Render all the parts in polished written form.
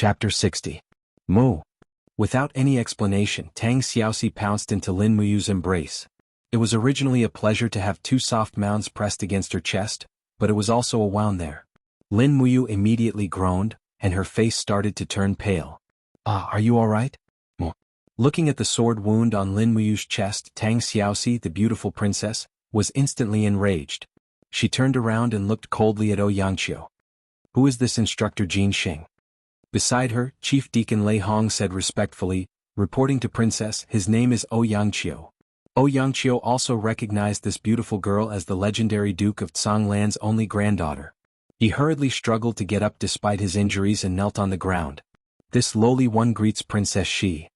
Chapter 60. Mu. Without any explanation, Tang Xiaoxi pounced into Lin Muyu's embrace. It was originally a pleasure to have two soft mounds pressed against her chest, but it was also a wound there. Lin Muyu immediately groaned, and her face started to turn pale. Are you alright? Mu. Looking at the sword wound on Lin Muyu's chest, Tang Xiaoxi, the beautiful princess, was instantly enraged. She turned around and looked coldly at Ouyangqiu. Who is this instructor Jin Xing? Beside her, Chief Deacon Lei Hong said respectfully, reporting to Princess, his name is Ouyangqiu. Ouyangqiu also recognized this beautiful girl as the legendary Duke of Tsanglan's only granddaughter. He hurriedly struggled to get up despite his injuries and knelt on the ground. This lowly one greets Princess Shi.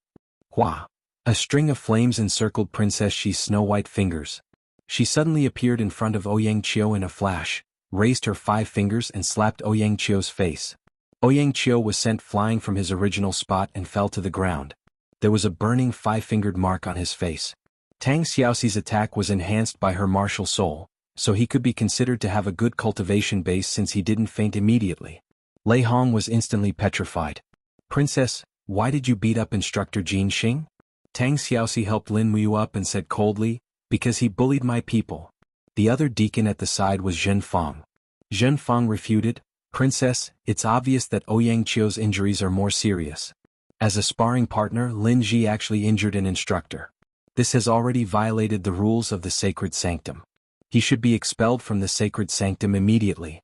Hua. A string of flames encircled Princess Shi's snow-white fingers. She suddenly appeared in front of Ouyangqiu in a flash, raised her 5 fingers and slapped Ouyangqiu's face. Ouyangqiu was sent flying from his original spot and fell to the ground. There was a burning 5-fingered mark on his face. Tang Xiaoxi's attack was enhanced by her martial soul, so he could be considered to have a good cultivation base since he didn't faint immediately. Lei Hong was instantly petrified. Princess, why did you beat up instructor Jin Xing? Tang Xiaoxi helped Lin Muyu up and said coldly, because he bullied my people. The other deacon at the side was Zhen Fang. Zhen Fang refuted, Princess, it's obvious that Ouyangqiu's injuries are more serious. As a sparring partner, Lin Ji actually injured an instructor. This has already violated the rules of the sacred sanctum. He should be expelled from the sacred sanctum immediately.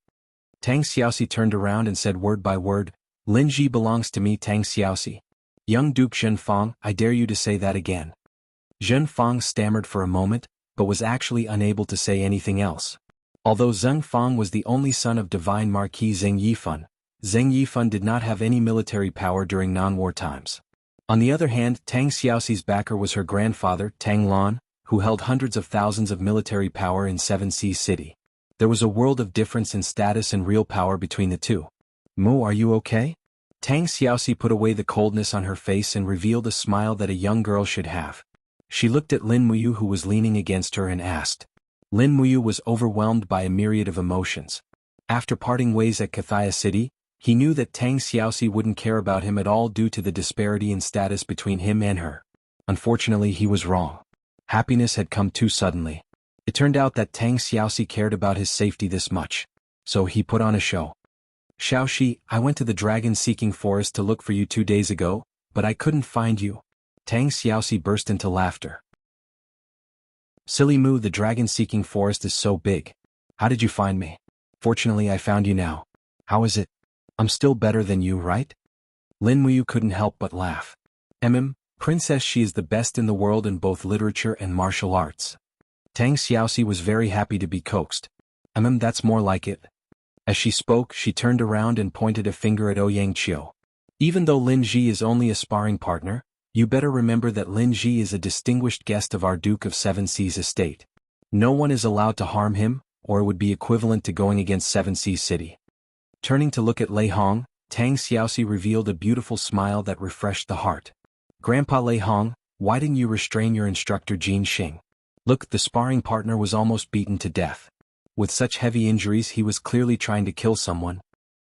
Tang Xiaoxi turned around and said word by word, Lin Ji belongs to me, Tang Xiaoxi. Young Duke Zhen Fang, I dare you to say that again. Zhen Fang stammered for a moment, but was actually unable to say anything else. Although Zheng Fang was the only son of Divine Marquis Zheng Yifan did not have any military power during non-war times. On the other hand, Tang Xiaoxi's backer was her grandfather, Tang Lan, who held hundreds of thousands of military power in Seven Seas City. There was a world of difference in status and real power between the two. Mu, are you okay? Tang Xiaoxi put away the coldness on her face and revealed a smile that a young girl should have. She looked at Lin Muyu who was leaning against her and asked. Lin Muyu was overwhelmed by a myriad of emotions. After parting ways at Cathaya City, he knew that Tang Xiaoxi wouldn't care about him at all due to the disparity in status between him and her. Unfortunately, he was wrong. Happiness had come too suddenly. It turned out that Tang Xiaoxi cared about his safety this much. So he put on a show. Xiaoxi, I went to the dragon-seeking forest to look for you 2 days ago, but I couldn't find you. Tang Xiaoxi burst into laughter. Silly Mu, the dragon-seeking forest is so big. How did you find me? Fortunately, I found you now. How is it? I'm still better than you, right? Lin Muyu couldn't help but laugh. Princess, she is the best in the world in both literature and martial arts. Tang Xiaoxi was very happy to be coaxed. That's more like it. As she spoke, she turned around and pointed a finger at Ouyangqiu. Even though Lin Ji is only a sparring partner, you better remember that Lin Ji is a distinguished guest of our Duke of Seven Seas estate. No one is allowed to harm him, or it would be equivalent to going against Seven Seas City. Turning to look at Lei Hong, Tang Xiaoxi revealed a beautiful smile that refreshed the heart. Grandpa Lei Hong, why didn't you restrain your instructor Jin Xing? Look, the sparring partner was almost beaten to death. With such heavy injuries he was clearly trying to kill someone.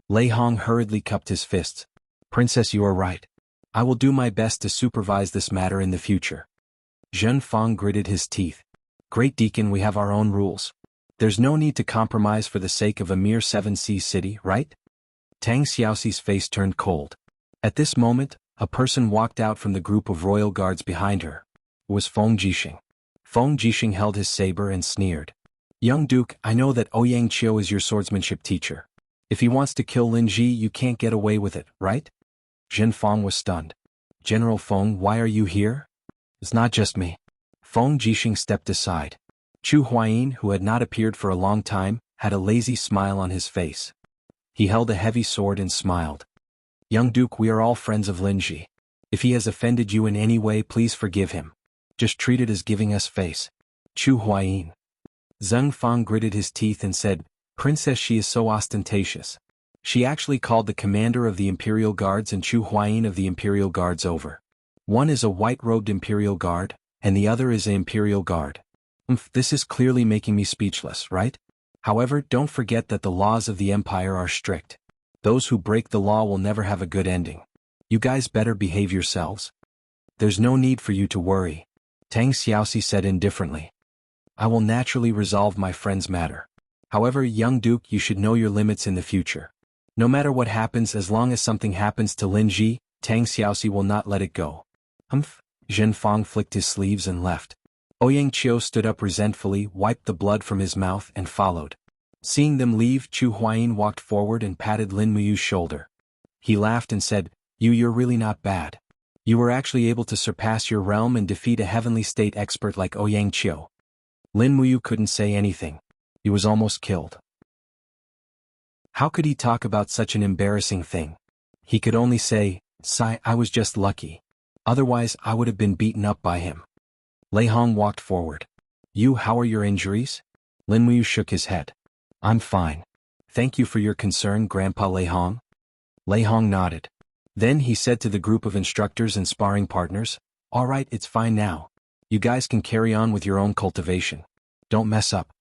Lei Hong hurriedly cupped his fists. Princess, you are right. I will do my best to supervise this matter in the future. Zhen Fang gritted his teeth. Great Deacon, we have our own rules. There's no need to compromise for the sake of a mere Seven Seas City, right? Tang Xiaoxi's face turned cold. At this moment, a person walked out from the group of royal guards behind her. It was Feng Jixing. Feng Jixing held his saber and sneered. Young Duke, I know that Ouyangqiu is your swordsmanship teacher. If he wants to kill Lin Ji, you can't get away with it, right? Zhen Fang was stunned. General Feng, why are you here? It's not just me. Feng Jixing stepped aside. Chu Huayin, who had not appeared for a long time, had a lazy smile on his face. He held a heavy sword and smiled. Young Duke, we are all friends of Lin Ji. If he has offended you in any way, please forgive him. Just treat it as giving us face. Chu Huayin. Zheng Fang gritted his teeth and said, Princess, she is so ostentatious. She actually called the commander of the Imperial Guards and Chu Huayin of the Imperial Guards over. One is a white-robed Imperial Guard, and the other is an Imperial Guard. This is clearly making me speechless, right? However, don't forget that the laws of the Empire are strict. Those who break the law will never have a good ending. You guys better behave yourselves. There's no need for you to worry, Tang Xiaoxi said indifferently. I will naturally resolve my friend's matter. However, young Duke, you should know your limits in the future. No matter what happens, as long as something happens to Lin Ji, Tang Xiaoxi will not let it go. Humph. Zhen Fang flicked his sleeves and left. Ouyang Qiu stood up resentfully, wiped the blood from his mouth and followed. Seeing them leave, Chu Huayin walked forward and patted Lin Muyu's shoulder. He laughed and said, You're really not bad. You were actually able to surpass your realm and defeat a heavenly state expert like Ouyang Qiu. Lin Muyu couldn't say anything. He was almost killed. How could he talk about such an embarrassing thing? He could only say, Sigh, I was just lucky. Otherwise, I would have been beaten up by him. Lei Hong walked forward. How are your injuries? Lin Muyu shook his head. I'm fine. Thank you for your concern, Grandpa Lei Hong. Lei Hong nodded. Then he said to the group of instructors and sparring partners, All right, it's fine now. You guys can carry on with your own cultivation. Don't mess up.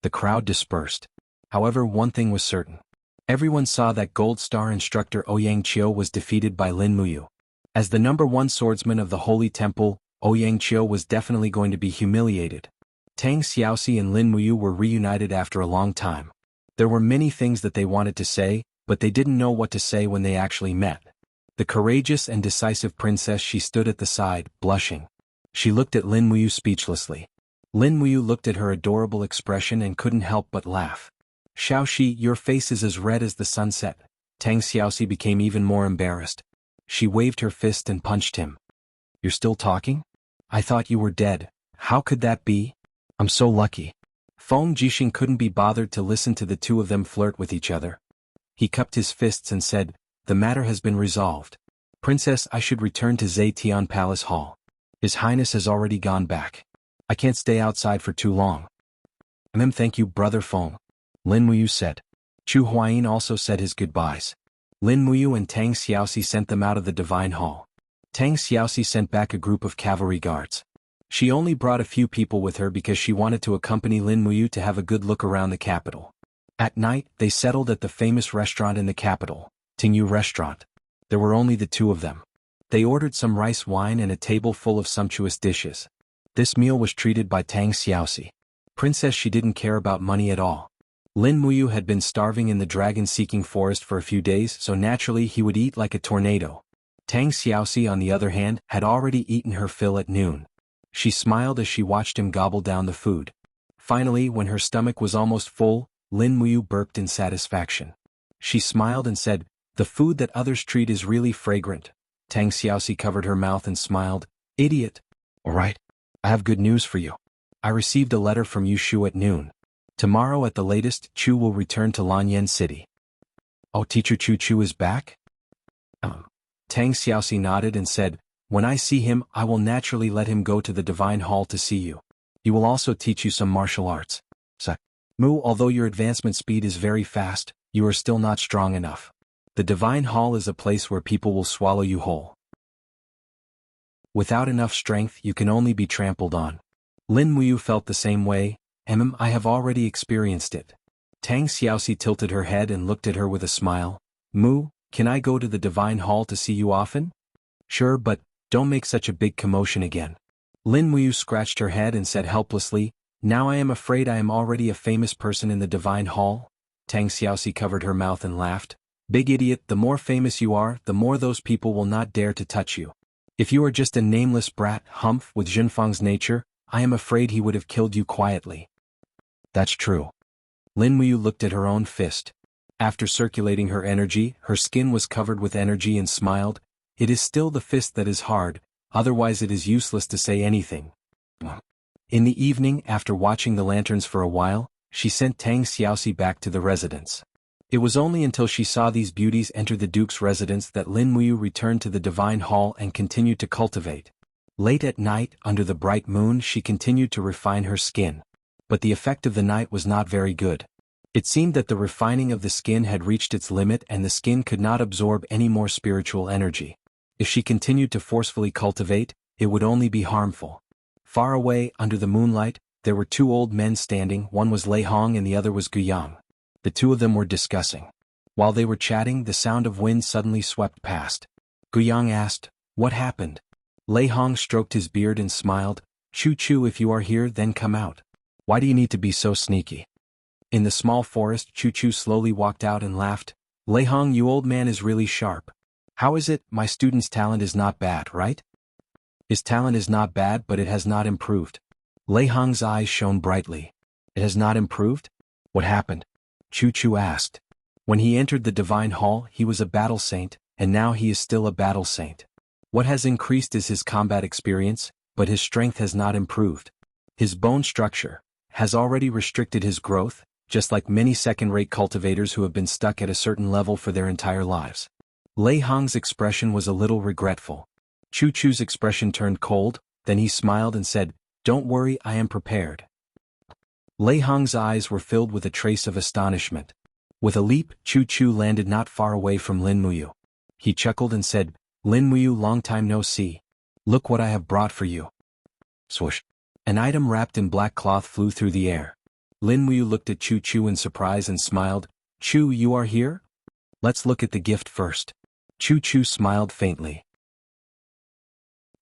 The crowd dispersed. However, one thing was certain. Everyone saw that Gold Star instructor Ouyang Qiu was defeated by Lin Muyu. As the #1 swordsman of the Holy Temple, Ouyang Qiu was definitely going to be humiliated. Tang Xiaoxi and Lin Muyu were reunited after a long time. There were many things that they wanted to say, but they didn't know what to say when they actually met. The courageous and decisive princess, she stood at the side, blushing. She looked at Lin Muyu speechlessly. Lin Muyu looked at her adorable expression and couldn't help but laugh. Xiaoxi, your face is as red as the sunset. Tang Xiaoxi became even more embarrassed. She waved her fist and punched him. You're still talking? I thought you were dead. How could that be? I'm so lucky. Feng Jixing couldn't be bothered to listen to the two of them flirt with each other. He cupped his fists and said, The matter has been resolved. Princess, I should return to Zetian Palace Hall. His Highness has already gone back. I can't stay outside for too long. Thank you, Brother Feng. Lin Muyu said. Chu Huayin also said his goodbyes. Lin Muyu and Tang Xiaoxi sent them out of the Divine Hall. Tang Xiaoxi sent back a group of cavalry guards. She only brought a few people with her because she wanted to accompany Lin Muyu to have a good look around the capital. At night, they settled at the famous restaurant in the capital, Tingyu Restaurant. There were only the two of them. They ordered some rice wine and a table full of sumptuous dishes. This meal was treated by Tang Xiaoxi. Princess, she didn't care about money at all. Lin Muyu had been starving in the dragon-seeking forest for a few days, so naturally he would eat like a tornado. Tang Xiaoxi, on the other hand, had already eaten her fill at noon. She smiled as she watched him gobble down the food. Finally, when her stomach was almost full, Lin Muyu burped in satisfaction. She smiled and said, The food that others treat is really fragrant. Tang Xiaoxi covered her mouth and smiled. Idiot. All right. I have good news for you. I received a letter from Yu Shu at noon. Tomorrow at the latest, Chu will return to Lanyan City. Oh, Teacher Chu Chu is back? Tang Xiaoxi nodded and said, When I see him, I will naturally let him go to the Divine Hall to see you. He will also teach you some martial arts. Mu, although your advancement speed is very fast, you are still not strong enough. The Divine Hall is a place where people will swallow you whole. Without enough strength, you can only be trampled on. Lin Muyu felt the same way. I have already experienced it. Tang Xiaoxi tilted her head and looked at her with a smile. Mu, can I go to the Divine Hall to see you often? Sure, but don't make such a big commotion again. Lin Muyu scratched her head and said helplessly, Now I am afraid I am already a famous person in the Divine Hall. Tang Xiaoxi covered her mouth and laughed. Big idiot, the more famous you are, the more those people will not dare to touch you. If you are just a nameless brat, humph, with Zhenfang's nature, I am afraid he would have killed you quietly. That's true. Lin Muyu looked at her own fist. After circulating her energy, her skin was covered with energy and smiled. It is still the fist that is hard, otherwise it is useless to say anything. In the evening, after watching the lanterns for a while, she sent Tang Xiaoxi back to the residence. It was only until she saw these beauties enter the Duke's residence that Lin Muyu returned to the Divine Hall and continued to cultivate. Late at night, under the bright moon, she continued to refine her skin. But the effect of the night was not very good. It seemed that the refining of the skin had reached its limit and the skin could not absorb any more spiritual energy. If she continued to forcefully cultivate, it would only be harmful. Far away, under the moonlight, there were two old men standing, one was Lei Hong and the other was Guyang. The two of them were discussing. While they were chatting, the sound of wind suddenly swept past. Guyang asked, "What happened?" Lei Hong stroked his beard and smiled, "Chu-Chu, if you are here, then come out. Why do you need to be so sneaky?" In the small forest, Chu-Chu slowly walked out and laughed. "Lei Hong, you old man is really sharp. How is it, my student's talent is not bad, right?" "His talent is not bad, but it has not improved." Lei Hong's eyes shone brightly. "It has not improved? What happened?" Chu-Chu asked. "When he entered the divine hall, he was a battle saint, and now he is still a battle saint. What has increased is his combat experience, but his strength has not improved. His bone structure has already restricted his growth, just like many second-rate cultivators who have been stuck at a certain level for their entire lives." Lei Hong's expression was a little regretful. Chu-Chu's expression turned cold, then he smiled and said, "Don't worry, I am prepared." Lei Hong's eyes were filled with a trace of astonishment. With a leap, Chu-Chu landed not far away from Lin Muyu. He chuckled and said, "Lin Muyu, long time no see. Look what I have brought for you." Swoosh. An item wrapped in black cloth flew through the air. Lin Muyu looked at Chu-Chu in surprise and smiled. "Chu, you are here? Let's look at the gift first." Chu-Chu smiled faintly.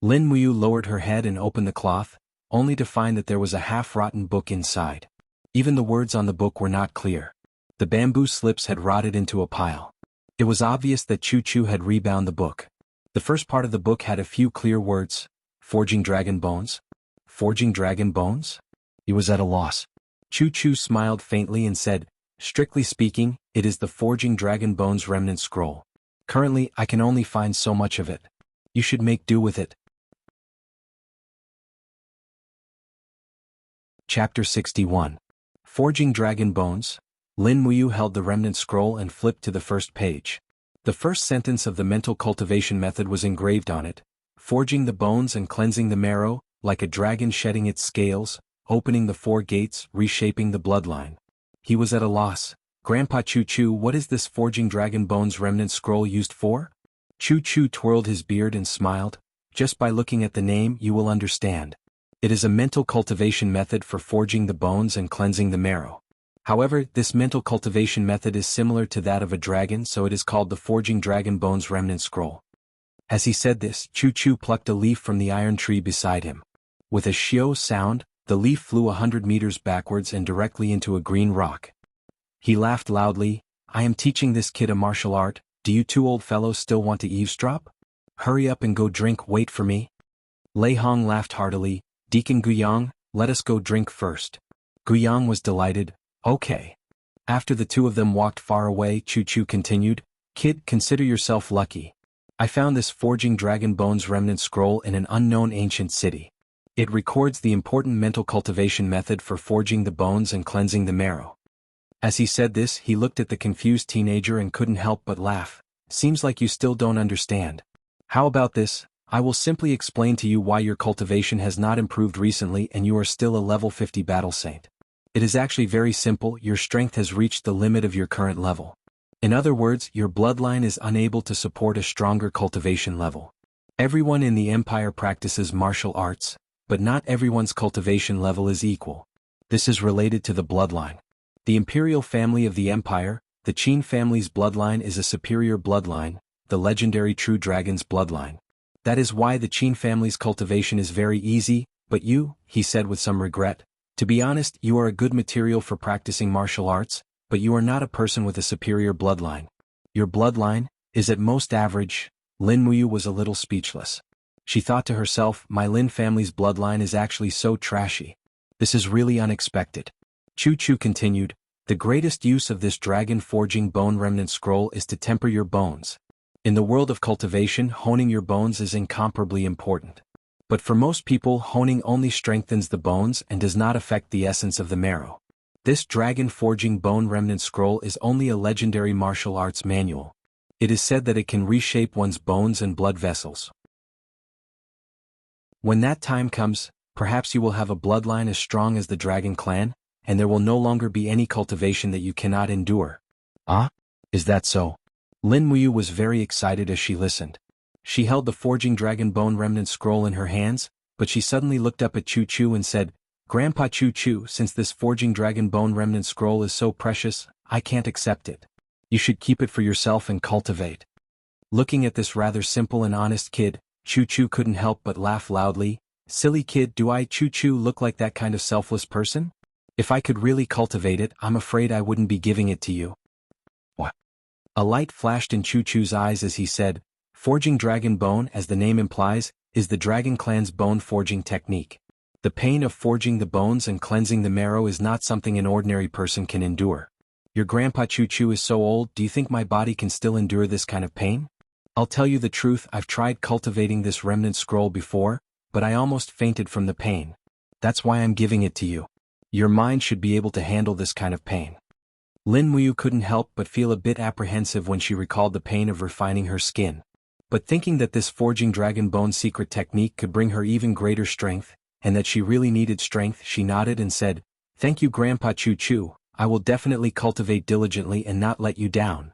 Lin Muyu lowered her head and opened the cloth, only to find that there was a half-rotten book inside. Even the words on the book were not clear. The bamboo slips had rotted into a pile. It was obvious that Chu-Chu had rebound the book. The first part of the book had a few clear words. Forging dragon bones? Forging dragon bones? He was at a loss. Chu-Chu smiled faintly and said, "Strictly speaking, it is the Forging Dragon Bones Remnant Scroll. Currently, I can only find so much of it. You should make do with it." Chapter 61. Forging Dragon Bones. Lin Muyu held the remnant scroll and flipped to the first page. The first sentence of the mental cultivation method was engraved on it. Forging the bones and cleansing the marrow, like a dragon shedding its scales, opening the four gates, reshaping the bloodline. He was at a loss. "Grandpa Chu-Chu, what is this Forging Dragon Bones remnant scroll used for?" Chu-Chu twirled his beard and smiled. "Just by looking at the name you will understand. It is a mental cultivation method for forging the bones and cleansing the marrow. However, this mental cultivation method is similar to that of a dragon, so it is called the Forging Dragon Bones Remnant Scroll." As he said this, Chu-Chu plucked a leaf from the iron tree beside him. With a shio sound, the leaf flew 100 meters backwards and directly into a green rock. He laughed loudly. "I am teaching this kid a martial art. Do you two old fellows still want to eavesdrop? Hurry up and go drink, wait for me." Lei Hong laughed heartily. "Deacon Guyang, let us go drink first." Guyang was delighted. "Okay." After the two of them walked far away, Chu-Chu continued, "Kid, consider yourself lucky. I found this Forging Dragon Bones remnant scroll in an unknown ancient city. It records the important mental cultivation method for forging the bones and cleansing the marrow." As he said this, he looked at the confused teenager and couldn't help but laugh. "Seems like you still don't understand. How about this? I will simply explain to you why your cultivation has not improved recently and you are still a level 50 battle saint. It is actually very simple. Your strength has reached the limit of your current level. In other words, your bloodline is unable to support a stronger cultivation level. Everyone in the Empire practices martial arts, but not everyone's cultivation level is equal. This is related to the bloodline. The imperial family of the Empire, the Qin family's bloodline, is a superior bloodline, the legendary True Dragon's bloodline. That is why the Qin family's cultivation is very easy, but you," he said with some regret, "to be honest, you are a good material for practicing martial arts, but you are not a person with a superior bloodline. Your bloodline is at most average." Lin Muyu was a little speechless. She thought to herself, "My Lin family's bloodline is actually so trashy. This is really unexpected." Chu-Chu continued, "The greatest use of this dragon forging bone remnant scroll is to temper your bones. In the world of cultivation, honing your bones is incomparably important. But for most people, honing only strengthens the bones and does not affect the essence of the marrow. This dragon forging bone remnant scroll is only a legendary martial arts manual. It is said that it can reshape one's bones and blood vessels. When that time comes, perhaps you will have a bloodline as strong as the Dragon Clan, and there will no longer be any cultivation that you cannot endure." "Ah? Is that so?" Lin Muyu was very excited as she listened. She held the Forging Dragon Bone Remnant Scroll in her hands, but she suddenly looked up at Chu-Chu and said, "Grandpa Chu-Chu, since this Forging Dragon Bone Remnant Scroll is so precious, I can't accept it. You should keep it for yourself and cultivate. Looking at this rather simple and honest kid, Chu-Chu couldn't help but laugh loudly. Silly kid, do I, Chu-Chu, look like that kind of selfless person? If I could really cultivate it, I'm afraid I wouldn't be giving it to you. What? A light flashed in Chu-Chu's eyes as he said, forging dragon bone, as the name implies, is the Dragon Clan's bone forging technique. The pain of forging the bones and cleansing the marrow is not something an ordinary person can endure. Your grandpa Chu-Chu is so old, do you think my body can still endure this kind of pain? I'll tell you the truth, I've tried cultivating this remnant scroll before, but I almost fainted from the pain. That's why I'm giving it to you. Your mind should be able to handle this kind of pain. Lin Muyu couldn't help but feel a bit apprehensive when she recalled the pain of refining her skin. But thinking that this forging dragon bone secret technique could bring her even greater strength, and that she really needed strength, she nodded and said, "Thank you, Grandpa Chu-Chu, I will definitely cultivate diligently and not let you down."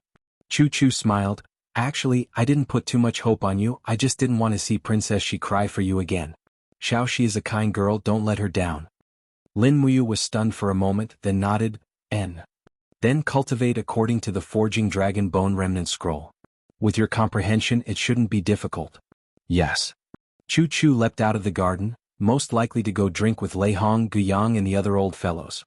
Chu-Chu smiled. "Actually, I didn't put too much hope on you, I just didn't want to see Princess She cry for you again. Xiao, she is a kind girl, don't let her down." Lin Muyu was stunned for a moment, then nodded, Then cultivate according to the forging dragon bone remnant scroll. With your comprehension, it shouldn't be difficult. Yes. Chu-Chu leapt out of the garden, most likely to go drink with Lei Hong, Guyang and the other old fellows.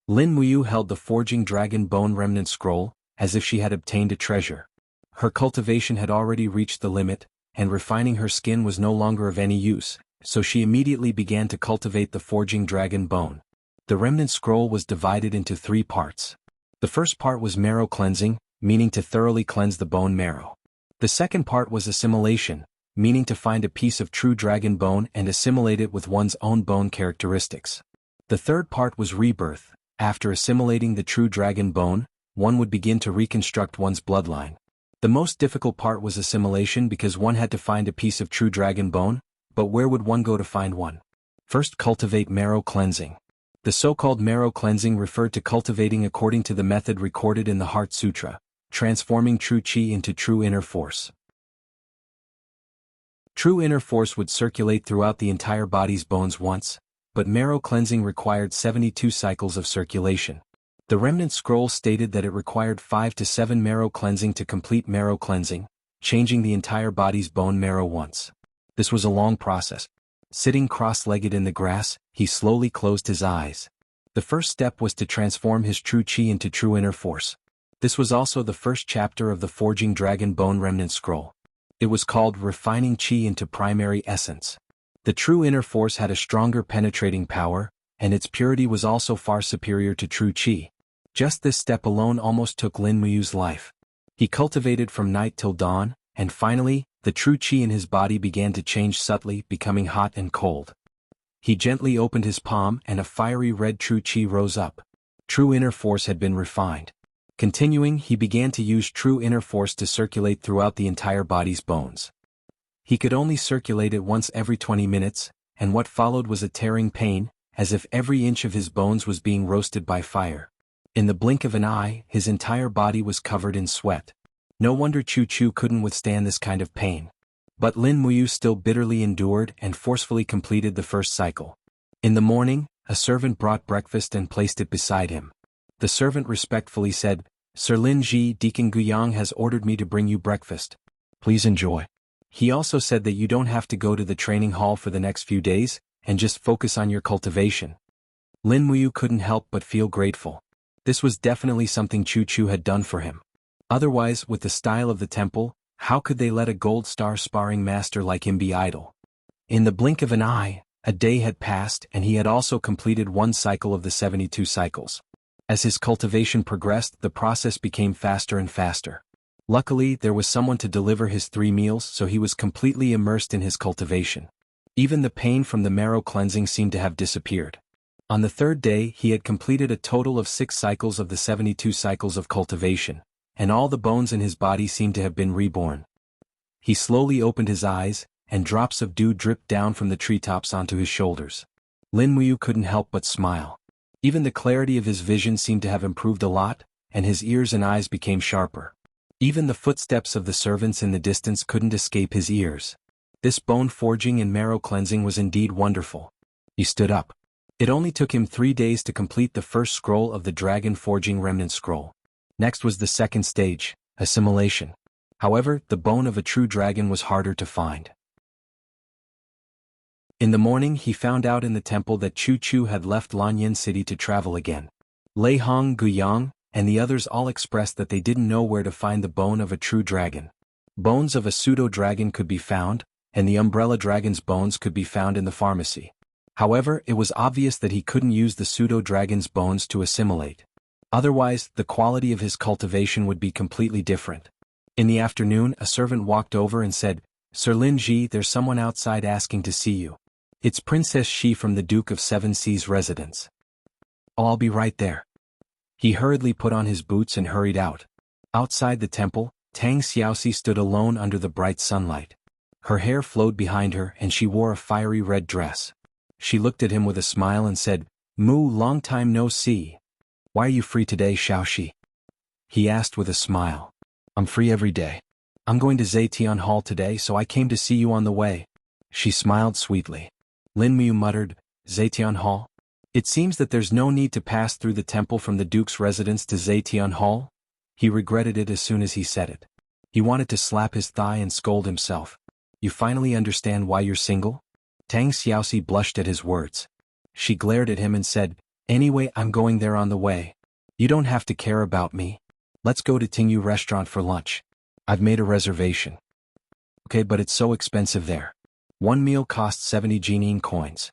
Lin Muyu held the forging dragon bone remnant scroll, as if she had obtained a treasure. Her cultivation had already reached the limit, and refining her skin was no longer of any use, so she immediately began to cultivate the forging dragon bone. The remnant scroll was divided into 3 parts. The first part was marrow cleansing, meaning to thoroughly cleanse the bone marrow. The second part was assimilation, meaning to find a piece of true dragon bone and assimilate it with one's own bone characteristics. The third part was rebirth. After assimilating the true dragon bone, one would begin to reconstruct one's bloodline. The most difficult part was assimilation because one had to find a piece of true dragon bone, but where would one go to find one? First, cultivate marrow cleansing. The so-called marrow cleansing referred to cultivating according to the method recorded in the Heart Sutra, transforming true qi into true inner force. True inner force would circulate throughout the entire body's bones once, but marrow cleansing required 72 cycles of circulation. The remnant scroll stated that it required 5 to 7 marrow cleansing to complete marrow cleansing, changing the entire body's bone marrow once. This was a long process. Sitting cross-legged in the grass, he slowly closed his eyes. The first step was to transform his true qi into true inner force. This was also the first chapter of the Forging Dragon Bone Remnant Scroll. It was called Refining Qi into Primary Essence. The true inner force had a stronger penetrating power, and its purity was also far superior to true qi. Just this step alone almost took Lin Muyu's life. He cultivated from night till dawn, and finally, the true qi in his body began to change subtly, becoming hot and cold. He gently opened his palm and a fiery red true qi rose up. True inner force had been refined. Continuing, he began to use true inner force to circulate throughout the entire body's bones. He could only circulate it once every 20 minutes, and what followed was a tearing pain, as if every inch of his bones was being roasted by fire. In the blink of an eye, his entire body was covered in sweat. No wonder Chu-Chu couldn't withstand this kind of pain. But Lin Muyu still bitterly endured and forcefully completed the first cycle. In the morning, a servant brought breakfast and placed it beside him. The servant respectfully said, "Sir Lin Ji, Deacon Guyang has ordered me to bring you breakfast. Please enjoy." He also said that you don't have to go to the training hall for the next few days, and just focus on your cultivation. Lin Muyu couldn't help but feel grateful. This was definitely something Chu-Chu had done for him. Otherwise, with the style of the temple, how could they let a gold star sparring master like him be idle? In the blink of an eye, a day had passed and he had also completed one cycle of the 72 cycles. As his cultivation progressed, the process became faster and faster. Luckily, there was someone to deliver his 3 meals, so he was completely immersed in his cultivation. Even the pain from the marrow cleansing seemed to have disappeared. On the 3rd day, he had completed a total of 6 cycles of the 72 cycles of cultivation, and all the bones in his body seemed to have been reborn. He slowly opened his eyes, and drops of dew dripped down from the treetops onto his shoulders. Lin Muyu couldn't help but smile. Even the clarity of his vision seemed to have improved a lot, and his ears and eyes became sharper. Even the footsteps of the servants in the distance couldn't escape his ears. This bone forging and marrow cleansing was indeed wonderful. He stood up. It only took him 3 days to complete the first scroll of the Dragon Forging Remnant Scroll. Next was the second stage, assimilation. However, the bone of a true dragon was harder to find. In the morning he found out in the temple that Chu Chu had left Lanyan City to travel again. Lei Hong, Guyang, and the others all expressed that they didn't know where to find the bone of a true dragon. Bones of a pseudo-dragon could be found, and the umbrella dragon's bones could be found in the pharmacy. However, it was obvious that he couldn't use the pseudo-dragon's bones to assimilate. Otherwise, the quality of his cultivation would be completely different. In the afternoon, a servant walked over and said, "Sir Lin Ji, there's someone outside asking to see you. It's Princess Shi from the Duke of Seven Seas' residence." "Oh, I'll be right there." He hurriedly put on his boots and hurried out. Outside the temple, Tang Xiaoxi stood alone under the bright sunlight. Her hair flowed behind her and she wore a fiery red dress. She looked at him with a smile and said, "Mu, long time no see. Why are you free today, Xiaoxi?" He asked with a smile. "I'm free every day. I'm going to Zetian Hall today, so I came to see you on the way." She smiled sweetly. Lin Mu muttered, "Zetian Hall? It seems that there's no need to pass through the temple from the Duke's residence to Zetian Hall." He regretted it as soon as he said it. He wanted to slap his thigh and scold himself. "You finally understand why you're single?" Tang Xiaoxi blushed at his words. She glared at him and said, "Anyway, I'm going there on the way. You don't have to care about me. Let's go to Tingyu restaurant for lunch. I've made a reservation." "Okay, but it's so expensive there. One meal costs 70 Jianghu coins."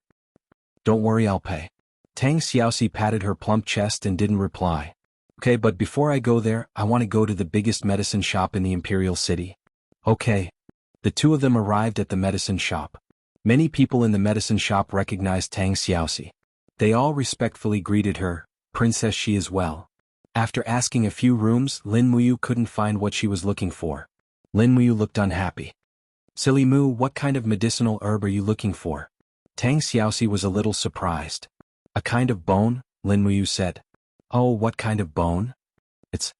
"Don't worry, I'll pay." Tang Xiaoxi patted her plump chest and didn't reply. "Okay, but before I go there, I want to go to the biggest medicine shop in the Imperial City." "Okay." The two of them arrived at the medicine shop. Many people in the medicine shop recognized Tang Xiaoxi. They all respectfully greeted her, Princess Shi as well. After asking a few rooms, Lin Muyu couldn't find what she was looking for. Lin Muyu looked unhappy. "Silly Mu, what kind of medicinal herb are you looking for?" Tang Xiaoxi was a little surprised. "A kind of bone," Lin Muyu said. "Oh, what kind of bone?" "It's..."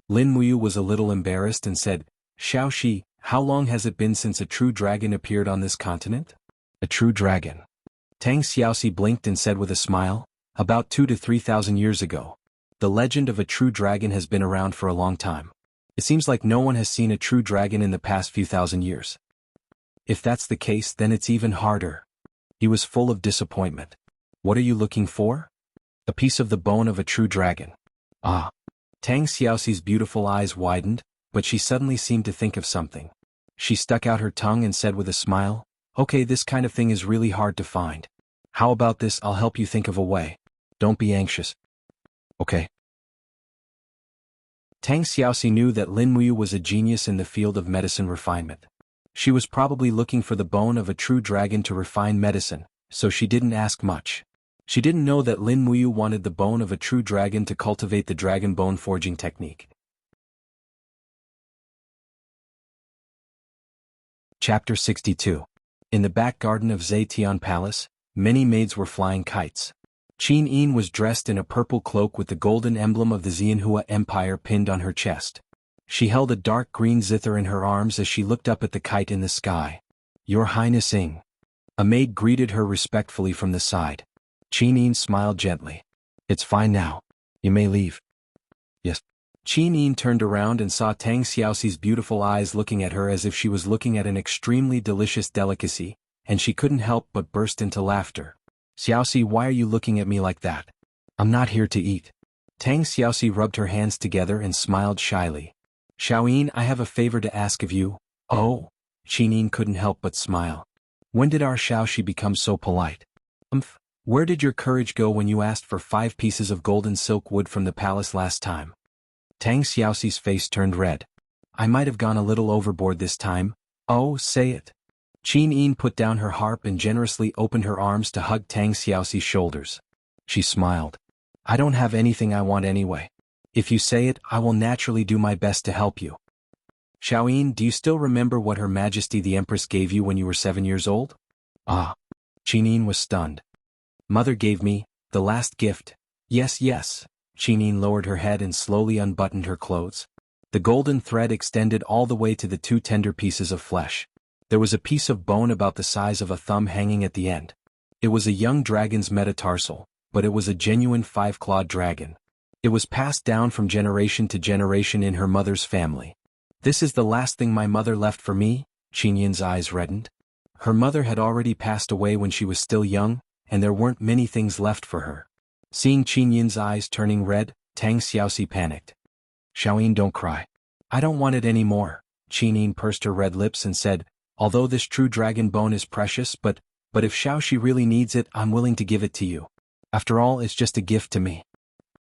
Lin Muyu was a little embarrassed and said, "Xiaoxi, how long has it been since a true dragon appeared on this continent?" "A true dragon?" Tang Xiaoxi blinked and said with a smile, "About 2,000 to 3,000 years ago. The legend of a true dragon has been around for a long time. It seems like no one has seen a true dragon in the past few thousand years." "If that's the case, then it's even harder." He was full of disappointment. "What are you looking for?" "A piece of the bone of a true dragon." "Ah." Tang Xiaoxi's beautiful eyes widened, but she suddenly seemed to think of something. She stuck out her tongue and said with a smile, "Okay, this kind of thing is really hard to find. How about this, I'll help you think of a way. Don't be anxious." "Okay." Tang Xiaoxi knew that Lin Muyu was a genius in the field of medicine refinement. She was probably looking for the bone of a true dragon to refine medicine, so she didn't ask much. She didn't know that Lin Muyu wanted the bone of a true dragon to cultivate the dragon bone forging technique. Chapter 62. In the back garden of Zetian Palace, many maids were flying kites. Qin Yin was dressed in a purple cloak with the golden emblem of the Jianhu Empire pinned on her chest. She held a dark green zither in her arms as she looked up at the kite in the sky. "Your Highness Ing." A maid greeted her respectfully from the side. Qin Yin smiled gently. "It's fine now. You may leave." "Yes." Qin Yin turned around and saw Tang Xiaoxi's beautiful eyes looking at her as if she was looking at an extremely delicious delicacy, and she couldn't help but burst into laughter. "Xiaoxi, why are you looking at me like that? I'm not here to eat." Tang Xiaoxi rubbed her hands together and smiled shyly. "Xiaoyin, I have a favor to ask of you." "Oh?" Qin Yin couldn't help but smile. "When did our Xiaoxi become so polite?" Where did your courage go when you asked for 5 pieces of golden silk wood from the palace last time?" Tang Xiaoxi's face turned red. "I might have gone a little overboard this time." "Oh, say it." Qin Yin put down her harp and generously opened her arms to hug Tang Xiaoxi's shoulders. She smiled. "I don't have anything I want anyway. If you say it, I will naturally do my best to help you." "Xiaoyin, do you still remember what Her Majesty the Empress gave you when you were 7 years old?" "Ah." Qin Yin was stunned. "Mother gave me the last gift." Yes. Qin Yin lowered her head and slowly unbuttoned her clothes. The golden thread extended all the way to the 2 tender pieces of flesh. There was a piece of bone about the size of a thumb hanging at the end. It was a young dragon's metatarsal, but it was a genuine 5-clawed dragon. It was passed down from generation to generation in her mother's family. This is the last thing my mother left for me. Qinyan's eyes reddened. Her mother had already passed away when she was still young, and there weren't many things left for her. Seeing Qinyan's eyes turning red, Tang Xiaoxi panicked. Xiaoyin, don't cry. I don't want it anymore. Qinyan pursed her red lips and said, although this true dragon bone is precious, but if Xiaoxi really needs it, I'm willing to give it to you. After all, it's just a gift to me.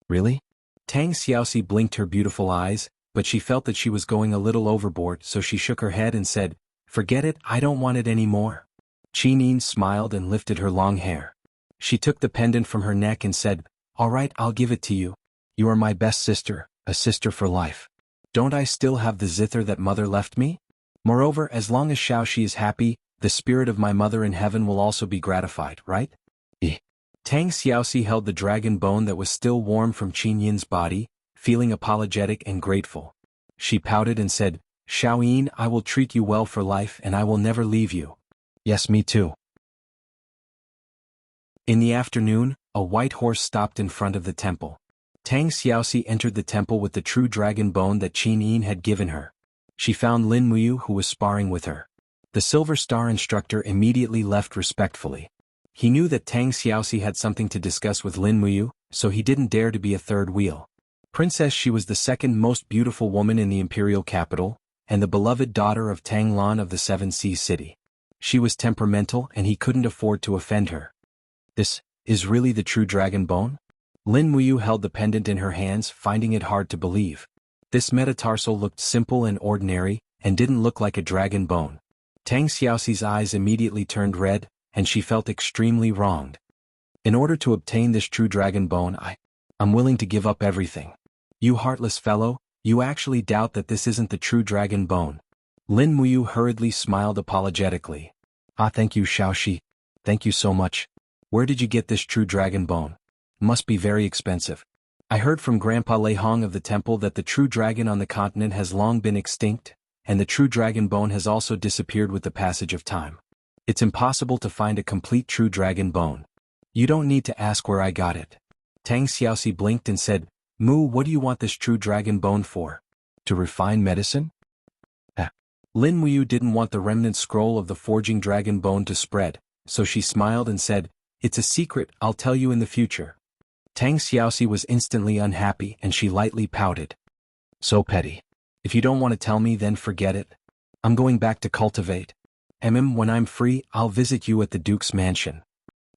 Really? Tang Xiaoxi blinked her beautiful eyes, but she felt that she was going a little overboard, so she shook her head and said, forget it, I don't want it anymore. Qinyan smiled and lifted her long hair. She took the pendant from her neck and said, all right, I'll give it to you. You are my best sister, a sister for life. Don't I still have the zither that mother left me? Moreover, as long as Xiaoxi is happy, the spirit of my mother in heaven will also be gratified, right? Tang Xiaoxi held the dragon bone that was still warm from Qinyan's body, feeling apologetic and grateful. She pouted and said, Xiaoyin, I will treat you well for life and I will never leave you. Yes, me too. In the afternoon, a white horse stopped in front of the temple. Tang Xiaoxi entered the temple with the true dragon bone that Qinyan had given her. She found Lin Muyu who was sparring with her. The Silver Star instructor immediately left respectfully. He knew that Tang Xiaoxi had something to discuss with Lin Muyu, so he didn't dare to be a third wheel. Princess, she was the second most beautiful woman in the imperial capital, and the beloved daughter of Tang Lan of the Seven Seas City. She was temperamental and he couldn't afford to offend her. This is really the true dragon bone? Lin Muyu held the pendant in her hands, finding it hard to believe. This metatarsal looked simple and ordinary, and didn't look like a dragon bone. Tang Xiaoxi's eyes immediately turned red, and she felt extremely wronged. In order to obtain this true dragon bone, I'm willing to give up everything. You heartless fellow, you actually doubt that this isn't the true dragon bone. Lin Muyu hurriedly smiled apologetically. Thank you, Xiaoxi. Thank you so much. Where did you get this true dragon bone? Must be very expensive. I heard from Grandpa Lei Hong of the temple that the true dragon on the continent has long been extinct, and the true dragon bone has also disappeared with the passage of time. It's impossible to find a complete true dragon bone. You don't need to ask where I got it. Tang Xiaoxi blinked and said, Mu, what do you want this true dragon bone for? To refine medicine? Lin Muyu didn't want the remnant scroll of the forging dragon bone to spread, so she smiled and said, it's a secret, I'll tell you in the future. Tang Xiaoxi was instantly unhappy and she lightly pouted. So petty. If you don't want to tell me, then forget it. I'm going back to cultivate. When I'm free, I'll visit you at the Duke's mansion.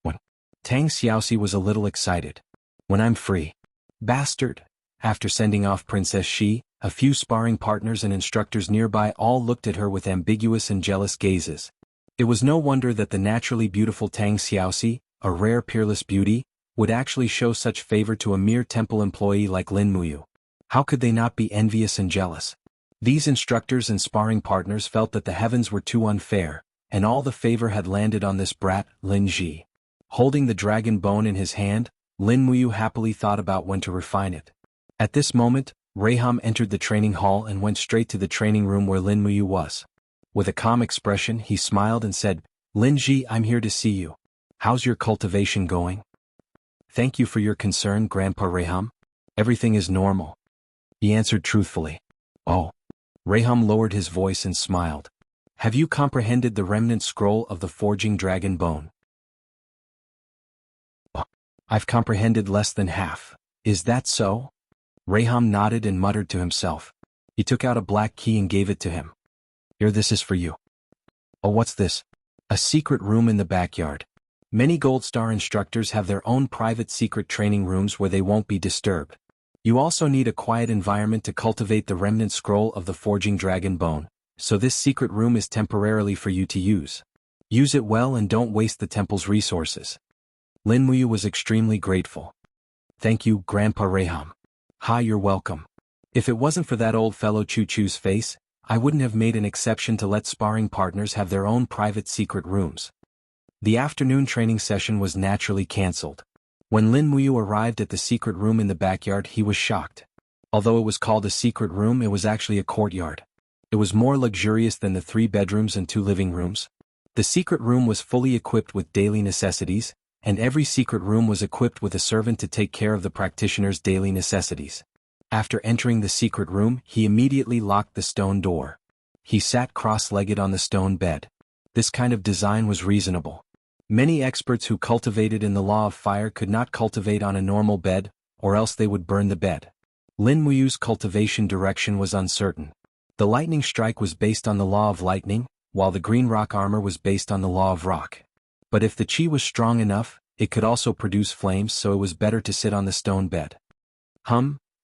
When? Tang Xiaoxi was a little excited. When I'm free. Bastard. After sending off Princess Shi, a few sparring partners and instructors nearby all looked at her with ambiguous and jealous gazes. It was no wonder that the naturally beautiful Tang Xiaoxi, a rare peerless beauty, would actually show such favor to a mere temple employee like Lin Muyu. How could they not be envious and jealous? These instructors and sparring partners felt that the heavens were too unfair, and all the favor had landed on this brat, Lin Ji. Holding the dragon bone in his hand, Lin Muyu happily thought about when to refine it. At this moment, Raham entered the training hall and went straight to the training room where Lin Muyu was. With a calm expression, he smiled and said, Lin Ji, I'm here to see you. How's your cultivation going? Thank you for your concern, Grandpa Raham. Everything is normal. He answered truthfully. Oh. Raham lowered his voice and smiled. Have you comprehended the remnant scroll of the forging dragon bone? I've comprehended less than half. Is that so? Raham nodded and muttered to himself. He took out a black key and gave it to him. Here, this is for you. Oh, what's this? A secret room in the backyard. Many Gold Star instructors have their own private secret training rooms where they won't be disturbed. You also need a quiet environment to cultivate the remnant scroll of the forging dragon bone, so this secret room is temporarily for you to use. Use it well and don't waste the temple's resources. Lin Muyu was extremely grateful. Thank you, Grandpa Raham. You're welcome. If it wasn't for that old fellow Choo Choo's face, I wouldn't have made an exception to let sparring partners have their own private secret rooms. The afternoon training session was naturally cancelled. When Lin Muyu arrived at the secret room in the backyard, he was shocked. Although it was called a secret room, it was actually a courtyard. It was more luxurious than the 3 bedrooms and 2 living rooms. The secret room was fully equipped with daily necessities, and every secret room was equipped with a servant to take care of the practitioner's daily necessities. After entering the secret room, he immediately locked the stone door. He sat cross-legged on the stone bed. This kind of design was reasonable. Many experts who cultivated in the law of fire could not cultivate on a normal bed, or else they would burn the bed. Lin Muyu's cultivation direction was uncertain. The lightning strike was based on the law of lightning, while the green rock armor was based on the law of rock. But if the chi was strong enough, it could also produce flames, so it was better to sit on the stone bed.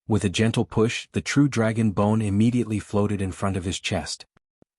With a gentle push, the true dragon bone immediately floated in front of his chest.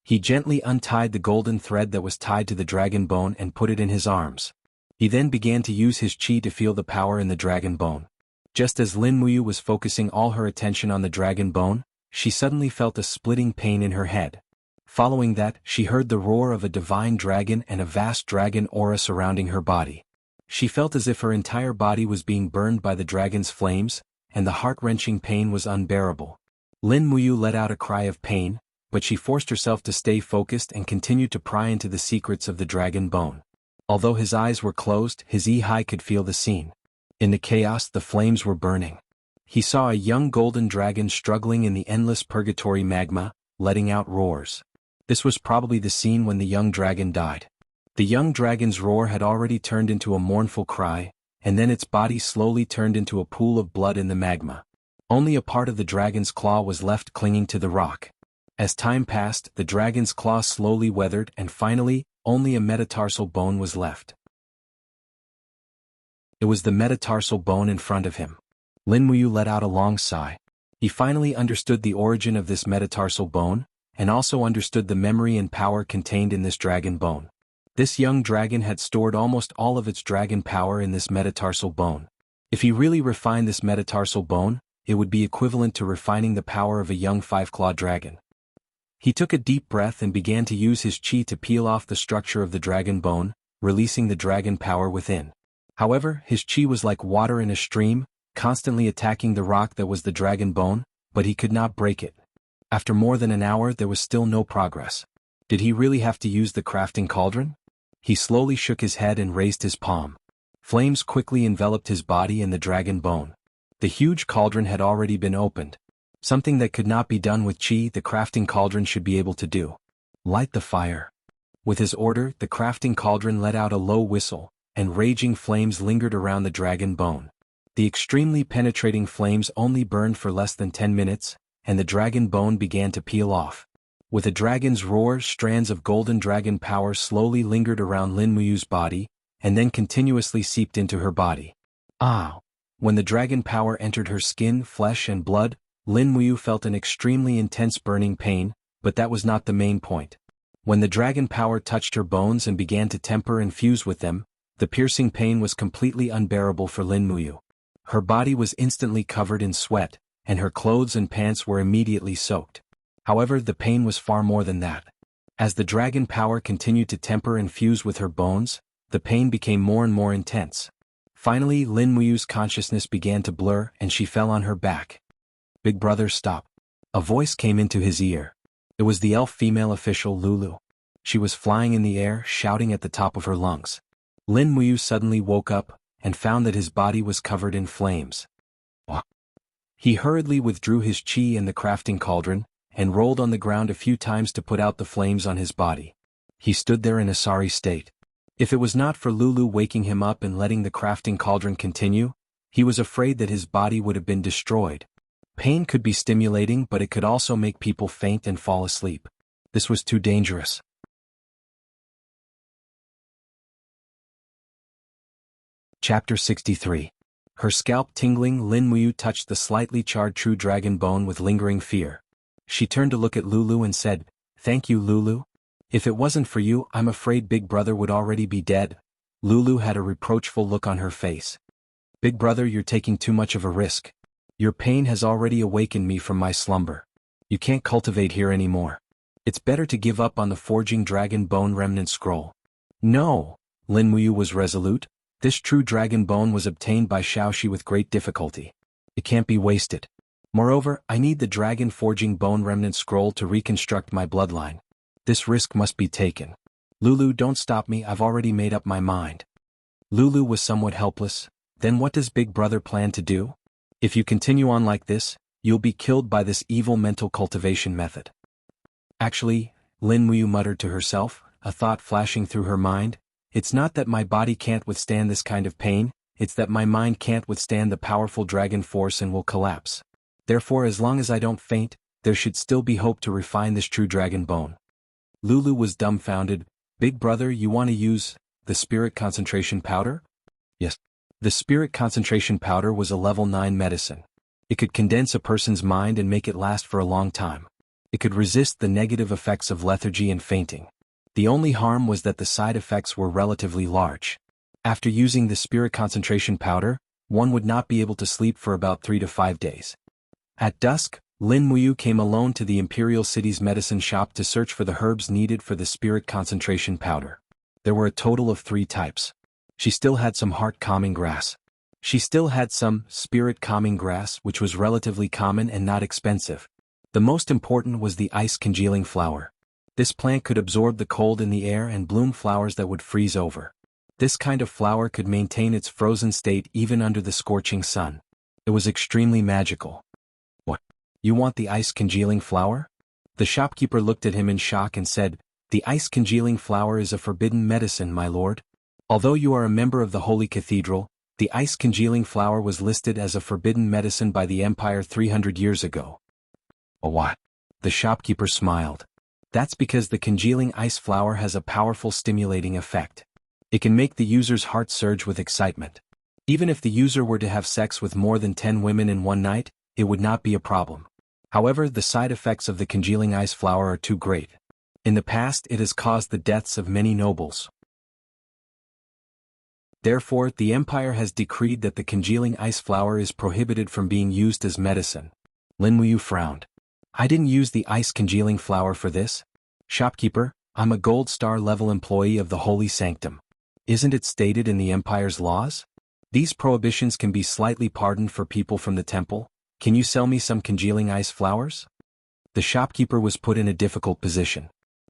He gently untied the golden thread that was tied to the dragon bone and put it in his arms. He then began to use his chi to feel the power in the dragon bone. Just as Lin Muyu was focusing all her attention on the dragon bone, she suddenly felt a splitting pain in her head. Following that, she heard the roar of a divine dragon and a vast dragon aura surrounding her body. She felt as if her entire body was being burned by the dragon's flames, and the heart-wrenching pain was unbearable. Lin Muyu let out a cry of pain, but she forced herself to stay focused and continued to pry into the secrets of the dragon bone. Although his eyes were closed, his eye could feel the scene. In the chaos, the flames were burning. He saw a young golden dragon struggling in the endless purgatory magma, letting out roars. This was probably the scene when the young dragon died. The young dragon's roar had already turned into a mournful cry, and then its body slowly turned into a pool of blood in the magma. Only a part of the dragon's claw was left clinging to the rock. As time passed, the dragon's claw slowly weathered and finally, only a metatarsal bone was left. It was the metatarsal bone in front of him. Lin Muyu let out a long sigh. He finally understood the origin of this metatarsal bone, and also understood the memory and power contained in this dragon bone. This young dragon had stored almost all of its dragon power in this metatarsal bone. If he really refined this metatarsal bone, it would be equivalent to refining the power of a young five-clawed dragon. He took a deep breath and began to use his chi to peel off the structure of the dragon bone, releasing the dragon power within. However, his chi was like water in a stream, constantly attacking the rock that was the dragon bone, but he could not break it. After more than an hour, there was still no progress. Did he really have to use the crafting cauldron? He slowly shook his head and raised his palm. Flames quickly enveloped his body and the dragon bone. The huge cauldron had already been opened. Something that could not be done with chi, the crafting cauldron should be able to do. Light the fire. With his order, the crafting cauldron let out a low whistle, and raging flames lingered around the dragon bone. The extremely penetrating flames only burned for less than 10 minutes, and the dragon bone began to peel off. With a dragon's roar, strands of golden dragon power slowly lingered around Lin Muyu's body, and then continuously seeped into her body. When the dragon power entered her skin, flesh and blood, Lin Muyu felt an extremely intense burning pain, but that was not the main point. When the dragon power touched her bones and began to temper and fuse with them, the piercing pain was completely unbearable for Lin Muyu. Her body was instantly covered in sweat, and her clothes and pants were immediately soaked. However, the pain was far more than that. As the dragon power continued to temper and fuse with her bones, the pain became more and more intense. Finally, Lin Muyu's consciousness began to blur and she fell on her back. "Big brother, stop." A voice came into his ear. It was the elf female official Lulu. She was flying in the air, shouting at the top of her lungs. Lin Muyu suddenly woke up and found that his body was covered in flames. He hurriedly withdrew his chi and the crafting cauldron, and rolled on the ground a few times to put out the flames on his body. He stood there in a sorry state. If it was not for Lulu waking him up and letting the crafting cauldron continue, he was afraid that his body would have been destroyed. Pain could be stimulating, but it could also make people faint and fall asleep. This was too dangerous. Chapter 63. Her scalp tingling, Lin Muyu touched the slightly charred true dragon bone with lingering fear. She turned to look at Lulu and said, "Thank you, Lulu. If it wasn't for you, I'm afraid Big Brother would already be dead." Lulu had a reproachful look on her face. "Big Brother, you're taking too much of a risk. Your pain has already awakened me from my slumber. You can't cultivate here anymore. It's better to give up on the forging dragon bone remnant scroll." "No," Lin Muyu was resolute. "This true dragon bone was obtained by Shaoxi with great difficulty. It can't be wasted. Moreover, I need the dragon forging bone remnant scroll to reconstruct my bloodline. This risk must be taken. Lulu, don't stop me, I've already made up my mind." Lulu was somewhat helpless. Then what does Big Brother plan to do? If you continue on like this, you'll be killed by this evil mental cultivation method. Actually, Lin Muyu muttered to herself, a thought flashing through her mind. It's not that my body can't withstand this kind of pain, it's that my mind can't withstand the powerful dragon force and will collapse. Therefore, as long as I don't faint, there should still be hope to refine this true dragon bone. Lulu was dumbfounded. Big Brother, you want to use the spirit concentration powder? Yes. The spirit concentration powder was a level 9 medicine. It could condense a person's mind and make it last for a long time. It could resist the negative effects of lethargy and fainting. The only harm was that the side effects were relatively large. After using the spirit concentration powder, one would not be able to sleep for about 3 to 5 days. At dusk, Lin Muyu came alone to the Imperial City's medicine shop to search for the herbs needed for the spirit concentration powder. There were a total of 3 types. She still had some heart-calming grass. She still had some spirit-calming grass, which was relatively common and not expensive. The most important was the ice-congealing flower. This plant could absorb the cold in the air and bloom flowers that would freeze over. This kind of flower could maintain its frozen state even under the scorching sun. It was extremely magical. What? You want the ice-congealing flower? The shopkeeper looked at him in shock and said, "The ice-congealing flower is a forbidden medicine, my lord. Although you are a member of the Holy Cathedral, the ice-congealing flower was listed as a forbidden medicine by the Empire 300 years ago." "A what?" The shopkeeper smiled. "That's because the congealing ice flower has a powerful stimulating effect. It can make the user's heart surge with excitement. Even if the user were to have sex with more than 10 women in one night, it would not be a problem. However, the side effects of the congealing ice flower are too great. In the past, it has caused the deaths of many nobles. Therefore, the Empire has decreed that the congealing ice flower is prohibited from being used as medicine." Lin Muyu frowned. "I didn't use the ice congealing flower for this. Shopkeeper, I'm a gold star level employee of the Holy Sanctum. Isn't it stated in the Empire's laws? These prohibitions can be slightly pardoned for people from the temple. Can you sell me some congealing ice flowers?" The shopkeeper was put in a difficult position.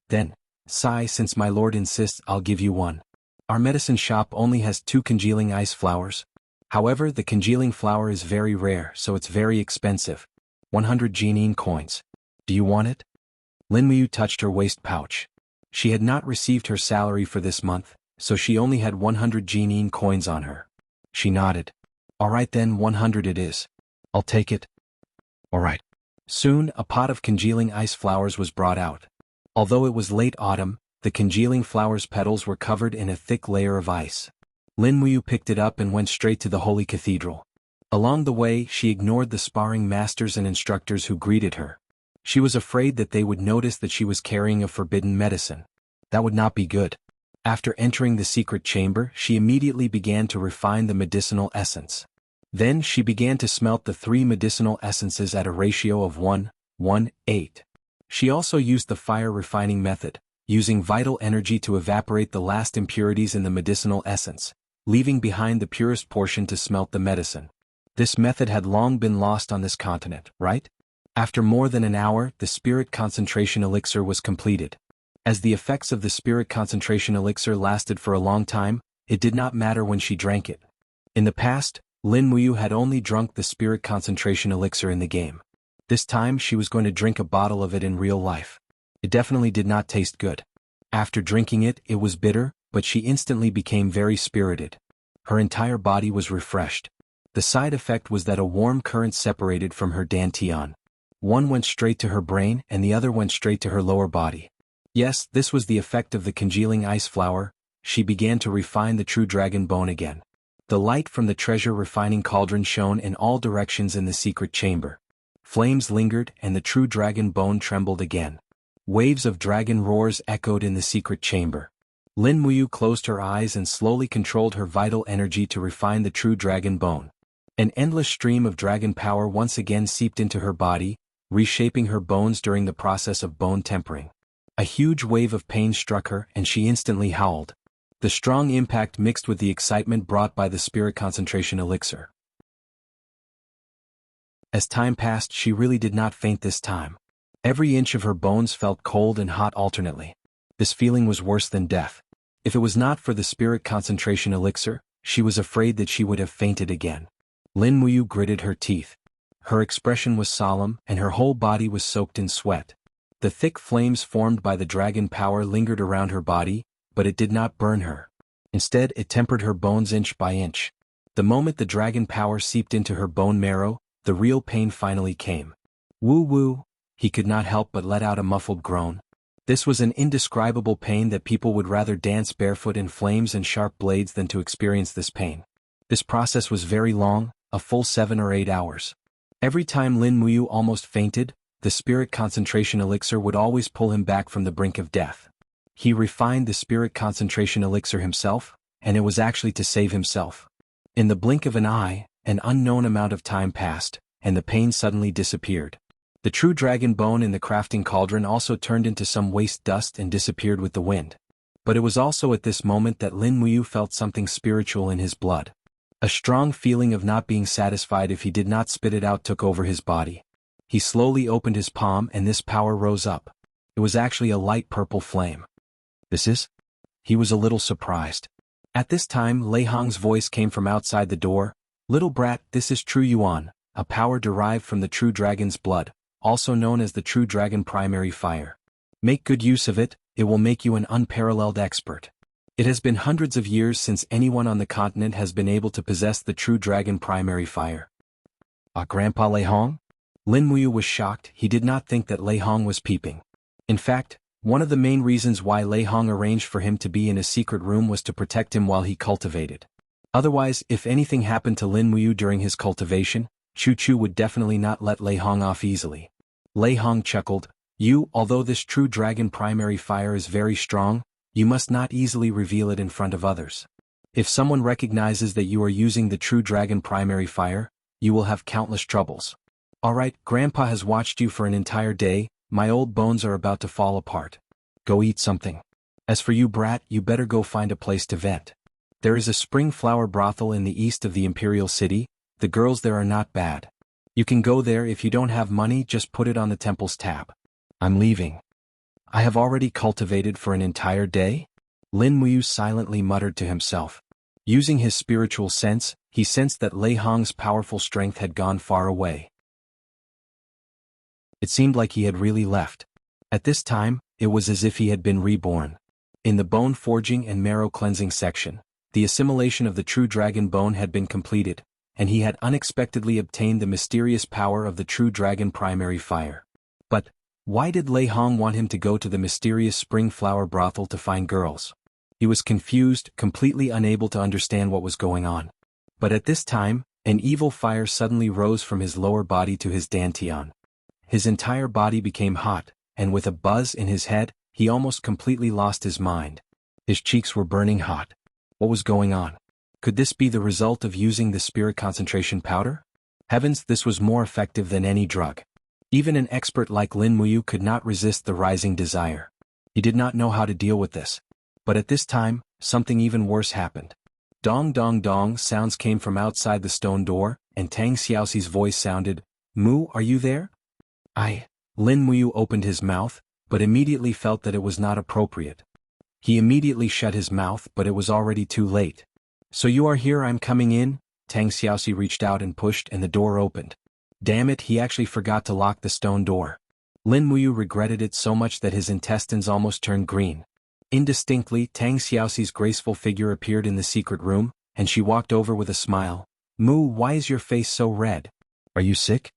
"Then, Sai, since my lord insists, I'll give you one. Our medicine shop only has 2 congealing ice flowers. However, the congealing flower is very rare, so it's very expensive. 100 Jianghu coins. Do you want it?" Lin Muyu touched her waist pouch. She had not received her salary for this month, so she only had 100 Jianghu coins on her. She nodded. "All right then, 100 it is. I'll take it." "All right." Soon, a pot of congealing ice flowers was brought out. Although it was late autumn, the congealing flower's petals were covered in a thick layer of ice. Lin Muyu picked it up and went straight to the Holy Cathedral. Along the way, she ignored the sparring masters and instructors who greeted her. She was afraid that they would notice that she was carrying a forbidden medicine. That would not be good. After entering the secret chamber, she immediately began to refine the medicinal essence. Then she began to smelt the 3 medicinal essences at a ratio of 1:8. She also used the fire refining method, using vital energy to evaporate the last impurities in the medicinal essence, leaving behind the purest portion to smelt the medicine. This method had long been lost on this continent, right? After more than an hour, the spirit concentration elixir was completed. As the effects of the spirit concentration elixir lasted for a long time, it did not matter when she drank it. In the past, Lin Muyu had only drunk the spirit concentration elixir in the game. This time she was going to drink a bottle of it in real life. It definitely did not taste good. After drinking it, it was bitter, but she instantly became very spirited. Her entire body was refreshed. The side effect was that a warm current separated from her dantian. One went straight to her brain and the other went straight to her lower body. Yes, this was the effect of the congealing ice flower. She began to refine the true dragon bone again. The light from the treasure refining cauldron shone in all directions in the secret chamber. Flames lingered and the true dragon bone trembled again. Waves of dragon roars echoed in the secret chamber. Lin Muyu closed her eyes and slowly controlled her vital energy to refine the true dragon bone. An endless stream of dragon power once again seeped into her body, reshaping her bones during the process of bone tempering. A huge wave of pain struck her and she instantly howled. The strong impact mixed with the excitement brought by the spirit concentration elixir. As time passed, she really did not faint this time. Every inch of her bones felt cold and hot alternately. This feeling was worse than death. If it was not for the spirit concentration elixir, She was afraid that she would have fainted again. Lin Muyu gritted her teeth. Her expression was solemn, and her whole body was soaked in sweat. The thick flames formed by the dragon power lingered around her body, but it did not burn her. Instead, it tempered her bones inch by inch. The moment the dragon power seeped into her bone marrow, the real pain finally came. Woo woo, he could not help but let out a muffled groan. This was an indescribable pain that people would rather dance barefoot in flames and sharp blades than to experience this pain. This process was very long, a full 7 or 8 hours. Every time Lin Muyu almost fainted, the spirit concentration elixir would always pull him back from the brink of death. He refined the spirit concentration elixir himself, and it was actually to save himself. In the blink of an eye, an unknown amount of time passed, and the pain suddenly disappeared. The true dragon bone in the crafting cauldron also turned into some waste dust and disappeared with the wind. But it was also at this moment that Lin Muyu felt something spiritual in his blood. A strong feeling of not being satisfied if he did not spit it out took over his body. He slowly opened his palm and this power rose up. It was actually a light purple flame. This is? He was a little surprised. At this time Lei Hong's voice came from outside the door. Little brat, this is true yuan, a power derived from the true dragon's blood, also known as the true dragon primary fire. Make good use of it, it will make you an unparalleled expert. It has been hundreds of years since anyone on the continent has been able to possess the true dragon primary fire. Grandpa Lei Hong? Lin Muyu was shocked. He did not think that Lei Hong was peeping. In fact, one of the main reasons why Lei Hong arranged for him to be in a secret room was to protect him while he cultivated. Otherwise, if anything happened to Lin Muyu during his cultivation, Chu Chu would definitely not let Lei Hong off easily. Lei Hong chuckled, although this true dragon primary fire is very strong, you must not easily reveal it in front of others. If someone recognizes that you are using the true dragon primary fire, you will have countless troubles. Alright, Grandpa has watched you for an entire day, my old bones are about to fall apart. Go eat something. As for you brat, you better go find a place to vent. There is a spring flower brothel in the east of the imperial city, the girls there are not bad. You can go there. If you don't have money, just put it on the temple's tab. I'm leaving. I have already cultivated for an entire day? Lin Muyu silently muttered to himself. Using his spiritual sense, he sensed that Lei Hong's powerful strength had gone far away. It seemed like he had really left. At this time, it was as if he had been reborn. In the bone forging and marrow cleansing section, the assimilation of the true dragon bone had been completed, and he had unexpectedly obtained the mysterious power of the true dragon primary fire. But why did Lei Hong want him to go to the mysterious spring flower brothel to find girls? He was confused, completely unable to understand what was going on. But at this time, an evil fire suddenly rose from his lower body to his dantian. His entire body became hot, and with a buzz in his head, he almost completely lost his mind. His cheeks were burning hot. What was going on? Could this be the result of using the spirit concentration powder? Heavens, this was more effective than any drug. Even an expert like Lin Muyu could not resist the rising desire. He did not know how to deal with this. But at this time, something even worse happened. Dong dong dong sounds came from outside the stone door, and Tang Xiaoxi's voice sounded, Mu, are you there? Lin Muyu opened his mouth, but immediately felt that it was not appropriate. He immediately shut his mouth, but it was already too late. So you are here, I'm coming in? Tang Xiaoxi reached out and pushed and the door opened. Damn it, he actually forgot to lock the stone door. Lin Muyu regretted it so much that his intestines almost turned green. Indistinctly, Tang Xiaoxi's graceful figure appeared in the secret room, and she walked over with a smile. Mu, why is your face so red? Are you sick?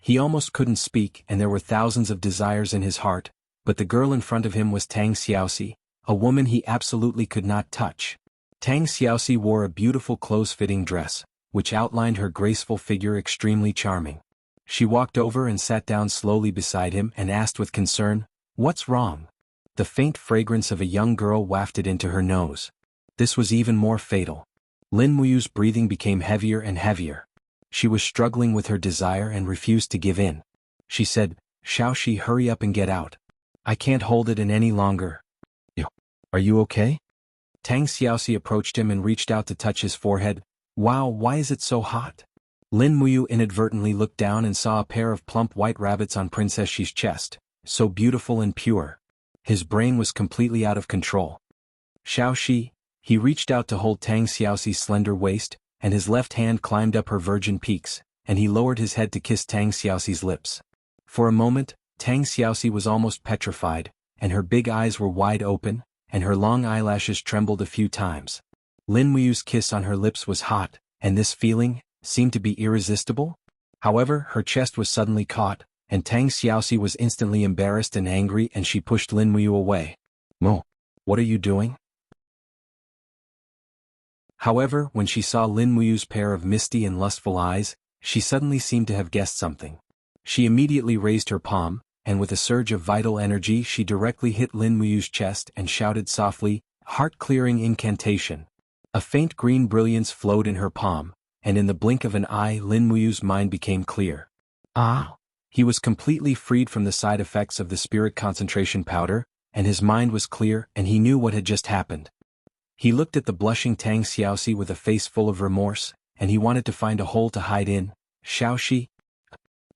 He almost couldn't speak, and there were thousands of desires in his heart, but the girl in front of him was Tang Xiaoxi, a woman he absolutely could not touch. Tang Xiaoxi wore a beautiful close-fitting dress, which outlined her graceful figure extremely charming. She walked over and sat down slowly beside him and asked with concern, What's wrong? The faint fragrance of a young girl wafted into her nose. This was even more fatal. Lin Muyu's breathing became heavier and heavier. She was struggling with her desire and refused to give in. She said, Xiaoxi, hurry up and get out. I can't hold it in any longer. Are you okay? Tang Xiaoxi approached him and reached out to touch his forehead. Wow, why is it so hot? Lin Muyu inadvertently looked down and saw a pair of plump white rabbits on Princess Xi's chest, so beautiful and pure. His brain was completely out of control. Xiaoxi, He reached out to hold Tang Xiaoxi's slender waist, and his left hand climbed up her virgin peaks, and he lowered his head to kiss Tang Xiaoxi's lips. For a moment, Tang Xiaoxi was almost petrified, and her big eyes were wide open, and her long eyelashes trembled a few times. Lin Muyu's kiss on her lips was hot, and this feeling seemed to be irresistible. However, her chest was suddenly caught, and Tang Xiaoxi was instantly embarrassed and angry, and she pushed Lin Muyu away. "Mo, what are you doing?" However, when she saw Lin Muyu's pair of misty and lustful eyes, she suddenly seemed to have guessed something. She immediately raised her palm, and with a surge of vital energy she directly hit Lin Muyu's chest and shouted softly, "Heart-clearing incantation." A faint green brilliance flowed in her palm, and in the blink of an eye Lin Muyu's mind became clear. He was completely freed from the side effects of the spirit concentration powder, and his mind was clear, and he knew what had just happened. He looked at the blushing Tang Xiaoxi with a face full of remorse, and he wanted to find a hole to hide in. "Xiaoxi?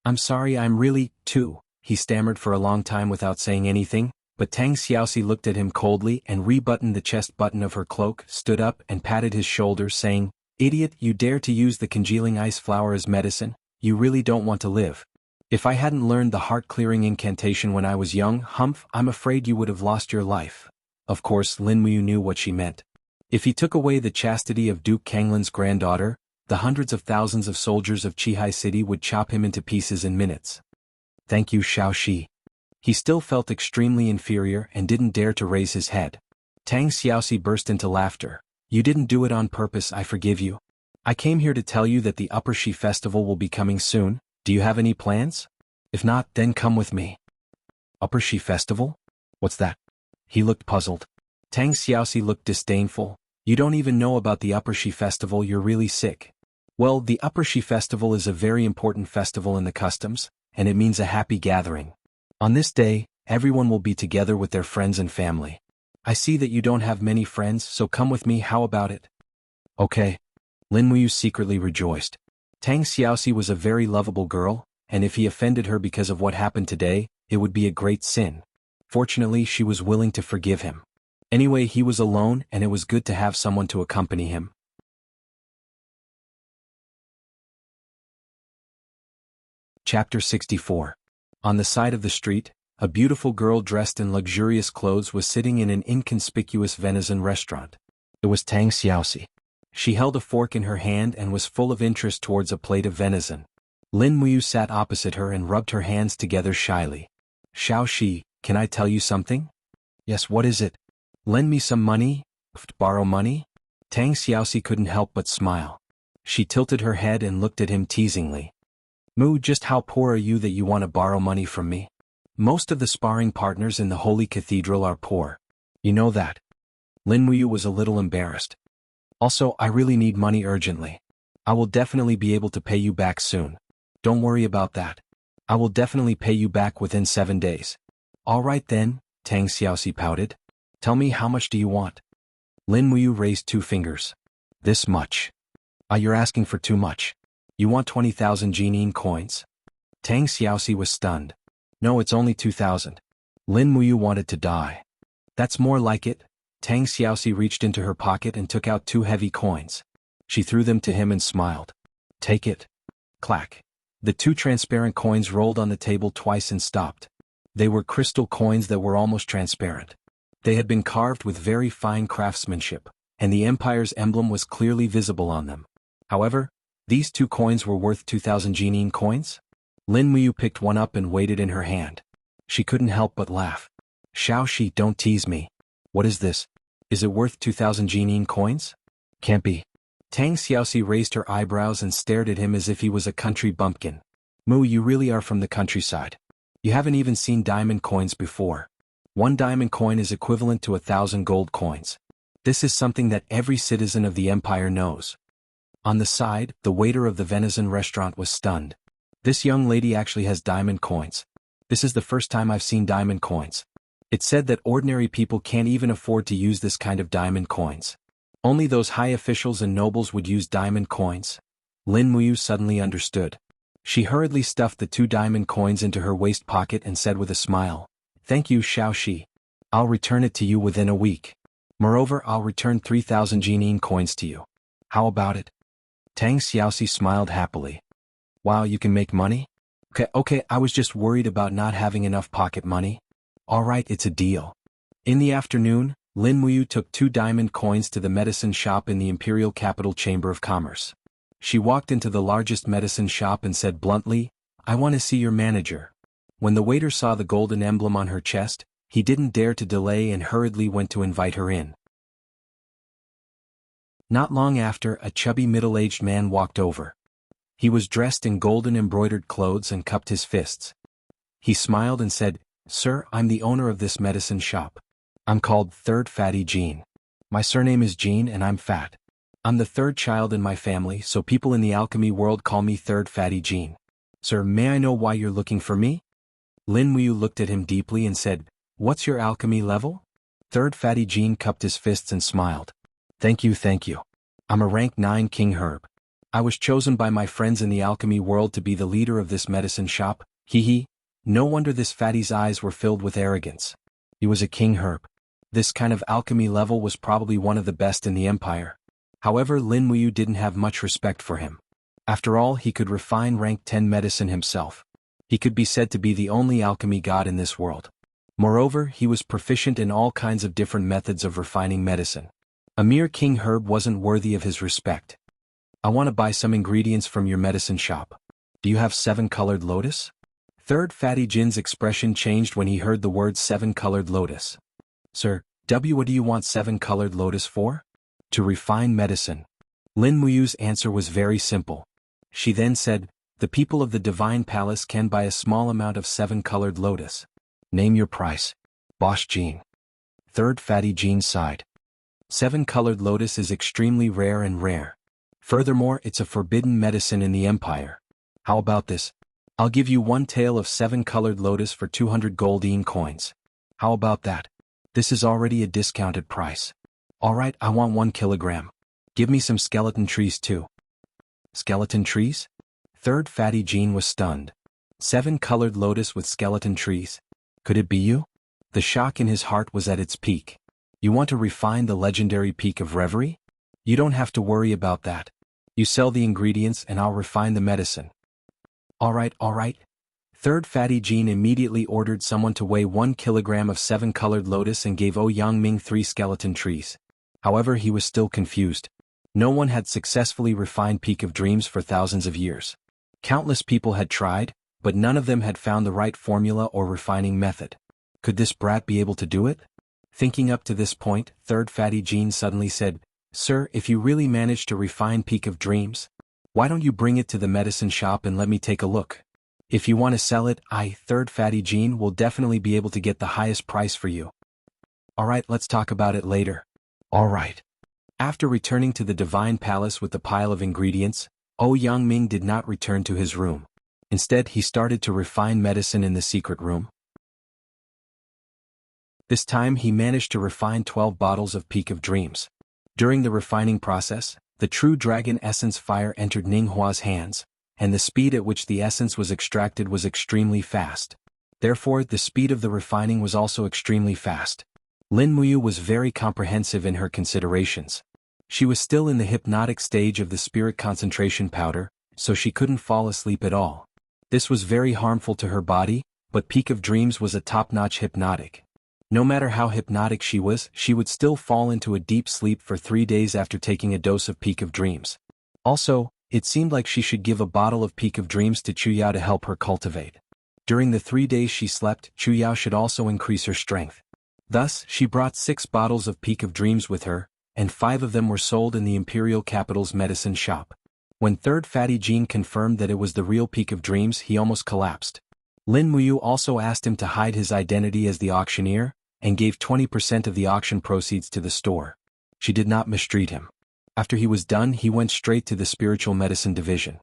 I'm sorry, I'm really, too," he stammered for a long time without saying anything, but Tang Xiaoxi looked at him coldly and rebuttoned the chest button of her cloak, stood up and patted his shoulder, saying, "Idiot, you dare to use the congealing ice flower as medicine? You really don't want to live. If I hadn't learned the heart-clearing incantation when I was young, Humph, I'm afraid you would have lost your life." Of course, Lin Muyu knew what she meant. If he took away the chastity of Duke Kanglin's granddaughter, the hundreds of thousands of soldiers of Qihai City would chop him into pieces in minutes. "Thank you, Xiaoxi." He still felt extremely inferior and didn't dare to raise his head. Tang Xiaoxi burst into laughter. "You didn't do it on purpose, I forgive you. I came here to tell you that the Upper Shi Festival will be coming soon. Do you have any plans? If not, then come with me." "Upper Shi Festival? What's that?" He looked puzzled. Tang Xiaoxi looked disdainful. "You don't even know about the Upper Shi Festival, you're really sick." Well, the Upper Shi Festival is a very important festival in the customs, and it means a happy gathering. On this day, everyone will be together with their friends and family. I see that you don't have many friends, so come with me, how about it? Okay. Lin Muyu secretly rejoiced. Tang Xiaoxi was a very lovable girl, and if he offended her because of what happened today, it would be a great sin. Fortunately, she was willing to forgive him. Anyway, he was alone, and it was good to have someone to accompany him. Chapter 64. On the side of the street, a beautiful girl dressed in luxurious clothes was sitting in an inconspicuous venison restaurant. It was Tang Xiaoxi. She held a fork in her hand and was full of interest towards a plate of venison. Lin Muyu sat opposite her and rubbed her hands together shyly. "Xiaoxi, can I tell you something?" "Yes, what is it?" "Lend me some money?" "Borrow money?" Tang Xiaoxi couldn't help but smile. She tilted her head and looked at him teasingly. "Mu, just how poor are you that you want to borrow money from me? Most of the sparring partners in the Holy Cathedral are poor. You know that." Lin Muyu was a little embarrassed. "Also, I really need money urgently. I will definitely be able to pay you back soon. Don't worry about that. I will definitely pay you back within 7 days." "All right then," Tang Xiaoxi pouted. "Tell me, how much do you want?" Lin Muyu raised 2 fingers. "This much." You're asking for too much. You want 20,000 Jianghu coins?" Tang Xiaoxi was stunned. "No, it's only 2,000. Lin Muyu wanted to die. "That's more like it." Tang Xiaoxi reached into her pocket and took out 2 heavy coins. She threw them to him and smiled. "Take it." Clack. The 2 transparent coins rolled on the table twice and stopped. They were crystal coins that were almost transparent. They had been carved with very fine craftsmanship, and the Empire's emblem was clearly visible on them. However, these 2 coins were worth 2,000 Jianghu coins? Lin Muyu picked one up and weighed it in her hand. She couldn't help but laugh. "Xiaoxi, don't tease me. What is this? Is it worth 2,000 Jianghu coins? Can't be." Tang Xiaoxi raised her eyebrows and stared at him as if he was a country bumpkin. "Mu, you really are from the countryside. You haven't even seen diamond coins before. 1 diamond coin is equivalent to 1,000 gold coins. This is something that every citizen of the Empire knows." On the side, the waiter of the venison restaurant was stunned. "This young lady actually has diamond coins. This is the first time I've seen diamond coins." It said that ordinary people can't even afford to use this kind of diamond coins. Only those high officials and nobles would use diamond coins. Lin Muyu suddenly understood. She hurriedly stuffed the 2 diamond coins into her waist pocket and said with a smile, "Thank you, Xiaoxi. I'll return it to you within a week." Moreover, I'll return 3,000 Jianghu coins to you. How about it? Tang Xiaoxi smiled happily. Wow, you can make money? Okay, I was just worried about not having enough pocket money. Alright, it's a deal. In the afternoon, Lin Muyu took 2 diamond coins to the medicine shop in the Imperial Capital Chamber of Commerce. She walked into the largest medicine shop and said bluntly, I want to see your manager. When the waiter saw the golden emblem on her chest, he didn't dare to delay and hurriedly went to invite her in. Not long after, a chubby middle-aged man walked over. He was dressed in golden embroidered clothes and cupped his fists. He smiled and said, Sir, I'm the owner of this medicine shop. I'm called Third Fatty Jean. My surname is Jean and I'm fat. I'm the 3rd child in my family, so people in the alchemy world call me Third Fatty Jean. Sir, may I know why you're looking for me? Lin Muyu looked at him deeply and said, What's your alchemy level? Third Fatty Jean cupped his fists and smiled. Thank you. I'm a rank 9 King Herb. I was chosen by my friends in the alchemy world to be the leader of this medicine shop. Hee. No wonder this fatty's eyes were filled with arrogance. He was a King Herb. This kind of alchemy level was probably one of the best in the empire. However, Lin Muyu didn't have much respect for him. After all, he could refine rank 10 medicine himself. He could be said to be the only alchemy god in this world. Moreover, he was proficient in all kinds of different methods of refining medicine. A mere King Herb wasn't worthy of his respect. I want to buy some ingredients from your medicine shop. Do you have 7-colored lotus? Third Fatty Jin's expression changed when he heard the word 7-colored lotus. Sir, what do you want 7-colored lotus for? To refine medicine. Lin Muyu's answer was very simple. She then said, The people of the Divine Palace can buy a small amount of 7-colored lotus. Name your price. Boss Jean. Third Fatty Jean sighed. 7-colored lotus is extremely rare and rare. Furthermore, it's a forbidden medicine in the empire. How about this? I'll give you 1 tail of 7-colored lotus for 200 gold coins. How about that? This is already a discounted price. Alright, I want 1 kilogram. Give me some skeleton trees too. Skeleton trees? Third Fatty Jean was stunned. 7-colored lotus with skeleton trees? Could it be you? The shock in his heart was at its peak. You want to refine the legendary peak of reverie? You don't have to worry about that. You sell the ingredients and I'll refine the medicine. Alright. Third Fatty Jean immediately ordered someone to weigh 1 kilogram of 7-colored lotus and gave Yang 3 skeleton trees. However, he was still confused. No one had successfully refined Peak of Dreams for thousands of years. Countless people had tried, but none of them had found the right formula or refining method. Could this brat be able to do it? Thinking up to this point, Third Fatty Jean suddenly said, Sir, if you really managed to refine Peak of Dreams, why don't you bring it to the medicine shop and let me take a look? If you want to sell it, Third Fatty Jean, will definitely be able to get the highest price for you. Alright, let's talk about it later. Alright. After returning to the Divine Palace with the pile of ingredients, Yang did not return to his room. Instead, he started to refine medicine in the secret room. This time he managed to refine 12 bottles of Peak of Dreams. During the refining process, the true dragon essence fire entered Ninghua's hands, and the speed at which the essence was extracted was extremely fast. Therefore, the speed of the refining was also extremely fast. Lin Muyu was very comprehensive in her considerations. She was still in the hypnotic stage of the spirit concentration powder, so she couldn't fall asleep at all. This was very harmful to her body, but Peak of Dreams was a top-notch hypnotic. No matter how hypnotic she would still fall into a deep sleep for 3 days after taking a dose of Peak of Dreams. Also, it seemed like she should give a bottle of Peak of Dreams to Chuyao to help her cultivate. During the 3 days she slept, Chuyao should also increase her strength. Thus, she brought 6 bottles of Peak of Dreams with her, and 5 of them were sold in the Imperial Capital's medicine shop. When Third Fatty Jean confirmed that it was the real Peak of Dreams, he almost collapsed. Lin Muyu also asked him to hide his identity as the auctioneer, and gave 20% of the auction proceeds to the store. She did not mistreat him. After he was done, he went straight to the Spiritual Medicine Division.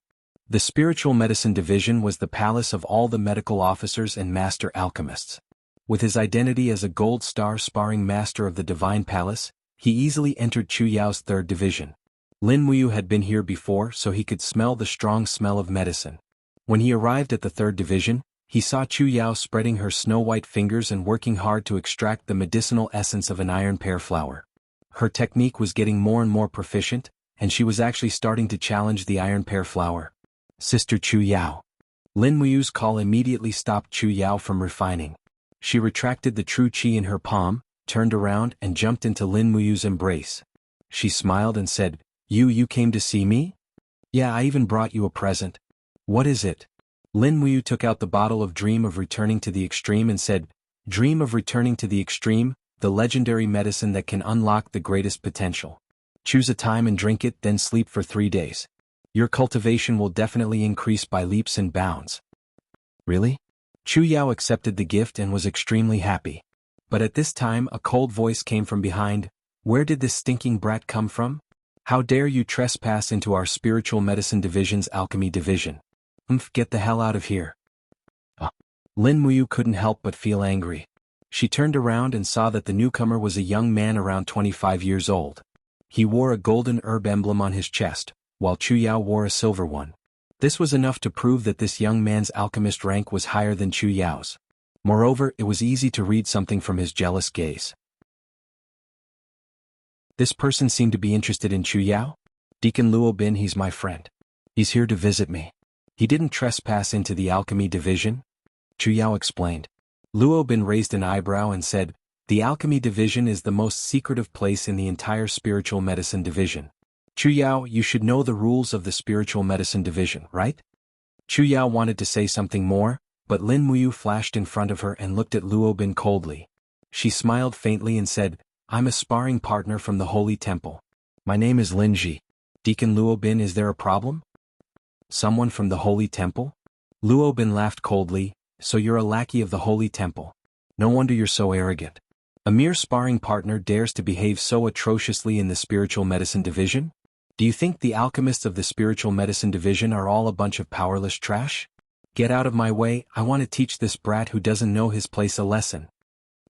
The Spiritual Medicine Division was the palace of all the medical officers and master alchemists. With his identity as a gold star sparring master of the Divine Palace, he easily entered Chuyao's 3rd division. Lin Muyu had been here before, so he could smell the strong smell of medicine. When he arrived at the 3rd division, he saw Chuyao spreading her snow-white fingers and working hard to extract the medicinal essence of an iron pear flower. Her technique was getting more and more proficient, and she was actually starting to challenge the Iron Pear Flower. Sister Chu Yao. Lin Muyu's call immediately stopped Chu Yao from refining. She retracted the true qi in her palm, turned around and jumped into Lin Muyu's embrace. She smiled and said, You came to see me? Yeah, I even brought you a present. What is it? Lin Muyu took out the bottle of Dream of Returning to the Extreme and said, Dream of Returning to the Extreme, the legendary medicine that can unlock the greatest potential. Choose a time and drink it, then sleep for 3 days. Your cultivation will definitely increase by leaps and bounds. Really? Chu Yao accepted the gift and was extremely happy. But at this time a cold voice came from behind. Where did this stinking brat come from? How dare you trespass into our spiritual medicine division's alchemy division? Get the hell out of here. Lin Muyu couldn't help but feel angry. She turned around and saw that the newcomer was a young man around 25 years old. He wore a golden herb emblem on his chest, while Chu Yao wore a silver one. This was enough to prove that this young man's alchemist rank was higher than Chu Yao's. Moreover, it was easy to read something from his jealous gaze. This person seemed to be interested in Chu Yao. Deacon Luo Bin, he's my friend. He's here to visit me. He didn't trespass into the alchemy division? Chu Yao explained. Luo Bin raised an eyebrow and said, The alchemy division is the most secretive place in the entire spiritual medicine division. Chu Yao, you should know the rules of the spiritual medicine division, right? Chu Yao wanted to say something more, but Lin Muyu flashed in front of her and looked at Luo Bin coldly. She smiled faintly and said, I'm a sparring partner from the Holy Temple. My name is Lin Ji. Deacon Luo Bin, is there a problem? Someone from the Holy Temple? Luo Bin laughed coldly, so you're a lackey of the Holy Temple. No wonder you're so arrogant. A mere sparring partner dares to behave so atrociously in the spiritual medicine division? Do you think the alchemists of the spiritual medicine division are all a bunch of powerless trash? Get out of my way, I want to teach this brat who doesn't know his place a lesson.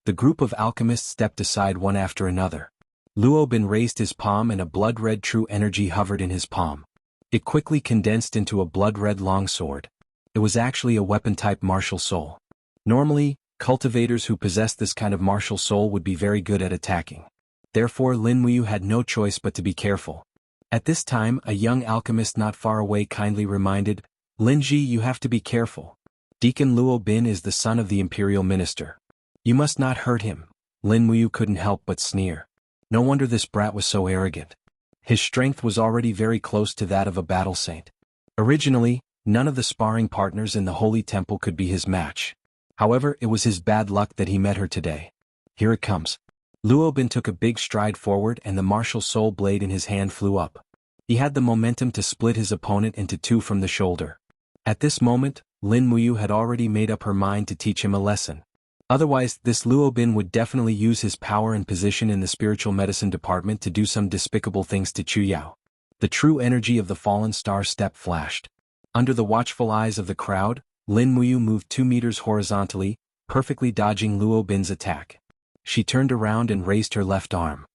The group of alchemists stepped aside one after another. Luo Bin raised his palm and a blood-red true energy hovered in his palm. It quickly condensed into a blood-red longsword. It was actually a weapon-type martial soul. Normally, cultivators who possess this kind of martial soul would be very good at attacking. Therefore Lin Muyu had no choice but to be careful. At this time a young alchemist not far away kindly reminded, Lin Ji, you have to be careful. Deacon Luo Bin is the son of the imperial minister. You must not hurt him. Lin Muyu couldn't help but sneer. No wonder this brat was so arrogant. His strength was already very close to that of a battle saint. Originally, none of the sparring partners in the Holy Temple could be his match. However, it was his bad luck that he met her today. Here it comes. Luo Bin took a big stride forward and the martial soul blade in his hand flew up. He had the momentum to split his opponent into two from the shoulder. At this moment, Lin Muyu had already made up her mind to teach him a lesson. Otherwise, this Luo Bin would definitely use his power and position in the spiritual medicine department to do some despicable things to Chu Yao. The true energy of the fallen star step flashed. Under the watchful eyes of the crowd, Lin Muyu moved 2 meters horizontally, perfectly dodging Luo Bin's attack. She turned around and raised her left arm.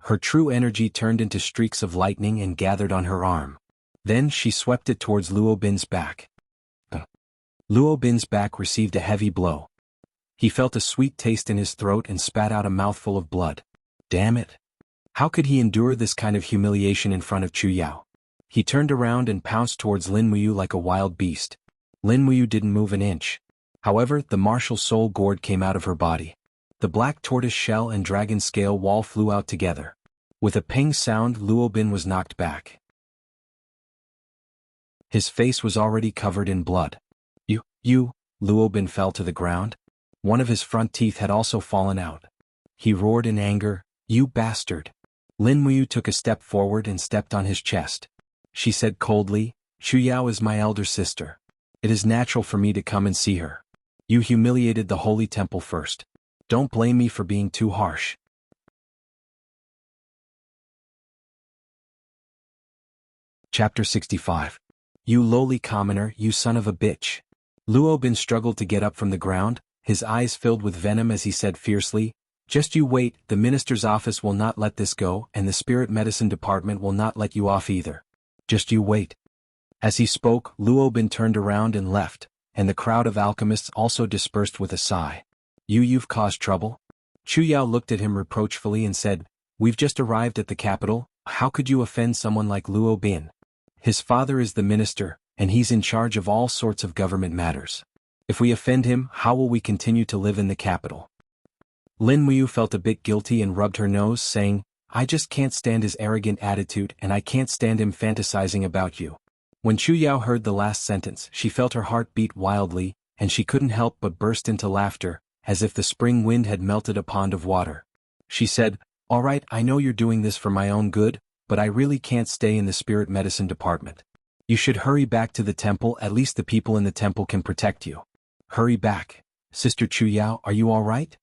Her true energy turned into streaks of lightning and gathered on her arm. Then she swept it towards Luo Bin's back. Luo Bin's back received a heavy blow. He felt a sweet taste in his throat and spat out a mouthful of blood. Damn it! How could he endure this kind of humiliation in front of Chu Yao? He turned around and pounced towards Lin Muyu like a wild beast. Lin Muyu didn't move an inch. However, the martial soul gourd came out of her body. The black tortoise shell and dragon scale wall flew out together. With a ping sound, Luo Bin was knocked back. His face was already covered in blood. You, Luo Bin fell to the ground. One of his front teeth had also fallen out. He roared in anger, You bastard! Lin Muyu took a step forward and stepped on his chest. She said coldly, Chu Yao is my elder sister. It is natural for me to come and see her. You humiliated the Holy Temple first. Don't blame me for being too harsh. Chapter 65. You lowly commoner, you son of a bitch. Luo Bin struggled to get up from the ground, his eyes filled with venom as he said fiercely, Just you wait, the minister's office will not let this go and the spirit medicine department will not let you off either. Just you wait. As he spoke, Luo Bin turned around and left, and the crowd of alchemists also dispersed with a sigh. You've caused trouble? Chu Yao looked at him reproachfully and said, We've just arrived at the capital. How could you offend someone like Luo Bin? His father is the minister, and he's in charge of all sorts of government matters. If we offend him, how will we continue to live in the capital? Lin Muyu felt a bit guilty and rubbed her nose, saying, I just can't stand his arrogant attitude and I can't stand him fantasizing about you. When Chu Yao heard the last sentence, she felt her heart beat wildly, and she couldn't help but burst into laughter, as if the spring wind had melted a pond of water. She said, All right, I know you're doing this for my own good, but I really can't stay in the spirit medicine department. You should hurry back to the temple, at least the people in the temple can protect you. Hurry back. Sister Chu Yao, are you all right?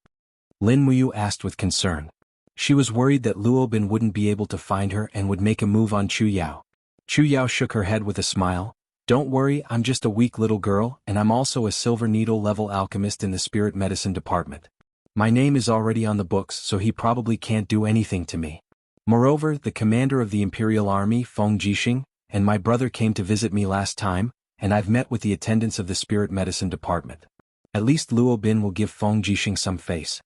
Lin Muyu asked with concern. She was worried that Luo Bin wouldn't be able to find her and would make a move on Chu Yao. Chu Yao shook her head with a smile. Don't worry, I'm just a weak little girl, and I'm also a silver needle level alchemist in the spirit medicine department. My name is already on the books, so he probably can't do anything to me. Moreover, the commander of the Imperial Army, Feng Jixing, and my brother came to visit me last time, and I've met with the attendants of the spirit medicine department. At least Luo Bin will give Feng Jixing some face.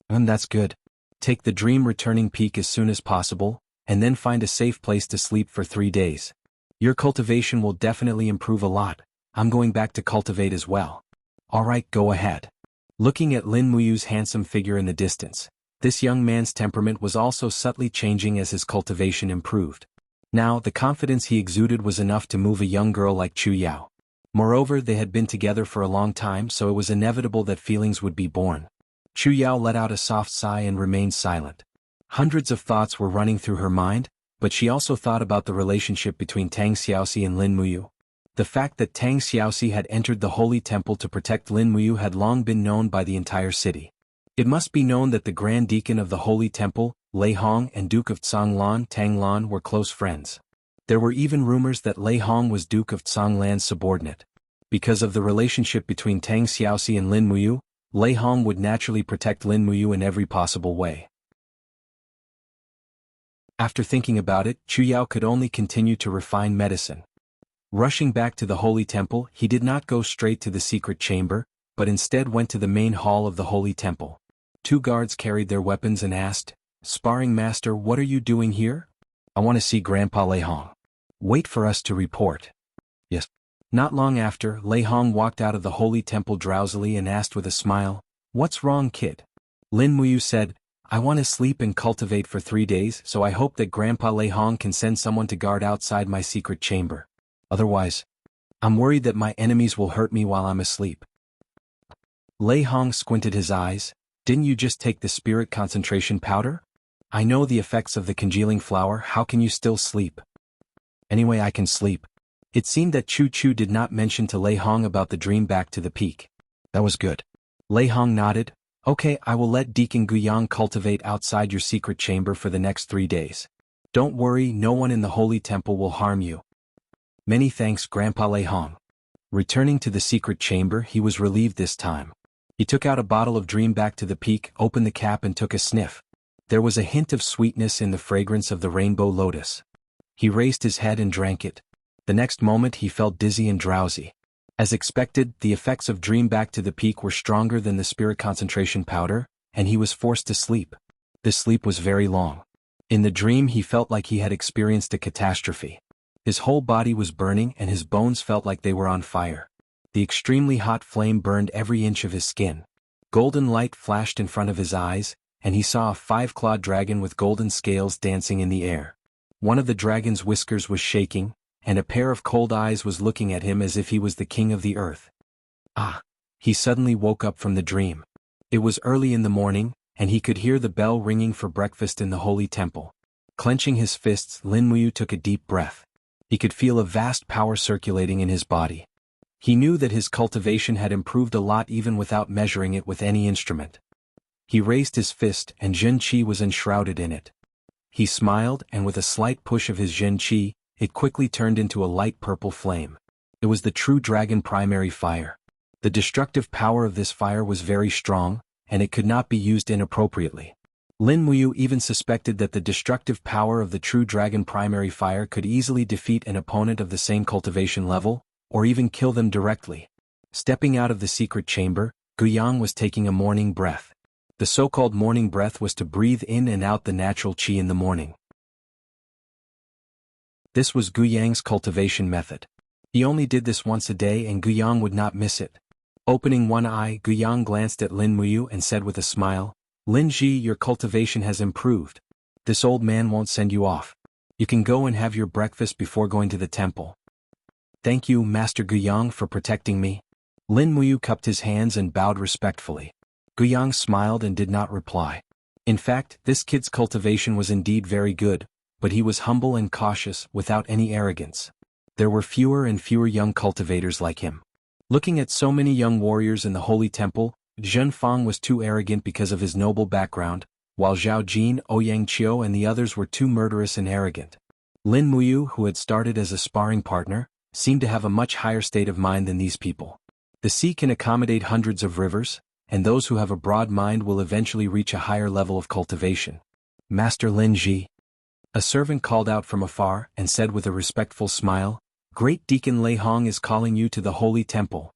That's good. Take the dream returning peak as soon as possible, and then find a safe place to sleep for 3 days. Your cultivation will definitely improve a lot. I'm going back to cultivate as well. Alright, go ahead. Looking at Lin Muyu's handsome figure in the distance, this young man's temperament was also subtly changing as his cultivation improved. Now, the confidence he exuded was enough to move a young girl like Chu Yao. Moreover, they had been together for a long time, so it was inevitable that feelings would be born. Chu Yao let out a soft sigh and remained silent. Hundreds of thoughts were running through her mind, but she also thought about the relationship between Tang Xiaoxi and Lin Muyu. The fact that Tang Xiaoxi had entered the holy temple to protect Lin Muyu had long been known by the entire city. It must be known that the Grand Deacon of the holy temple, Lei Hong, and Duke of Tsanglan, Tang Lan, were close friends. There were even rumors that Lei Hong was Duke of Tsanglan's subordinate. Because of the relationship between Tang Xiaoxi and Lin Muyu, Lei Hong would naturally protect Lin Muyu in every possible way. After thinking about it, Chu Yao could only continue to refine medicine. Rushing back to the holy temple, he did not go straight to the secret chamber, but instead went to the main hall of the holy temple. 2 guards carried their weapons and asked, Sparring Master, what are you doing here? I want to see Grandpa Lei Hong. Wait for us to report. Yes. Not long after, Lei Hong walked out of the holy temple drowsily and asked with a smile, What's wrong, kid? Lin Muyu said, I want to sleep and cultivate for 3 days, so I hope that Grandpa Lei Hong can send someone to guard outside my secret chamber. Otherwise, I'm worried that my enemies will hurt me while I'm asleep. Lei Hong squinted his eyes. Didn't you just take the spirit concentration powder? I know the effects of the congealing flower, how can you still sleep? Anyway, I can sleep. It seemed that Chu Chu did not mention to Lei Hong about the dream back to the peak. That was good. Lei Hong nodded. Okay, I will let Deacon Guyang cultivate outside your secret chamber for the next 3 days. Don't worry, no one in the holy temple will harm you. Many thanks, Grandpa Lei Hong. Returning to the secret chamber, he was relieved this time. He took out a bottle of Dream back to the peak, opened the cap and took a sniff. There was a hint of sweetness in the fragrance of the rainbow lotus. He raised his head and drank it. The next moment he felt dizzy and drowsy. As expected, the effects of Dream back to the peak were stronger than the spirit concentration powder, and he was forced to sleep. This sleep was very long. In the dream he felt like he had experienced a catastrophe. His whole body was burning and his bones felt like they were on fire. The extremely hot flame burned every inch of his skin. Golden light flashed in front of his eyes, and he saw a 5-clawed dragon with golden scales dancing in the air. One of the dragon's whiskers was shaking, and a pair of cold eyes was looking at him as if he was the king of the earth. Ah! He suddenly woke up from the dream. It was early in the morning, and he could hear the bell ringing for breakfast in the holy temple. Clenching his fists, Lin Muyu took a deep breath. He could feel a vast power circulating in his body. He knew that his cultivation had improved a lot even without measuring it with any instrument. He raised his fist and Zhen Qi was enshrouded in it. He smiled and with a slight push of his Zhen Qi, it quickly turned into a light purple flame. It was the true dragon primary fire. The destructive power of this fire was very strong, and it could not be used inappropriately. Lin Muyu even suspected that the destructive power of the true dragon primary fire could easily defeat an opponent of the same cultivation level, or even kill them directly. Stepping out of the secret chamber, Guyang was taking a morning breath. The so-called morning breath was to breathe in and out the natural qi in the morning. This was Gu Yang's cultivation method. He only did this once a day and Gu Yang would not miss it. Opening one eye, Gu Yang glanced at Lin Muyu and said with a smile, "Lin Ji, your cultivation has improved. This old man won't send you off. You can go and have your breakfast before going to the temple." "Thank you, Master Gu Yang, for protecting me." Lin Muyu cupped his hands and bowed respectfully. Gu Yang smiled and did not reply. In fact, this kid's cultivation was indeed very good, but he was humble and cautious, without any arrogance. There were fewer and fewer young cultivators like him. Looking at so many young warriors in the holy temple, Zhen Fang was too arrogant because of his noble background, while Zhao Jin, Ouyang Qiu and the others were too murderous and arrogant. Lin Muyu, who had started as a sparring partner, seemed to have a much higher state of mind than these people. The sea can accommodate hundreds of rivers, and those who have a broad mind will eventually reach a higher level of cultivation. "Master Lin Ji." A servant called out from afar and said with a respectful smile, "Great Deacon Lei Hong is calling you to the holy temple."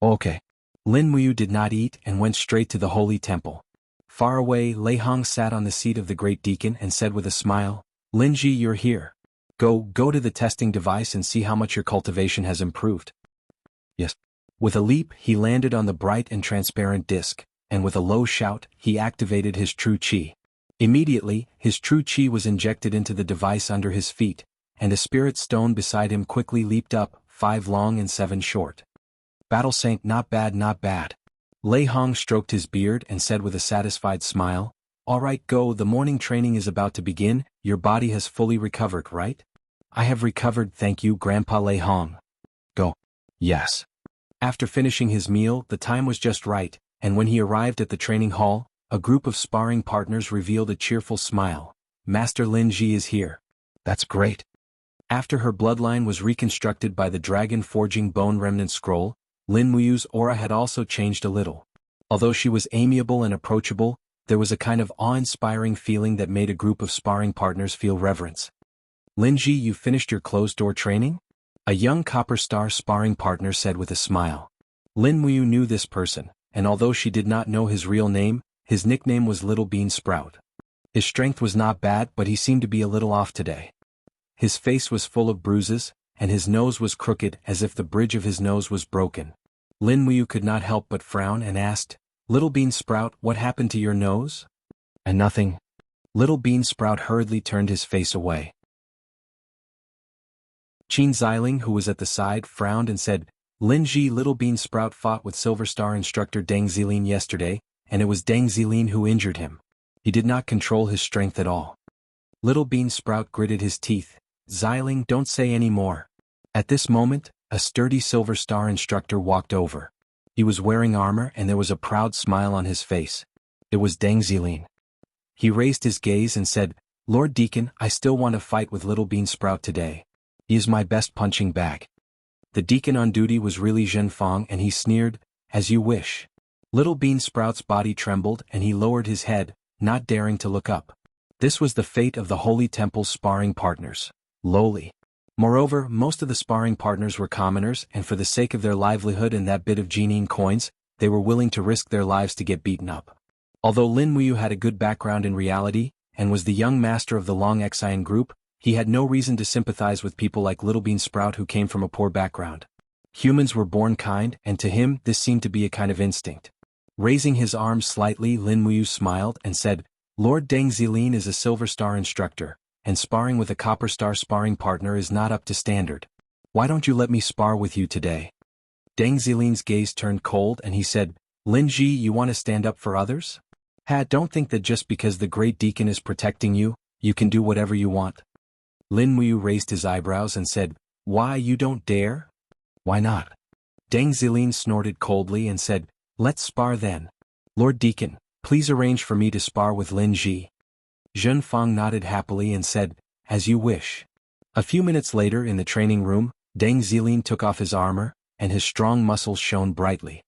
"Okay." Lin Muyu did not eat and went straight to the holy temple. Far away, Lei Hong sat on the seat of the great deacon and said with a smile, "Lin Ji, you're here. Go to the testing device and see how much your cultivation has improved." "Yes." With a leap, he landed on the bright and transparent disc, and with a low shout, he activated his true qi. Immediately, his true qi was injected into the device under his feet, and a spirit stone beside him quickly leaped up, 5 long and 7 short. "Battle Saint, not bad, not bad." Lei Hong stroked his beard and said with a satisfied smile, "All right, go, the morning training is about to begin, your body has fully recovered, right?" "I have recovered, thank you, Grandpa Lei Hong." "Go." "Yes." After finishing his meal, the time was just right, and when he arrived at the training hall, a group of sparring partners revealed a cheerful smile. "Master Lin Ji is here." "That's great." After her bloodline was reconstructed by the dragon forging bone remnant scroll, Lin Muyu's aura had also changed a little. Although she was amiable and approachable, there was a kind of awe-inspiring feeling that made a group of sparring partners feel reverence. "Lin Ji, you finished your closed-door training?" A young Copper Star sparring partner said with a smile. Lin Muyu knew this person, and although she did not know his real name, his nickname was Little Bean Sprout. His strength was not bad, but he seemed to be a little off today. His face was full of bruises, and his nose was crooked as if the bridge of his nose was broken. Lin Muyu could not help but frown and asked, "Little Bean Sprout, what happened to your nose?" "And nothing." Little Bean Sprout hurriedly turned his face away. Qin Xiling, who was at the side, frowned and said, "Lin Ji, Little Bean Sprout fought with Silver Star instructor Deng Zilin yesterday, and it was Deng Zilin who injured him. He did not control his strength at all." Little Bean Sprout gritted his teeth. "Xiling, don't say any more." At this moment, a sturdy Silver Star instructor walked over. He was wearing armor and there was a proud smile on his face. It was Deng Zilin. He raised his gaze and said, "Lord Deacon, I still want to fight with Little Bean Sprout today. He is my best punching bag." The deacon on duty was really Zhen Fang and he sneered, "As you wish." Little Bean Sprout's body trembled and he lowered his head, not daring to look up. This was the fate of the Holy Temple's sparring partners. Lowly. Moreover, most of the sparring partners were commoners and for the sake of their livelihood and that bit of Jinin coins, they were willing to risk their lives to get beaten up. Although Lin Muyu had a good background in reality, and was the young master of the Long Xian group, he had no reason to sympathize with people like Little Bean Sprout who came from a poor background. Humans were born kind, and to him this seemed to be a kind of instinct. Raising his arms slightly, Lin Muyu smiled and said, "Lord Deng Zilin is a Silver Star instructor, and sparring with a Copper Star sparring partner is not up to standard. Why don't you let me spar with you today?" Deng Zilin's gaze turned cold and he said, "Lin Ji, you want to stand up for others? Don't think that just because the Great Deacon is protecting you, you can do whatever you want." Lin Muyu raised his eyebrows and said, "Why, you don't dare?" "Why not?" Deng Zilin snorted coldly and said, "Let's spar then. Lord Deacon, please arrange for me to spar with Lin Ji." Zhen Fang nodded happily and said, "As you wish." A few minutes later in the training room, Deng Zilin took off his armor, and his strong muscles shone brightly.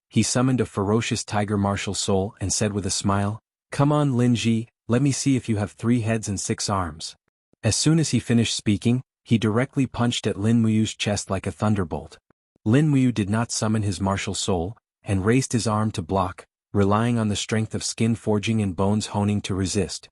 He summoned a ferocious tiger martial soul and said with a smile, "Come on Lin Ji, let me see if you have 3 heads and 6 arms." As soon as he finished speaking, he directly punched at Lin Muyu's chest like a thunderbolt. Lin Muyu did not summon his martial soul, and raised his arm to block, relying on the strength of skin forging and bones honing to resist.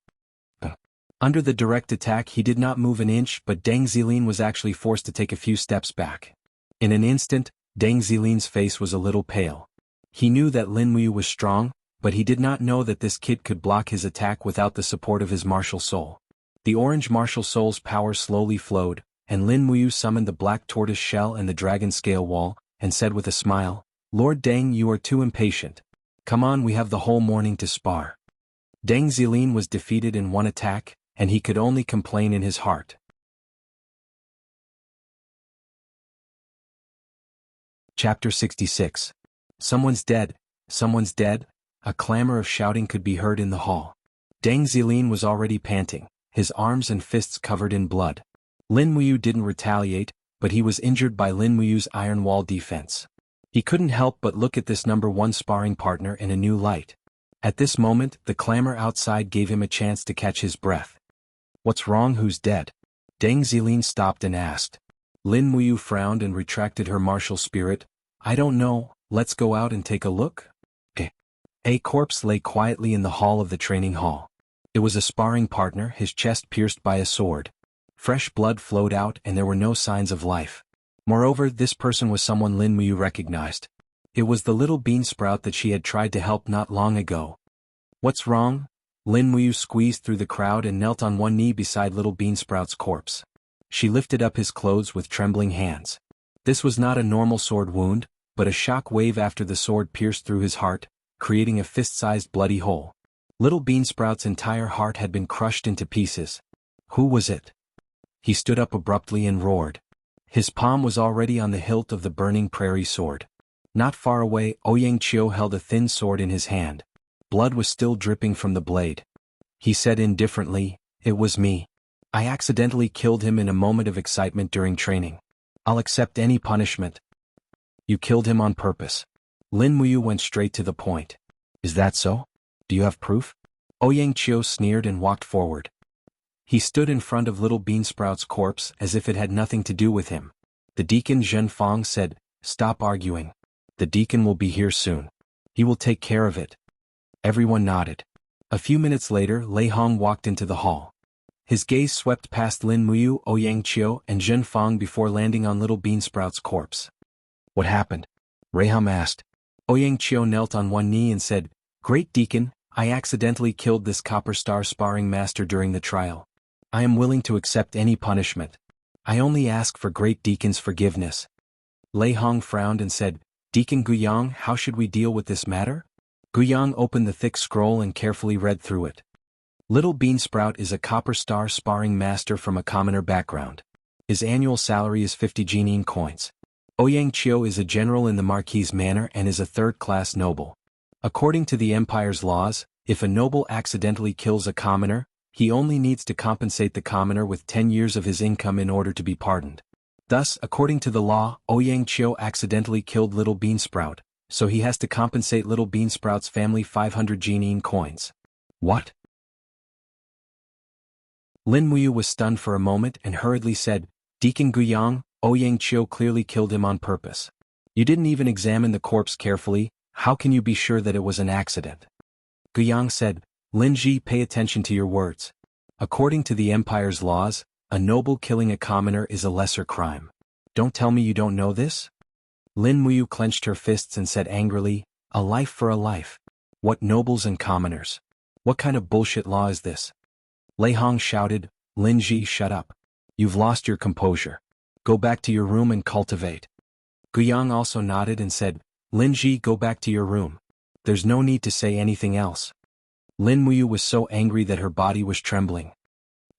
Under the direct attack he did not move an inch, but Deng Zilin was actually forced to take a few steps back. In an instant, Deng Zilin's face was a little pale. He knew that Lin Muyu was strong, but he did not know that this kid could block his attack without the support of his martial soul. The orange martial soul's power slowly flowed, and Lin Muyu summoned the black tortoise shell and the dragon scale wall, and said with a smile, "Lord Deng, you are too impatient. Come on, we have the whole morning to spar." Deng Zilin was defeated in one attack, and he could only complain in his heart. Chapter 66. Someone's dead, someone's dead. A clamor of shouting could be heard in the hall. Deng Zilin was already panting, his arms and fists covered in blood. Lin Muyu didn't retaliate, but he was injured by Lin Muyu's iron wall defense. He couldn't help but look at this number one sparring partner in a new light. At this moment, the clamor outside gave him a chance to catch his breath. "What's wrong? Who's dead?" Deng Zilin stopped and asked. Lin Muyu frowned and retracted her martial spirit. "I don't know, let's go out and take a look." A corpse lay quietly in the hall of the training hall. It was a sparring partner, his chest pierced by a sword. Fresh blood flowed out and there were no signs of life. Moreover, this person was someone Lin Muyu recognized. It was the little bean sprout that she had tried to help not long ago. "What's wrong?" Lin Muyu squeezed through the crowd and knelt on one knee beside little bean sprout's corpse. She lifted up his clothes with trembling hands. This was not a normal sword wound, but a shock wave after the sword pierced through his heart, creating a fist-sized bloody hole. Little Beansprout's entire heart had been crushed into pieces. Who was it? He stood up abruptly and roared. His palm was already on the hilt of the burning prairie sword. Not far away, Ouyang Qiu held a thin sword in his hand. Blood was still dripping from the blade. He said indifferently, "It was me. I accidentally killed him in a moment of excitement during training. I'll accept any punishment." "You killed him on purpose." Lin Muyu went straight to the point. "Is that so? Do you have proof?" Ouyang Qiu sneered and walked forward. He stood in front of little Beansprout's corpse as if it had nothing to do with him. The deacon Zhen Fang said, "Stop arguing. The deacon will be here soon. He will take care of it." Everyone nodded. A few minutes later, Lei Hong walked into the hall. His gaze swept past Lin Muyu, Ouyang Qiu, and Zhen Fang before landing on little Beansprout's corpse. "What happened?" Raham asked. Ouyang Qiu knelt on one knee and said, "Great Deacon, I accidentally killed this Copper Star sparring master during the trial. I am willing to accept any punishment. I only ask for Great Deacon's forgiveness." Lei Hong frowned and said, "Deacon Guyang, how should we deal with this matter?" Guyang opened the thick scroll and carefully read through it. Little Beansprout is a Copper Star sparring master from a commoner background. His annual salary is 50 Jinin coins. Ouyang Qiu is a general in the Marquis Manor and is a third-class noble. According to the Empire's laws, if a noble accidentally kills a commoner, he only needs to compensate the commoner with 10 years of his income in order to be pardoned. Thus, according to the law, Ouyang Qiu accidentally killed Little Beansprout, so he has to compensate Little Beansprout's family 500 Jinin coins. What? Lin Muyu was stunned for a moment and hurriedly said, "Deacon Guyang, Ouyang Qiu clearly killed him on purpose. You didn't even examine the corpse carefully, how can you be sure that it was an accident?" Guyang said, "Lin Ji, pay attention to your words. According to the Empire's laws, a noble killing a commoner is a lesser crime. Don't tell me you don't know this?" Lin Muyu clenched her fists and said angrily, "A life for a life. What nobles and commoners? What kind of bullshit law is this?" Lei Hong shouted, "Lin Ji, shut up. You've lost your composure. Go back to your room and cultivate." Guyang also nodded and said, "Lin Ji, go back to your room. There's no need to say anything else." Lin Muyu was so angry that her body was trembling.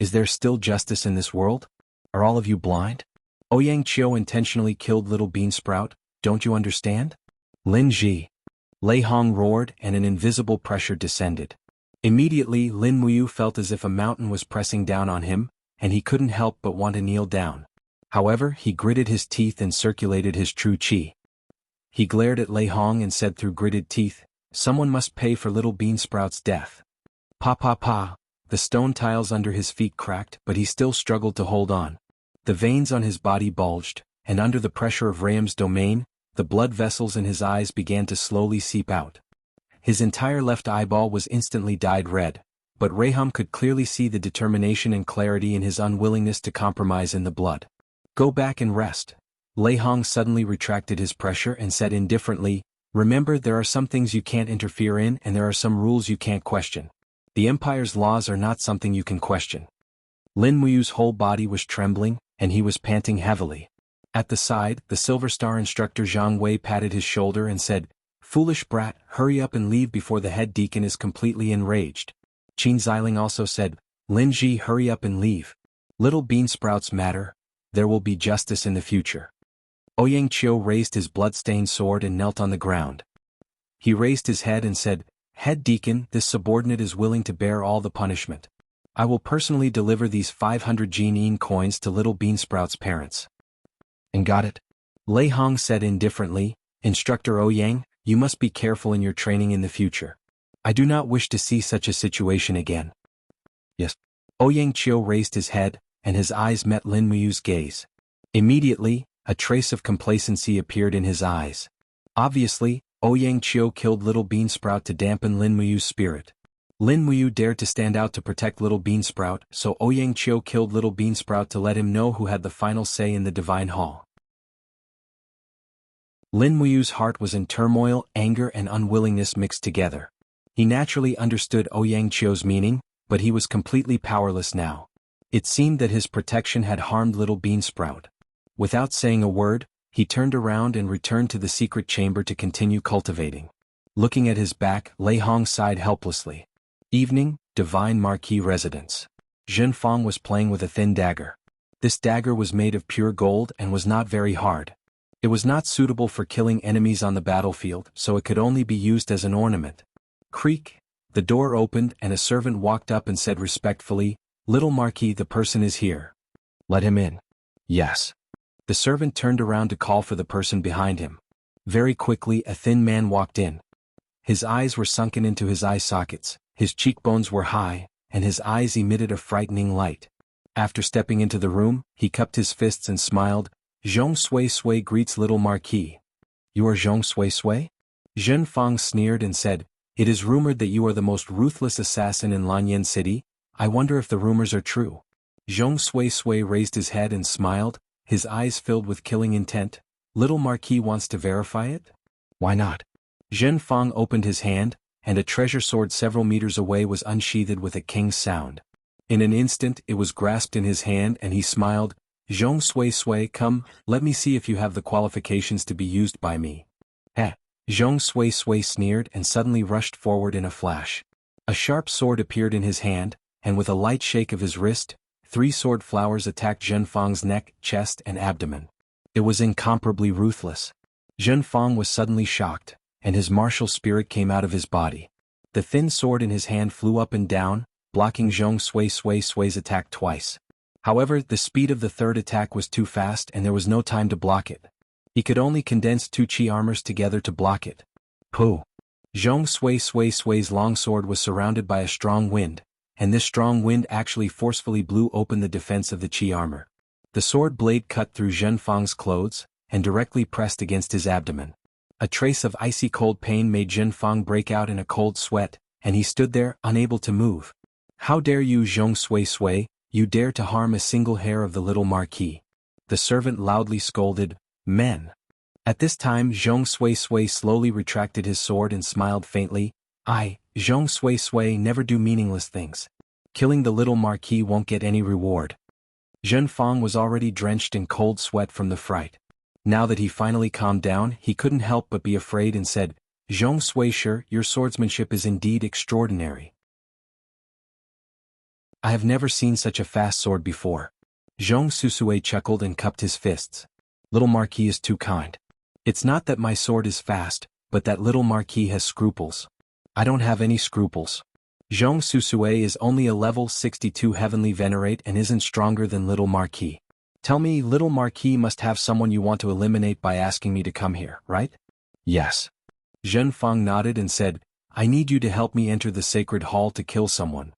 Is there still justice in this world? Are all of you blind? Ouyang Qiu intentionally killed Little Beansprout, don't you understand? Lin Ji. Lei Hong roared and an invisible pressure descended. Immediately Lin Muyu felt as if a mountain was pressing down on him, and he couldn't help but want to kneel down. However, he gritted his teeth and circulated his true qi. He glared at Lei Hong and said through gritted teeth, "Someone must pay for Little Beansprout's death." Pa pa pa. The stone tiles under his feet cracked, but he still struggled to hold on. The veins on his body bulged, and under the pressure of Raham's domain, the blood vessels in his eyes began to slowly seep out. His entire left eyeball was instantly dyed red, but Raham could clearly see the determination and clarity in his unwillingness to compromise in the blood. Go back and rest. Lei Hong suddenly retracted his pressure and said indifferently, remember, there are some things you can't interfere in and there are some rules you can't question. The Empire's laws are not something you can question. Lin Muyu's whole body was trembling, and he was panting heavily. At the side, the Silver Star instructor Zhang Wei patted his shoulder and said, foolish brat, hurry up and leave before the head deacon is completely enraged. Qin Xiling also said, Lin Ji, hurry up and leave. Little bean sprouts matter. There will be justice in the future. Ouyang Qiu raised his blood-stained sword and knelt on the ground. He raised his head and said, Head deacon, this subordinate is willing to bear all the punishment. I will personally deliver these 500 Jin coins to Little Beansprout's parents. And got it? Lei Hong said indifferently, Instructor Ouyang, you must be careful in your training in the future. I do not wish to see such a situation again. Yes. Ouyang Qiu raised his head, and his eyes met Lin Muyu's gaze. Immediately, a trace of complacency appeared in his eyes. Obviously, Ouyang Qiu killed Little Beansprout to dampen Lin Muyu's spirit. Lin Muyu dared to stand out to protect Little Beansprout, so Ouyang Qiu killed Little Beansprout to let him know who had the final say in the Divine Hall. Lin Muyu's heart was in turmoil, anger and unwillingness mixed together. He naturally understood Ouyang Qiu's meaning, but he was completely powerless now. It seemed that his protection had harmed Little Beansprout. Without saying a word, he turned around and returned to the secret chamber to continue cultivating. Looking at his back, Lei Hong sighed helplessly. Evening, Divine Marquis residence. Zhen Fang was playing with a thin dagger. This dagger was made of pure gold and was not very hard. It was not suitable for killing enemies on the battlefield, so it could only be used as an ornament. Creak! The door opened and a servant walked up and said respectfully, Little Marquis, the person is here. Let him in. Yes. The servant turned around to call for the person behind him. Very quickly a thin man walked in. His eyes were sunken into his eye sockets, his cheekbones were high, and his eyes emitted a frightening light. After stepping into the room, he cupped his fists and smiled. Zhong Sui Sui greets Little Marquis. You are Zhong Sui Sui? Zhen Fang sneered and said, It is rumored that you are the most ruthless assassin in Lanyan City. I wonder if the rumors are true. Zhong Sui Sui raised his head and smiled, his eyes filled with killing intent. Little Marquis wants to verify it? Why not? Zhen Fang opened his hand, and a treasure sword several meters away was unsheathed with a king's sound. In an instant it was grasped in his hand and he smiled, Zhong Sui Sui, come, let me see if you have the qualifications to be used by me. Eh. Zhong Sui Sui sneered and suddenly rushed forward in a flash. A sharp sword appeared in his hand, and with a light shake of his wrist, 3 sword flowers attacked Zhen Fang's neck, chest and abdomen. It was incomparably ruthless. Zhen Fang was suddenly shocked, and his martial spirit came out of his body. The thin sword in his hand flew up and down, blocking Zhong Sui Sui's attack twice. However, the speed of the third attack was too fast and there was no time to block it. He could only condense 2 chi armors together to block it. Pooh! Zhong Sui's longsword was surrounded by a strong wind, and this strong wind actually forcefully blew open the defense of the chi armor. The sword blade cut through Zhen Fang's clothes, and directly pressed against his abdomen. A trace of icy cold pain made Zhen Fang break out in a cold sweat, and he stood there, unable to move. How dare you, Zhong Sui, you dare to harm a single hair of the Little Marquis. The servant loudly scolded, Men. At this time Zhong Sui slowly retracted his sword and smiled faintly, I, Zhong Sui, never do meaningless things. Killing the Little Marquis won't get any reward. Zhen Fang was already drenched in cold sweat from the fright. Now that he finally calmed down, he couldn't help but be afraid and said, Zhong Sui, sure, your swordsmanship is indeed extraordinary. I have never seen such a fast sword before. Zhong Susue chuckled and cupped his fists. Little Marquis is too kind. It's not that my sword is fast, but that Little Marquis has scruples. I don't have any scruples. Zhong Susue is only a level 62 heavenly venerate and isn't stronger than Little Marquis. Tell me, Little Marquis must have someone you want to eliminate by asking me to come here, right? Yes. Zhen Fang nodded and said, I need you to help me enter the sacred hall to kill someone.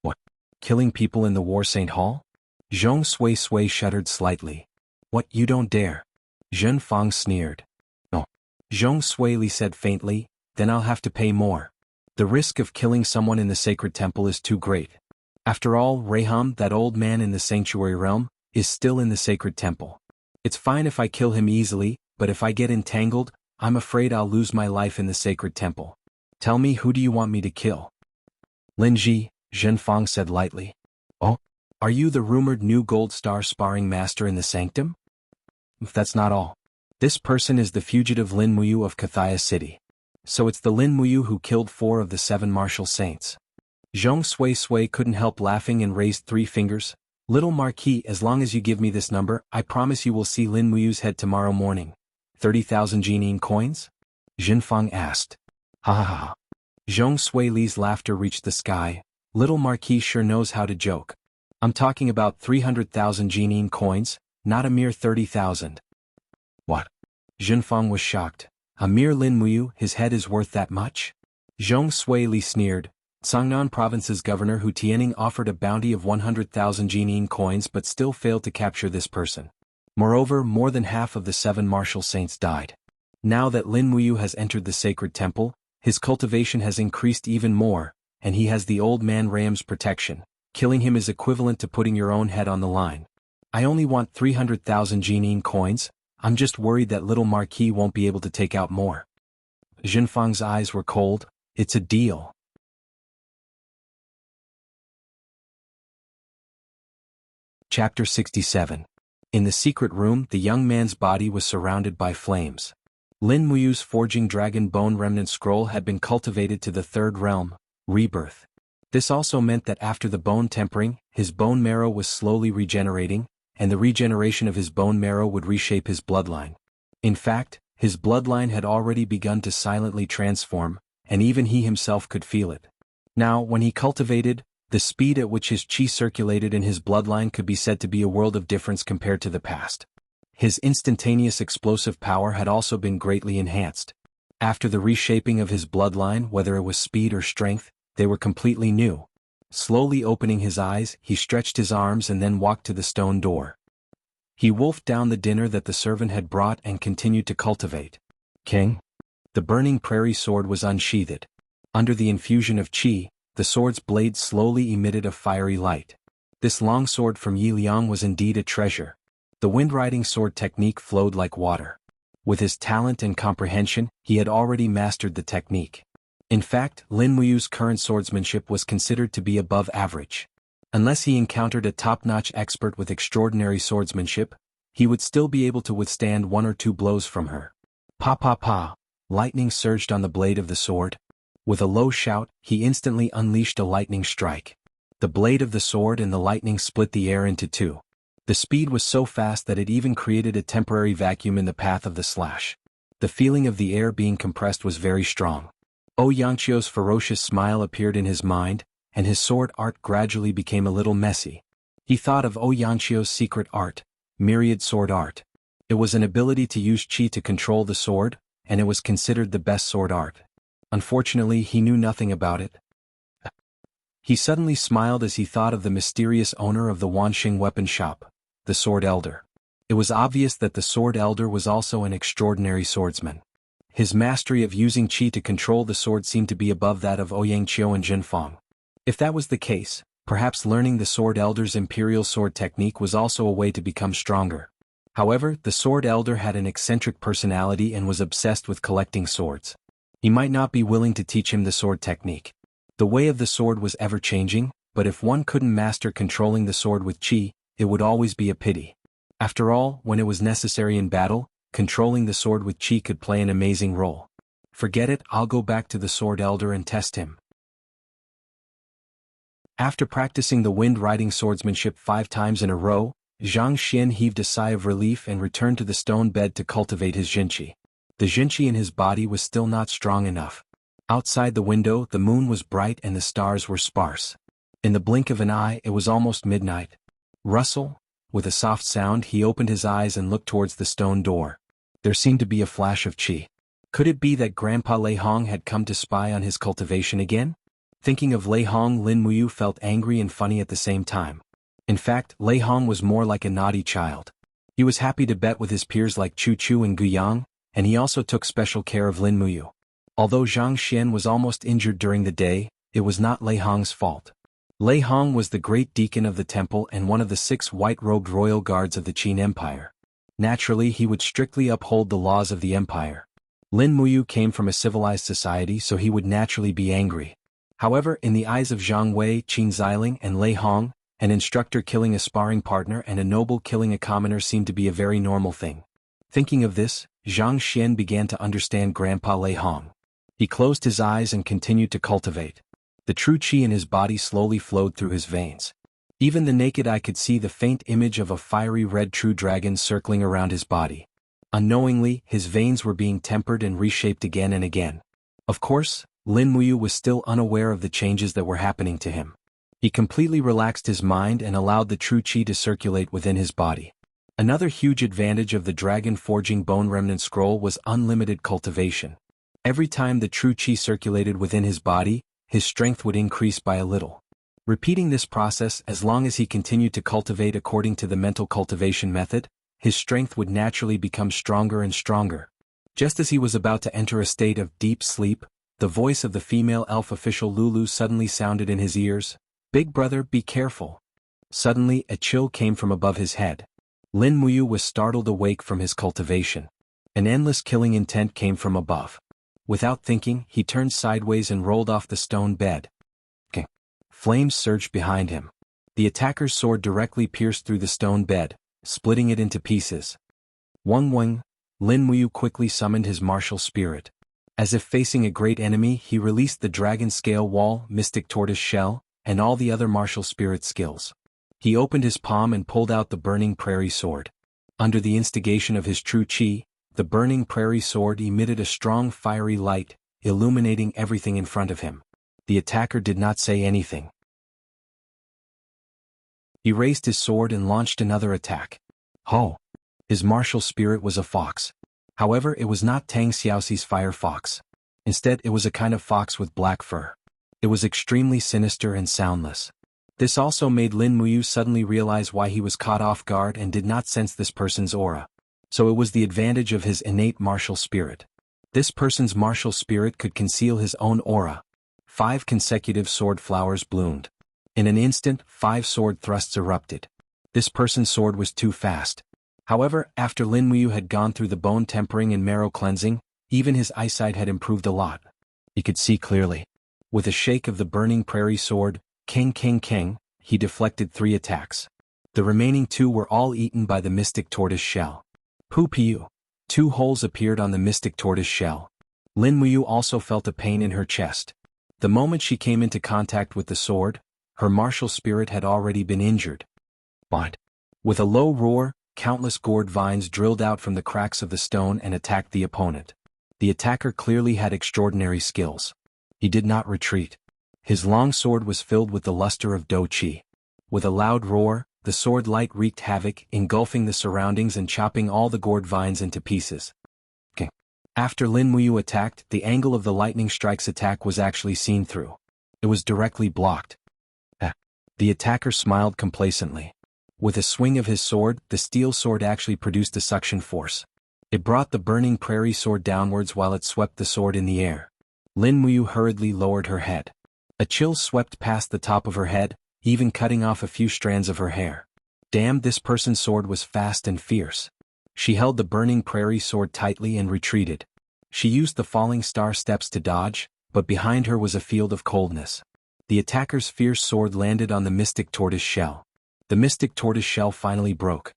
What? Killing people in the War Saint Hall? Zhong Sui shuddered slightly. What, you don't dare? Zhen Fang sneered. No. Zhong Sui said faintly, then I'll have to pay more. The risk of killing someone in the sacred temple is too great. After all, Raham, that old man in the sanctuary realm, is still in the sacred temple. It's fine if I kill him easily, but if I get entangled, I'm afraid I'll lose my life in the sacred temple. Tell me, who do you want me to kill? Linji, Zhenfang said lightly. Oh? Are you the rumored new Gold Star sparring master in the sanctum? That's not all. This person is the fugitive Lin Muyu of Kathaya City. So it's the Lin Muyu who killed 4 of the 7 martial saints. Zhong Sui couldn't help laughing and raised 3 fingers. Little Marquis, as long as you give me this number, I promise you will see Lin Muyu's head tomorrow morning. 30,000 Jinin coins? Zhenfang asked. Ha ha ha. Zhong Sui's laughter reached the sky. Little Marquis sure knows how to joke. I'm talking about 300,000 Jinin coins, not a mere 30,000. What? Zhenfang was shocked. A mere Lin Muyu, his head is worth that much? Zhong Sui sneered. Sangnan Province's governor Hu Tianing offered a bounty of 100,000 Jinin coins but still failed to capture this person. Moreover, more than half of the 7 martial saints died. Now that Lin Muyu has entered the sacred temple, his cultivation has increased even more, and he has the old man Ram's protection. Killing him is equivalent to putting your own head on the line. I only want 300,000 Jinin coins. I'm just worried that little Marquis won't be able to take out more. Zhenfang's eyes were cold. It's a deal. Chapter 67. In the secret room, the young man's body was surrounded by flames. Lin Muyu's forging dragon bone remnant scroll had been cultivated to the 3rd realm, rebirth. This also meant that after the bone tempering, his bone marrow was slowly regenerating, and the regeneration of his bone marrow would reshape his bloodline. In fact, his bloodline had already begun to silently transform, and even he himself could feel it. Now, when he cultivated, the speed at which his chi circulated in his bloodline could be said to be a world of difference compared to the past. His instantaneous explosive power had also been greatly enhanced. After the reshaping of his bloodline, whether it was speed or strength, they were completely new. Slowly opening his eyes, he stretched his arms and then walked to the stone door. He wolfed down the dinner that the servant had brought and continued to cultivate. King? The burning prairie sword was unsheathed. Under the infusion of chi, the sword's blade slowly emitted a fiery light. This long sword from Yi Liang was indeed a treasure. The wind-riding sword technique flowed like water. With his talent and comprehension, he had already mastered the technique. In fact, Lin Muyu's current swordsmanship was considered to be above average. Unless he encountered a top-notch expert with extraordinary swordsmanship, he would still be able to withstand 1 or 2 blows from her. Pa pa pa! Lightning surged on the blade of the sword. With a low shout, he instantly unleashed a lightning strike. The blade of the sword and the lightning split the air into 2. The speed was so fast that it even created a temporary vacuum in the path of the slash. The feeling of the air being compressed was very strong. Yangqiu's ferocious smile appeared in his mind, and his sword art gradually became a little messy. He thought of Yangqiu's secret art, myriad sword art. It was an ability to use chi to control the sword, and it was considered the best sword art. Unfortunately, he knew nothing about it. He suddenly smiled as he thought of the mysterious owner of the Wanxing weapon shop, the Sword Elder. It was obvious that the Sword Elder was also an extraordinary swordsman. His mastery of using chi to control the sword seemed to be above that of Ouyangqiu and Zhenfang. If that was the case, perhaps learning the Sword Elder's imperial sword technique was also a way to become stronger. However, the Sword Elder had an eccentric personality and was obsessed with collecting swords. He might not be willing to teach him the sword technique. The way of the sword was ever-changing, but if one couldn't master controlling the sword with chi, it would always be a pity. After all, when it was necessary in battle, controlling the sword with chi could play an amazing role. Forget it, I'll go back to the Sword Elder and test him. After practicing the wind-riding swordsmanship 5 times in a row, Zhang Xian heaved a sigh of relief and returned to the stone bed to cultivate his jinqi. The jinqi in his body was still not strong enough. Outside the window, the moon was bright and the stars were sparse. In the blink of an eye, it was almost midnight. Rustle? With a soft sound, he opened his eyes and looked towards the stone door. There seemed to be a flash of chi. Could it be that Grandpa Lei Hong had come to spy on his cultivation again? Thinking of Lei Hong, Lin Muyu felt angry and funny at the same time. In fact, Lei Hong was more like a naughty child. He was happy to bet with his peers like Chu Chu and Gu Yang, and he also took special care of Lin Muyu. Although Zhang Xian was almost injured during the day, it was not Lei Hong's fault. Lei Hong was the great deacon of the temple and one of the 6 white-robed royal guards of the Qin Empire. Naturally, he would strictly uphold the laws of the empire. Lin Muyu came from a civilized society, so he would naturally be angry. However, in the eyes of Zhang Wei, Qin Xiling, and Lei Hong, an instructor killing a sparring partner and a noble killing a commoner seemed to be a very normal thing. Thinking of this, Zhang Xian began to understand Grandpa Lei Hong. He closed his eyes and continued to cultivate. The true qi in his body slowly flowed through his veins. Even the naked eye could see the faint image of a fiery red true dragon circling around his body. Unknowingly, his veins were being tempered and reshaped again and again. Of course, Lin Muyu was still unaware of the changes that were happening to him. He completely relaxed his mind and allowed the true qi to circulate within his body. Another huge advantage of the dragon forging bone remnant scroll was unlimited cultivation. Every time the true qi circulated within his body, his strength would increase by a little. Repeating this process as long as he continued to cultivate according to the mental cultivation method, his strength would naturally become stronger and stronger. Just as he was about to enter a state of deep sleep, the voice of the female elf official Lulu suddenly sounded in his ears. "Big brother, be careful." Suddenly, a chill came from above his head. Lin Muyu was startled awake from his cultivation. An endless killing intent came from above. Without thinking, he turned sideways and rolled off the stone bed. Flames surged behind him. The attacker's sword directly pierced through the stone bed, splitting it into pieces. Weng, Lin Muyu quickly summoned his martial spirit. As if facing a great enemy, he released the dragon scale wall, mystic tortoise shell, and all the other martial spirit skills. He opened his palm and pulled out the burning prairie sword. Under the instigation of his true qi, the burning prairie sword emitted a strong fiery light, illuminating everything in front of him. The attacker did not say anything. He raised his sword and launched another attack. Ho! His martial spirit was a fox. However, it was not Tang Xiaoxi's fire fox. Instead, it was a kind of fox with black fur. It was extremely sinister and soundless. This also made Lin Muyu suddenly realize why he was caught off guard and did not sense this person's aura. So it was the advantage of his innate martial spirit. This person's martial spirit could conceal his own aura. 5 consecutive sword flowers bloomed. In an instant, 5 sword thrusts erupted. This person's sword was too fast. However, after Lin Muyu had gone through the bone tempering and marrow cleansing, even his eyesight had improved a lot. He could see clearly. With a shake of the burning prairie sword, King, he deflected 3 attacks. The remaining 2 were all eaten by the mystic tortoise shell. Poo-piu. 2 holes appeared on the mystic tortoise shell. Lin Muyu also felt a pain in her chest. The moment she came into contact with the sword, her martial spirit had already been injured. But, with a low roar, countless gourd vines drilled out from the cracks of the stone and attacked the opponent. The attacker clearly had extraordinary skills. He did not retreat. His long sword was filled with the luster of Do Qi. With a loud roar, the sword light wreaked havoc, engulfing the surroundings and chopping all the gourd vines into pieces. After Lin Muyu attacked, the angle of the lightning strike's attack was actually seen through. It was directly blocked. The attacker smiled complacently. With a swing of his sword, the steel sword actually produced a suction force. It brought the burning prairie sword downwards while it swept the sword in the air. Lin Muyu hurriedly lowered her head. A chill swept past the top of her head, even cutting off a few strands of her hair. Damn, this person's sword was fast and fierce. She held the burning prairie sword tightly and retreated. She used the falling star steps to dodge, but behind her was a field of coldness. The attacker's fierce sword landed on the mystic tortoise shell. The mystic tortoise shell finally broke.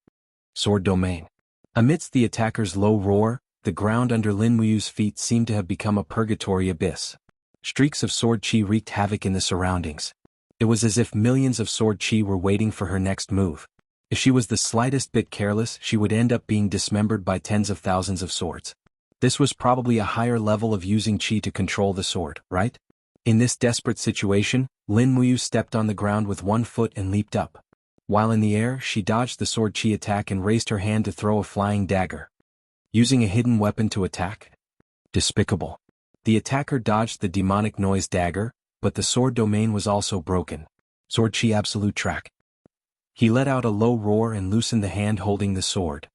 Sword domain. Amidst the attacker's low roar, the ground under Lin Muyu's feet seemed to have become a purgatory abyss. Streaks of sword qi wreaked havoc in the surroundings. It was as if millions of sword qi were waiting for her next move. If she was the slightest bit careless, she would end up being dismembered by tens of thousands of swords. This was probably a higher level of using qi to control the sword, right? In this desperate situation, Lin Muyu stepped on the ground with one foot and leaped up. While in the air, she dodged the sword qi attack and raised her hand to throw a flying dagger. Using a hidden weapon to attack? Despicable. The attacker dodged the demonic noise dagger, but the sword domain was also broken. Sword qi absolute track. He let out a low roar and loosened the hand holding the sword.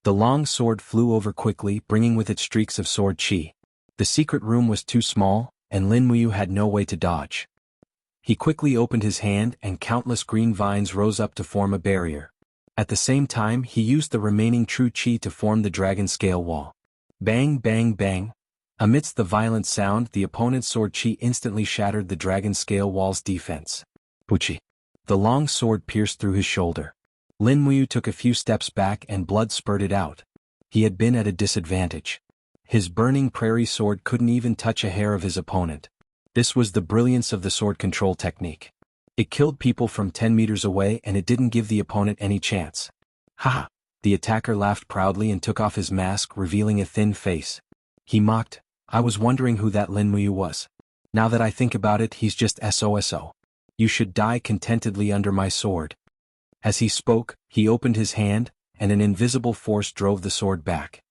The long sword flew over quickly, bringing with it streaks of sword chi. The secret room was too small, and Lin Muyu had no way to dodge. He quickly opened his hand and countless green vines rose up to form a barrier. At the same time he used the remaining true chi to form the dragon scale wall. Bang bang bang. Amidst the violent sound the opponent's sword chi instantly shattered the dragon scale wall's defense. Puchi. The long sword pierced through his shoulder. Lin Muyu took a few steps back and blood spurted out. He had been at a disadvantage. His burning prairie sword couldn't even touch a hair of his opponent. This was the brilliance of the sword control technique. It killed people from 10 meters away and it didn't give the opponent any chance. Haha! The attacker laughed proudly and took off his mask, revealing a thin face. He mocked, "I was wondering who that Lin Muyu was. Now that I think about it, he's just SOSO. You should die contentedly under my sword." As he spoke, he opened his hand, and an invisible force drove the sword back.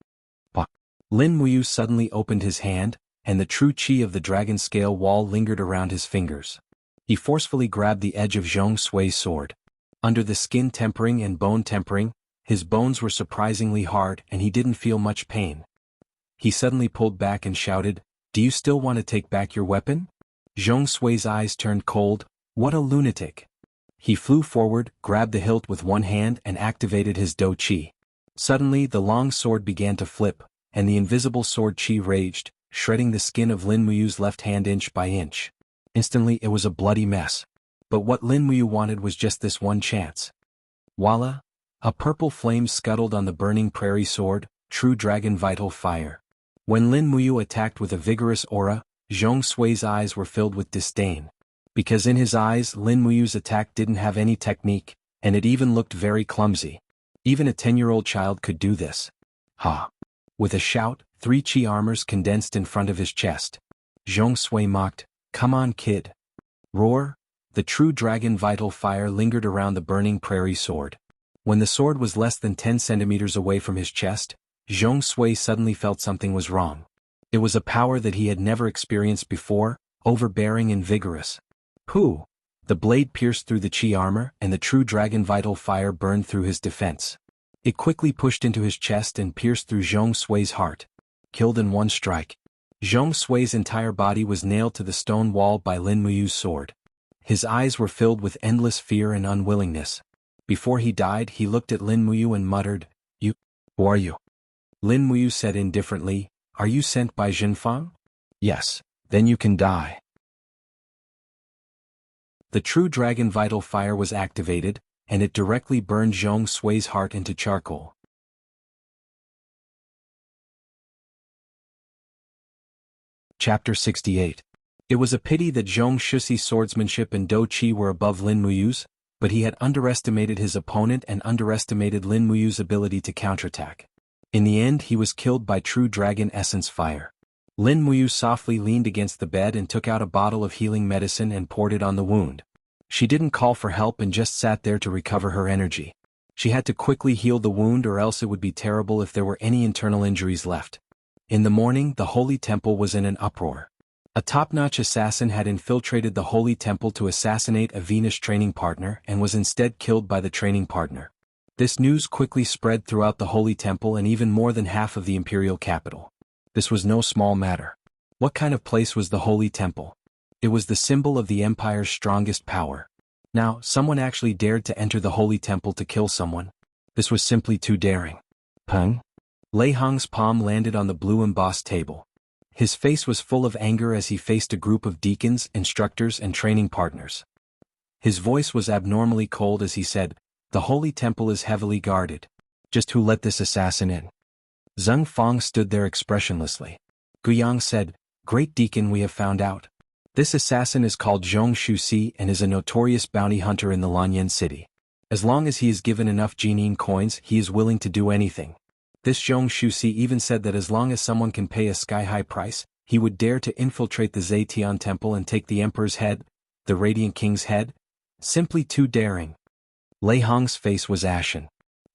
Lin Muyu suddenly opened his hand, and the true chi of the dragon scale wall lingered around his fingers. He forcefully grabbed the edge of Zhong Sui's sword. Under the skin tempering and bone tempering, his bones were surprisingly hard and he didn't feel much pain. He suddenly pulled back and shouted, "Do you still want to take back your weapon?" Zhong Sui's eyes turned cold. What a lunatic. He flew forward, grabbed the hilt with one hand and activated his Do Chi. Suddenly the long sword began to flip, and the invisible sword chi raged, shredding the skin of Lin Muyu's left hand inch by inch. Instantly it was a bloody mess. But what Lin Muyu wanted was just this one chance. Voila! A purple flame scuttled on the burning prairie sword, true dragon vital fire. When Lin Muyu attacked with a vigorous aura, Zhong Sui's eyes were filled with disdain. Because in his eyes Lin Muyu's attack didn't have any technique, and it even looked very clumsy. Even a 10-year-old child could do this. Ha! With a shout, 3 chi armors condensed in front of his chest. Zhong Sui mocked, "Come on kid." Roar! The true dragon vital fire lingered around the burning prairie sword. When the sword was less than 10 centimeters away from his chest, Zhong Sui suddenly felt something was wrong. It was a power that he had never experienced before, overbearing and vigorous. Pooh! The blade pierced through the chi armor and the true dragon vital fire burned through his defense. It quickly pushed into his chest and pierced through Zhong Sui's heart. Killed in one strike. Zhong Sui's entire body was nailed to the stone wall by Lin Muyu's sword. His eyes were filled with endless fear and unwillingness. Before he died he looked at Lin Muyu and muttered, "You? Who are you?" Lin Muyu said indifferently, "Are you sent by Jinfang?" "Yes." "Then you can die." The true dragon vital fire was activated, and it directly burned Zhong Sui's heart into charcoal. Chapter 68. It was a pity that Zhong Shuxi's swordsmanship and Do Chi were above Lin Muyu's, but he had underestimated his opponent and underestimated Lin Muyu's ability to counterattack. In the end he was killed by true dragon essence fire. Lin Muyu softly leaned against the bed and took out a bottle of healing medicine and poured it on the wound. She didn't call for help and just sat there to recover her energy. She had to quickly heal the wound or else it would be terrible if there were any internal injuries left. In the morning the holy temple was in an uproar. A top-notch assassin had infiltrated the holy temple to assassinate a Venus training partner and was instead killed by the training partner. This news quickly spread throughout the holy temple and even more than half of the imperial capital. This was no small matter. What kind of place was the holy temple? It was the symbol of the empire's strongest power. Now, someone actually dared to enter the holy temple to kill someone. This was simply too daring. Peng? Lei Hong's palm landed on the blue embossed table. His face was full of anger as he faced a group of deacons, instructors and training partners. His voice was abnormally cold as he said, "The holy temple is heavily guarded. Just who let this assassin in?" Zheng Fong stood there expressionlessly. Guyang said, "Great deacon, we have found out. This assassin is called Zhong Shuxi and is a notorious bounty hunter in the Lanyan city. As long as he is given enough Jinin coins he is willing to do anything. This Zhong Shuxi even said that as long as someone can pay a sky-high price, he would dare to infiltrate the Zetian temple and take the emperor's head, the radiant king's head. Simply too daring." Lei Hong's face was ashen.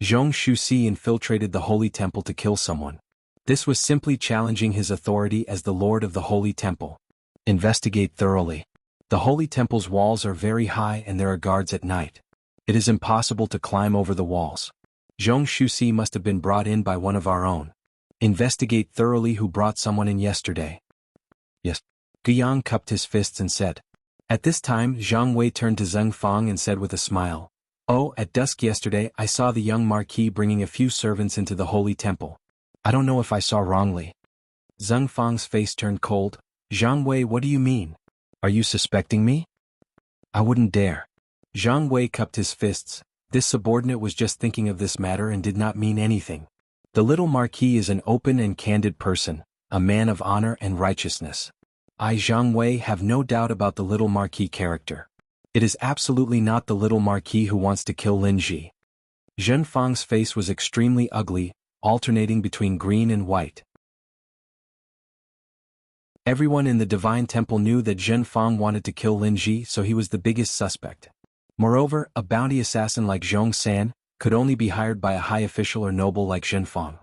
Zhong Shuxi infiltrated the holy temple to kill someone. This was simply challenging his authority as the lord of the holy temple. Investigate thoroughly. The holy temple's walls are very high and there are guards at night. It is impossible to climb over the walls. Zhong Shusi must have been brought in by one of our own. Investigate thoroughly who brought someone in yesterday. Yes. Guiyang cupped his fists and said. At this time Zhang Wei turned to Zheng Fang and said with a smile. Oh, at dusk yesterday I saw the young Marquis bringing a few servants into the holy temple. I don't know if I saw wrongly. Zheng Fang's face turned cold. Zhang Wei, what do you mean? Are you suspecting me? I wouldn't dare. Zhang Wei cupped his fists. This subordinate was just thinking of this matter and did not mean anything. The little Marquis is an open and candid person, a man of honor and righteousness. I, Zhang Wei, have no doubt about the little Marquis character. It is absolutely not the little Marquis who wants to kill Lin Ji. Zhen Fang's face was extremely ugly, alternating between green and white. Everyone in the Divine Temple knew that Zhen Fang wanted to kill Lin Ji, so he was the biggest suspect. Moreover, a bounty assassin like Zhong San could only be hired by a high official or noble like Zhen Fang.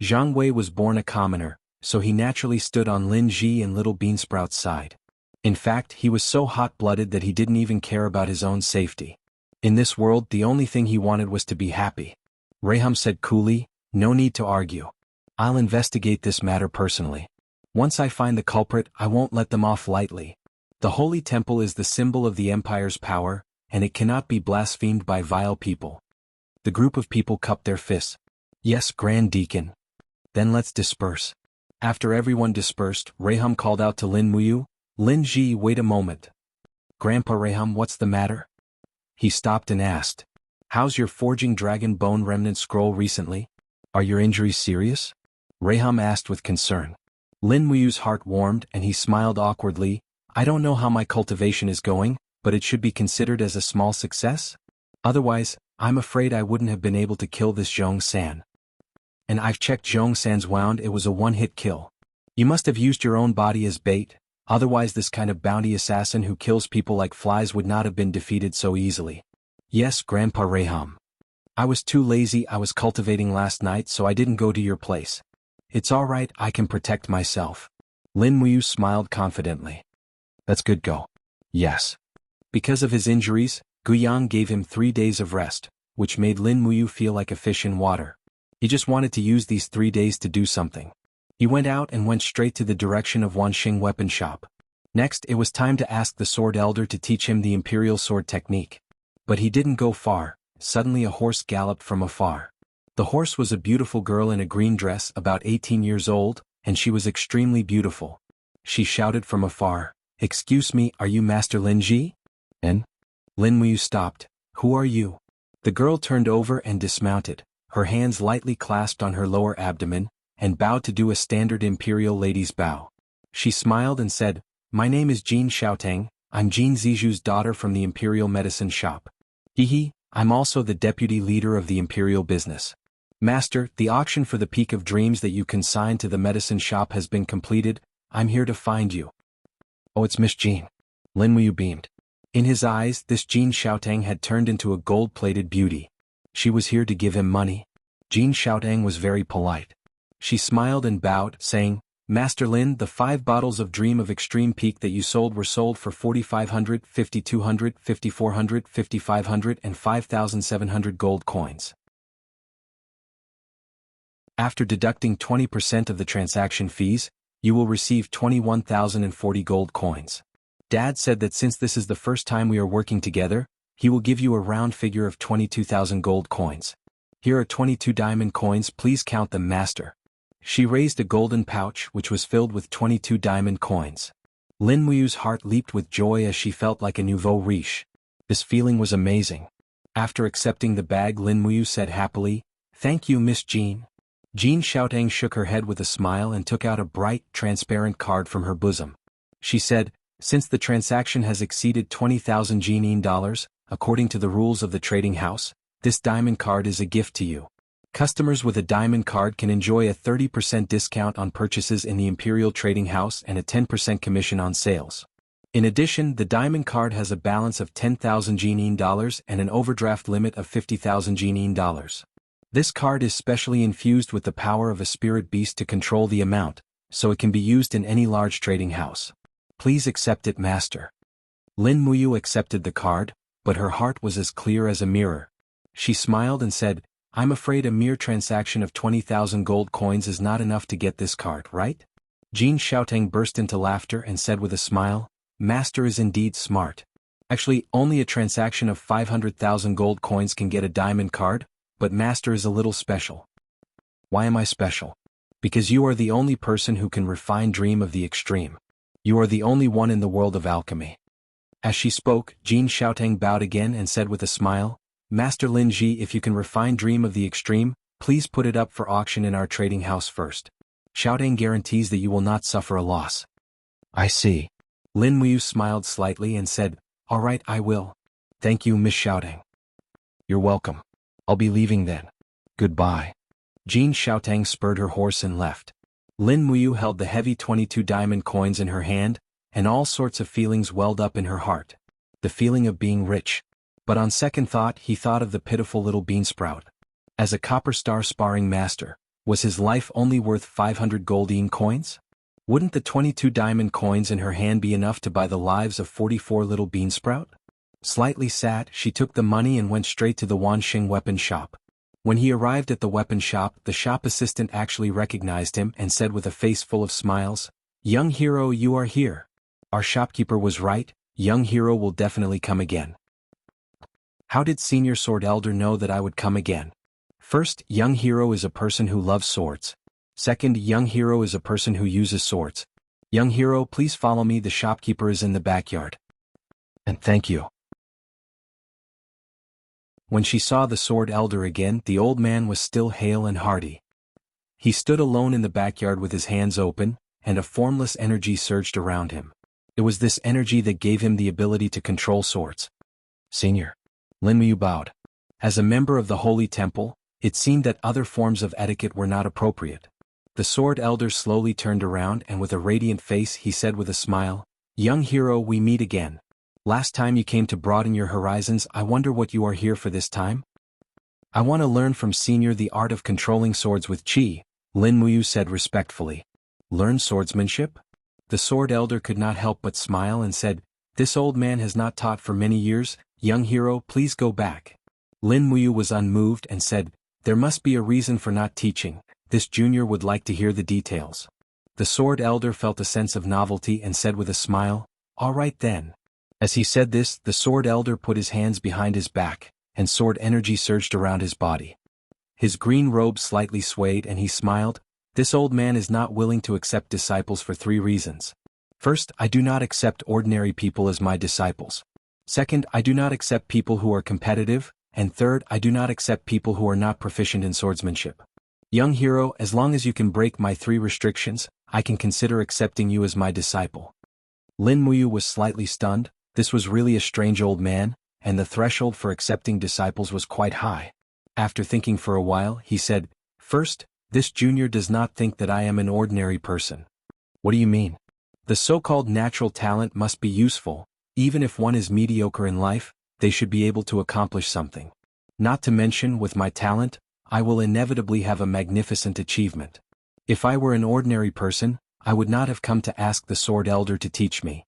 Zhang Wei was born a commoner, so he naturally stood on Lin Ji and Little Beansprout's side. In fact, he was so hot-blooded that he didn't even care about his own safety. In this world, the only thing he wanted was to be happy. Raham said coolly, no need to argue. I'll investigate this matter personally. Once I find the culprit, I won't let them off lightly. The Holy Temple is the symbol of the Empire's power, and it cannot be blasphemed by vile people. The group of people cupped their fists. Yes, Grand Deacon. Then let's disperse. After everyone dispersed, Raham called out to Lin Muyu, Lin Ji, wait a moment. Grandpa Raham, what's the matter? He stopped and asked. How's your forging dragon bone remnant scroll recently? Are your injuries serious? Raham asked with concern. Lin Muyu's heart warmed and he smiled awkwardly. I don't know how my cultivation is going, but it should be considered as a small success? Otherwise, I'm afraid I wouldn't have been able to kill this Zhong San. And I've checked Zhong San's wound, it was a one-hit kill. You must have used your own body as bait, otherwise this kind of bounty assassin who kills people like flies would not have been defeated so easily. Yes, Grandpa Raham. I was too lazy, I was cultivating last night so I didn't go to your place. It's all right, I can protect myself. Lin Muyu smiled confidently. That's good, go. Yes. Because of his injuries, Guiyang gave him 3 days of rest, which made Lin Muyu feel like a fish in water. He just wanted to use these 3 days to do something. He went out and went straight to the direction of Wanxing weapon shop. Next, it was time to ask the sword elder to teach him the imperial sword technique. But he didn't go far. Suddenly a horse galloped from afar. The horse was a beautiful girl in a green dress about 18 years old, and she was extremely beautiful. She shouted from afar, Excuse me, are you Master Lin Ji? And? Lin Muyu stopped. Who are you? The girl turned over and dismounted, her hands lightly clasped on her lower abdomen, and bowed to do a standard imperial lady's bow. She smiled and said, My name is Jin Xiaotang, I'm Jin Ziju's daughter from the imperial medicine shop. Hehe, I'm also the deputy leader of the imperial business. Master, the auction for the Peak of Dreams that you consigned to the medicine shop has been completed, I'm here to find you. Oh, it's Miss Jean. Lin Muyu beamed. In his eyes, this Jin Xiaotang had turned into a gold-plated beauty. She was here to give him money. Jin Xiaotang was very polite. She smiled and bowed, saying, Master Lin, the 5 bottles of Dream of Extreme Peak that you sold were sold for 4,500, 5,200, 5,400, 5,500 and 5,700 gold coins. After deducting 20% of the transaction fees, you will receive 21,040 gold coins. Dad said that since this is the first time we are working together, he will give you a round figure of 22,000 gold coins. Here are 22 diamond coins, please count them, Master. She raised a golden pouch which was filled with 22 diamond coins. Lin Muyu's heart leaped with joy as she felt like a nouveau riche. This feeling was amazing. After accepting the bag, Lin Muyu said happily, Thank you, Miss Jean. Jin Xiaotang shook her head with a smile and took out a bright, transparent card from her bosom. She said, Since the transaction has exceeded 20,000 Jinin dollars, according to the rules of the trading house, this diamond card is a gift to you. Customers with a diamond card can enjoy a 30% discount on purchases in the Imperial Trading House and a 10% commission on sales. In addition, the diamond card has a balance of 10,000 Jinin dollars and an overdraft limit of 50,000 Jinin dollars. This card is specially infused with the power of a spirit beast to control the amount, so it can be used in any large trading house. Please accept it, Master. Lin Muyu accepted the card, but her heart was as clear as a mirror. She smiled and said, I'm afraid a mere transaction of 20,000 gold coins is not enough to get this card, right? Jin Xiaotang burst into laughter and said with a smile, Master is indeed smart. Actually, only a transaction of 500,000 gold coins can get a diamond card, but Master is a little special. Why am I special? Because you are the only person who can refine dream of the extreme. You are the only one in the world of alchemy. As she spoke, Jin Xiaotang bowed again and said with a smile, Master Lin Ji, if you can refine dream of the extreme, please put it up for auction in our trading house first. Xiaotang guarantees that you will not suffer a loss. I see. Lin Muyu smiled slightly and said, All right, I will. Thank you, Miss Xiaotang. You're welcome. I'll be leaving then. Goodbye. Jin Xiaotang spurred her horse and left. Lin Muyu held the heavy 22 diamond coins in her hand, and all sorts of feelings welled up in her heart. The feeling of being rich. But on second thought he thought of the pitiful little beansprout. As a copper star sparring master, was his life only worth 500 goldine coins? Wouldn't the 22 diamond coins in her hand be enough to buy the lives of 44 little beansprout? Slightly sad, she took the money and went straight to the Wanxing weapon shop. When he arrived at the weapon shop, the shop assistant actually recognized him and said with a face full of smiles, Young hero, you are here. Our shopkeeper was right, young hero will definitely come again. How did Senior Sword Elder know that I would come again? First, young hero is a person who loves swords. Second, young hero is a person who uses swords. Young hero, please follow me, the shopkeeper is in the backyard. And thank you. When she saw the Sword Elder again, the old man was still hale and hearty. He stood alone in the backyard with his hands open, and a formless energy surged around him. It was this energy that gave him the ability to control swords. Senior. Lin Muyu bowed. As a member of the Holy Temple, it seemed that other forms of etiquette were not appropriate. The Sword Elder slowly turned around and with a radiant face he said with a smile, Young hero, we meet again. Last time you came to broaden your horizons, I wonder what you are here for this time? I want to learn from Senior the art of controlling swords with chi, Lin Muyu said respectfully. Learn swordsmanship? The Sword Elder could not help but smile and said, This old man has not taught for many years, young hero, please go back. Lin Muyu was unmoved and said, There must be a reason for not teaching, this junior would like to hear the details. The Sword Elder felt a sense of novelty and said with a smile, All right then. As he said this, the Sword Elder put his hands behind his back, and sword energy surged around his body. His green robe slightly swayed and he smiled, This old man is not willing to accept disciples for 3 reasons. First, I do not accept ordinary people as my disciples. Second, I do not accept people who are competitive, and third, I do not accept people who are not proficient in swordsmanship. Young hero, as long as you can break my 3 restrictions, I can consider accepting you as my disciple. Lin Muyu was slightly stunned. This was really a strange old man, and the threshold for accepting disciples was quite high. After thinking for a while, he said, First, this junior does not think that I am an ordinary person. What do you mean? The so-called natural talent must be useful. Even if one is mediocre in life, they should be able to accomplish something. Not to mention, with my talent, I will inevitably have a magnificent achievement. If I were an ordinary person, I would not have come to ask the Sword Elder to teach me.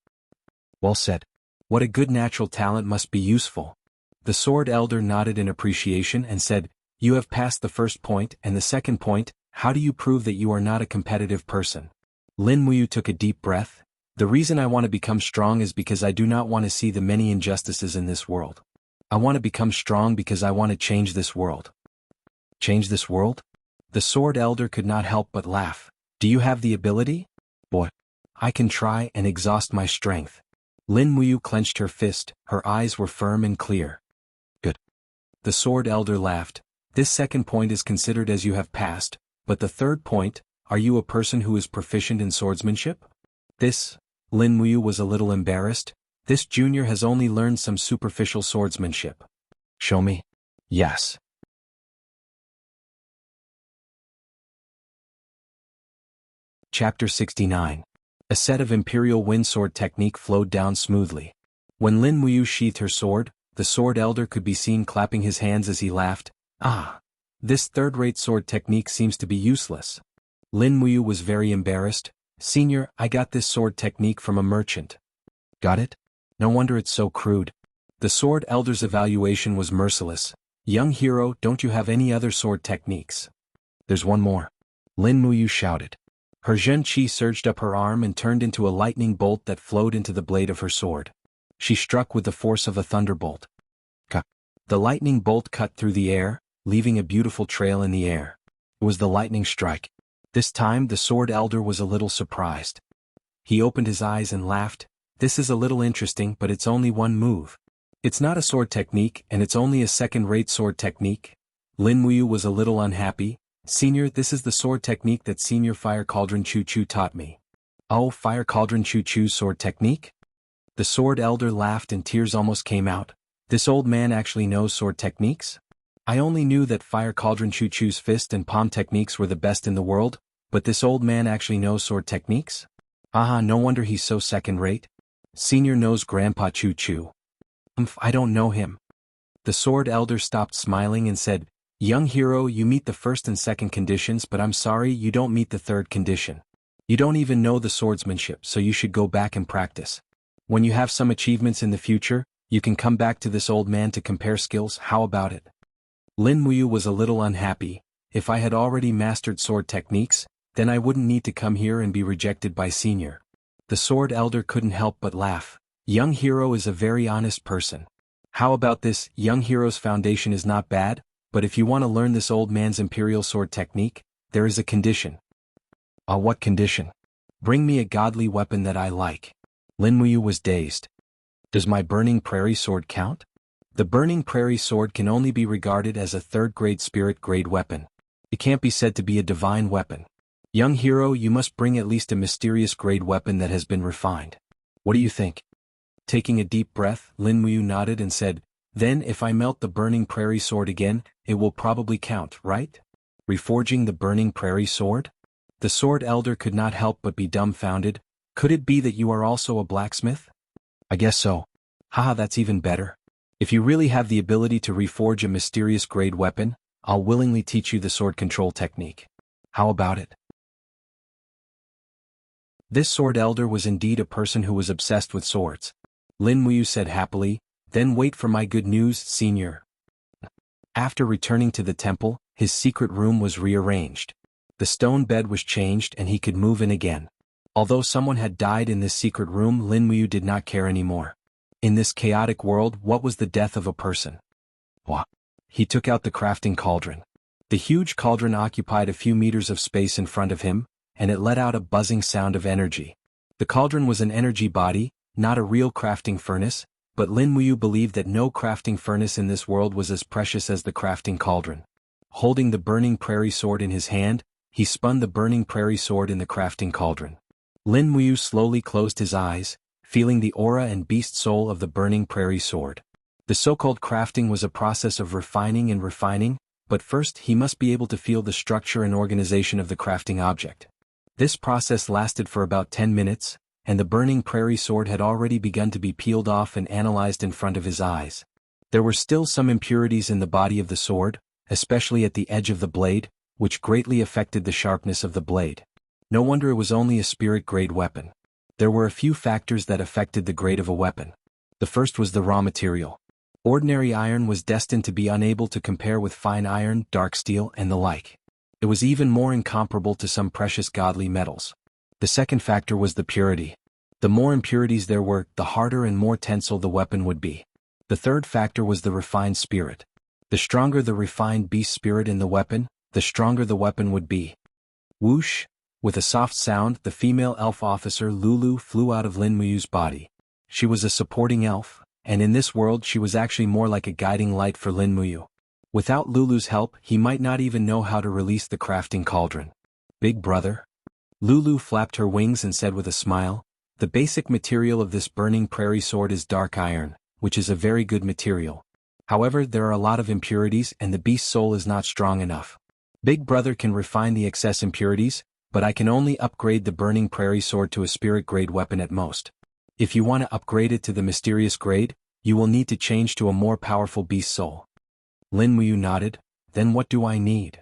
Well said. What a good natural talent must be useful. The Sword Elder nodded in appreciation and said, You have passed the first point, and the second point, how do you prove that you are not a competitive person? Lin Muyu took a deep breath. The reason I want to become strong is because I do not want to see the many injustices in this world. I want to become strong because I want to change this world. Change this world? The Sword Elder could not help but laugh. Do you have the ability? Boy, I can try and exhaust my strength. Lin Muyu clenched her fist, her eyes were firm and clear. Good. The Sword Elder laughed. This second point is considered as you have passed, but the third point, are you a person who is proficient in swordsmanship? This, Lin Muyu was a little embarrassed. This junior has only learned some superficial swordsmanship. Show me. Yes. Chapter 69. A set of Imperial Wind Sword technique flowed down smoothly. When Lin Muyu sheathed her sword, the Sword Elder could be seen clapping his hands as he laughed. Ah! This third-rate sword technique seems to be useless. Lin Muyu was very embarrassed. Senior, I got this sword technique from a merchant. Got it? No wonder it's so crude. The Sword Elder's evaluation was merciless. Young hero, don't you have any other sword techniques? There's one more. Lin Muyu shouted. Her Zhen Qi surged up her arm and turned into a lightning bolt that flowed into the blade of her sword. She struck with the force of a thunderbolt. Ka. The lightning bolt cut through the air, leaving a beautiful trail in the air. It was the lightning strike. This time the sword elder was a little surprised. He opened his eyes and laughed. This is a little interesting, but it's only one move. It's not a sword technique, and it's only a second-rate sword technique. Lin Muyu was a little unhappy. Senior, this is the sword technique that Senior Fire Cauldron Chu Chu taught me. Oh, Fire Cauldron Chu Chu's sword technique? The sword elder laughed and tears almost came out. This old man actually knows sword techniques? I only knew that Fire Cauldron Chu Chu's fist and palm techniques were the best in the world, but this old man actually knows sword techniques? Aha, no wonder he's so second-rate. Senior knows Grandpa Chu Chu. I don't know him. The sword elder stopped smiling and said, Young hero, you meet the first and second conditions, but I'm sorry you don't meet the third condition. You don't even know the swordsmanship, so you should go back and practice. When you have some achievements in the future, you can come back to this old man to compare skills. How about it? Lin Muyu was a little unhappy. If I had already mastered sword techniques, then I wouldn't need to come here and be rejected by Senior. The sword elder couldn't help but laugh. Young hero is a very honest person. How about this? Young hero's foundation is not bad, but if you want to learn this old man's imperial sword technique, there is a condition. What condition? Bring me a godly weapon that I like. Lin Muyu was dazed. Does my burning prairie sword count? The burning prairie sword can only be regarded as a third-grade spirit-grade weapon. It can't be said to be a divine weapon. Young hero, you must bring at least a mysterious grade weapon that has been refined. What do you think? Taking a deep breath, Lin Muyu nodded and said, Then if I melt the burning prairie sword again, it will probably count, right? Reforging the burning prairie sword? The sword elder could not help but be dumbfounded. Could it be that you are also a blacksmith? I guess so. Haha, that's even better. If you really have the ability to reforge a mysterious grade weapon, I'll willingly teach you the sword control technique. How about it? This sword elder was indeed a person who was obsessed with swords. Lin Muyu said happily, Then wait for my good news, Senior. After returning to the temple, his secret room was rearranged. The stone bed was changed and he could move in again. Although someone had died in this secret room, Lin Muyu did not care anymore. In this chaotic world, what was the death of a person? What? He took out the crafting cauldron. The huge cauldron occupied a few meters of space in front of him, and it let out a buzzing sound of energy. The cauldron was an energy body, not a real crafting furnace, but Lin Muyu believed that no crafting furnace in this world was as precious as the crafting cauldron. Holding the burning prairie sword in his hand, he spun the burning prairie sword in the crafting cauldron. Lin Muyu slowly closed his eyes, feeling the aura and beast soul of the burning prairie sword. The so-called crafting was a process of refining and refining, but first he must be able to feel the structure and organization of the crafting object. This process lasted for about 10 minutes, and the burning prairie sword had already begun to be peeled off and analyzed in front of his eyes. There were still some impurities in the body of the sword, especially at the edge of the blade, which greatly affected the sharpness of the blade. No wonder it was only a spirit-grade weapon. There were a few factors that affected the grade of a weapon. The first was the raw material. Ordinary iron was destined to be unable to compare with fine iron, dark steel, and the like. It was even more incomparable to some precious godly metals. The second factor was the purity. The more impurities there were, the harder and more tensile the weapon would be. The third factor was the refined spirit. The stronger the refined beast spirit in the weapon, the stronger the weapon would be. Whoosh! With a soft sound, the female elf officer Lulu flew out of Lin Muyu's body. She was a supporting elf, and in this world she was actually more like a guiding light for Lin Muyu. Without Lulu's help, he might not even know how to release the crafting cauldron. Big brother? Lulu flapped her wings and said with a smile, The basic material of this burning prairie sword is dark iron, which is a very good material. However, there are a lot of impurities and the beast's soul is not strong enough. Big brother can refine the excess impurities, but I can only upgrade the burning prairie sword to a spirit-grade weapon at most. If you want to upgrade it to the mysterious grade, you will need to change to a more powerful beast soul. Lin Muyu nodded, Then what do I need?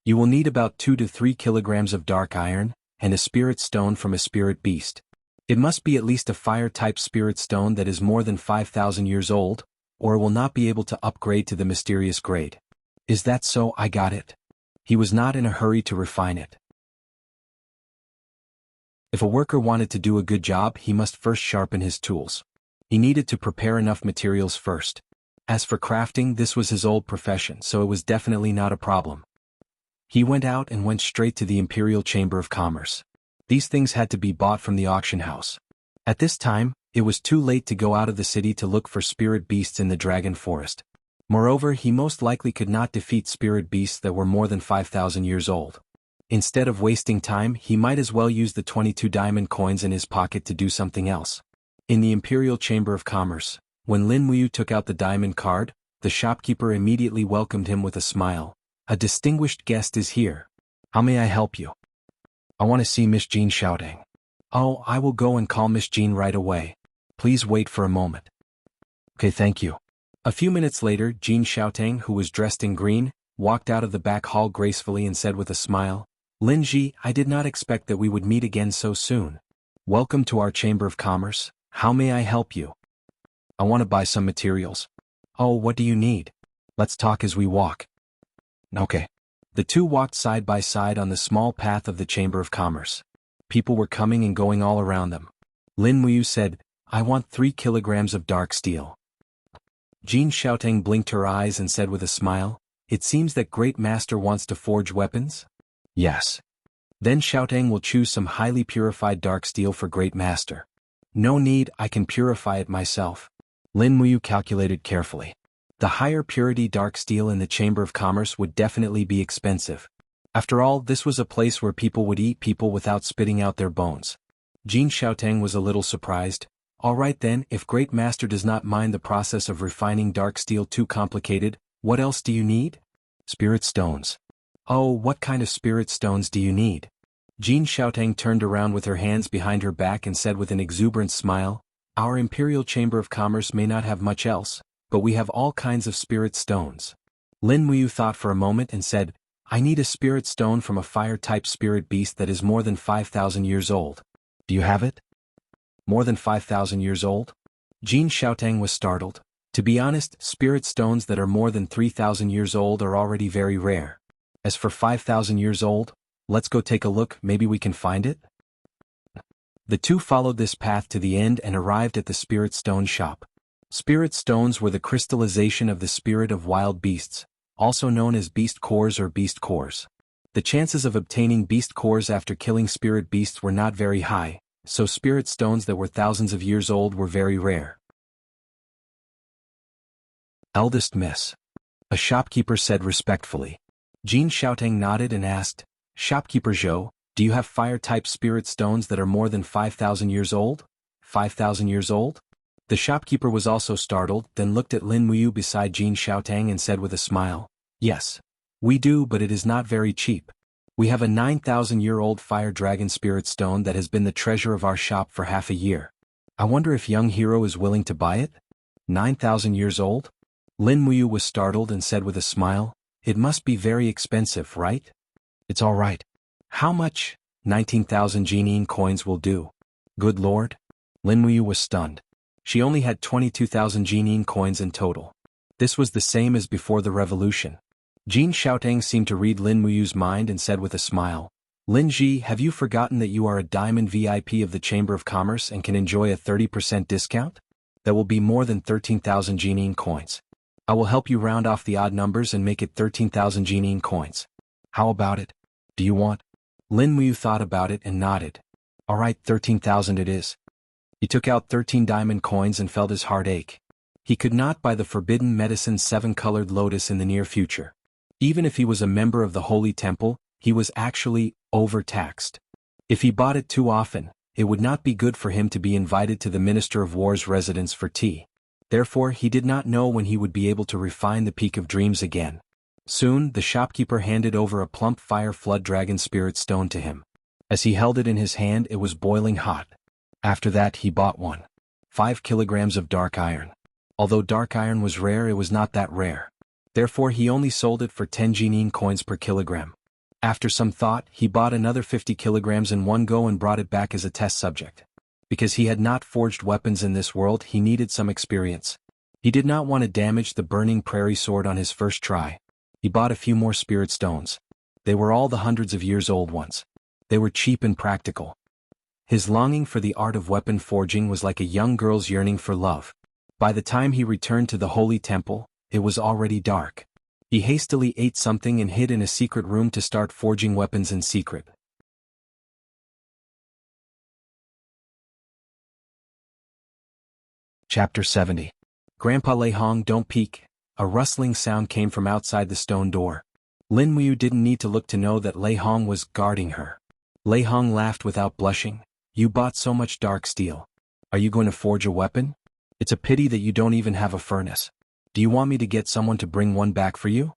You will need about 2 to 3 kilograms of dark iron, and a spirit stone from a spirit beast. It must be at least a fire-type spirit stone that is more than 5,000 years old, or it will not be able to upgrade to the mysterious grade. Is that so? I got it. He was not in a hurry to refine it. If a worker wanted to do a good job, he must first sharpen his tools. He needed to prepare enough materials first. As for crafting, this was his old profession, so it was definitely not a problem. He went out and went straight to the Imperial Chamber of Commerce. These things had to be bought from the auction house. At this time, it was too late to go out of the city to look for spirit beasts in the dragon forest. Moreover, he most likely could not defeat spirit beasts that were more than 5,000 years old. Instead of wasting time, he might as well use the 22 diamond coins in his pocket to do something else. In the Imperial Chamber of Commerce, when Lin Muyu took out the diamond card, the shopkeeper immediately welcomed him with a smile. A distinguished guest is here. How may I help you? I want to see Miss Jean Xiaotang. Oh, I will go and call Miss Jean right away. Please wait for a moment. Okay, thank you. A few minutes later, Jean Xiaotang, who was dressed in green, walked out of the back hall gracefully and said with a smile, Lin Ji, I did not expect that we would meet again so soon. Welcome to our Chamber of Commerce. How may I help you? I want to buy some materials. Oh, what do you need? Let's talk as we walk. Okay. The two walked side by side on the small path of the Chamber of Commerce. People were coming and going all around them. Lin Muyu said, I want 3 kilograms of dark steel. Jean Xiaotang blinked her eyes and said with a smile, It seems that Great Master wants to forge weapons? Yes. Then Xiaotang will choose some highly purified dark steel for Great Master. No need, I can purify it myself. Lin Muyu calculated carefully. The higher purity dark steel in the Chamber of Commerce would definitely be expensive. After all, this was a place where people would eat people without spitting out their bones. Jean Xiaotang was a little surprised. All right then, if Great Master does not mind the process of refining dark steel too complicated, what else do you need? Spirit stones. Oh, what kind of spirit stones do you need? Jean Xiaotang turned around with her hands behind her back and said with an exuberant smile, Our Imperial Chamber of Commerce may not have much else, but we have all kinds of spirit stones. Lin Muyu thought for a moment and said, I need a spirit stone from a fire-type spirit beast that is more than 5,000 years old. Do you have it? More than 5,000 years old? Jean Xiaotang was startled. To be honest, spirit stones that are more than 3,000 years old are already very rare. As for 5,000 years old, let's go take a look, maybe we can find it? The two followed this path to the end and arrived at the spirit stone shop. Spirit stones were the crystallization of the spirit of wild beasts, also known as beast cores or beast cores. The chances of obtaining beast cores after killing spirit beasts were not very high, so spirit stones that were thousands of years old were very rare. Eldest Miss. A shopkeeper said respectfully. Jean Xiaotang nodded and asked, Shopkeeper Zhou, do you have fire-type spirit stones that are more than 5,000 years old? 5,000 years old? The shopkeeper was also startled, then looked at Lin Muyu beside Jean Xiaotang and said with a smile, Yes. We do, but it is not very cheap. We have a 9,000-year-old fire dragon spirit stone that has been the treasure of our shop for half a year. I wonder if young hero is willing to buy it? 9,000 years old? Lin Muyu was startled and said with a smile, It must be very expensive, right? It's all right. How much? 19,000 Jianghu coins will do. Good lord? Lin Muyu was stunned. She only had 22,000 Jianghu coins in total. This was the same as before the revolution. Jean Xiaotang seemed to read Lin Muyu's mind and said with a smile, Lin Ji, have you forgotten that you are a diamond VIP of the Chamber of Commerce and can enjoy a 30% discount? That will be more than 13,000 Jianghu coins. I will help you round off the odd numbers and make it 13,000 Jianghu coins. How about it? Do you want? Lin Muyu thought about it and nodded. All right, 13,000 it is. He took out 13 diamond coins and felt his heart ache. He could not buy the forbidden medicine 7-colored lotus in the near future. Even if he was a member of the Holy Temple, he was actually overtaxed. If he bought it too often, it would not be good for him to be invited to the Minister of War's residence for tea. Therefore, he did not know when he would be able to refine the Peak of Dreams again. Soon, the shopkeeper handed over a plump fire flood dragon spirit stone to him. As he held it in his hand, it was boiling hot. After that, he bought 5 kilograms of dark iron. Although dark iron was rare, it was not that rare. Therefore, he only sold it for 10 Jianghu coins per kilogram. After some thought, he bought another 50 kilograms in one go and brought it back as a test subject. Because he had not forged weapons in this world, he needed some experience. He did not want to damage the burning prairie sword on his first try. He bought a few more spirit stones. They were all the hundreds of years old ones. They were cheap and practical. His longing for the art of weapon forging was like a young girl's yearning for love. By the time he returned to the holy temple, it was already dark. He hastily ate something and hid in a secret room to start forging weapons in secret. Chapter 70. Grandpa Lei Hong, don't peek. A rustling sound came from outside the stone door. Lin Muyu didn't need to look to know that Lei Hong was guarding her. Lei Hong laughed without blushing. You bought so much dark steel. Are you going to forge a weapon? It's a pity that you don't even have a furnace. Do you want me to get someone to bring one back for you?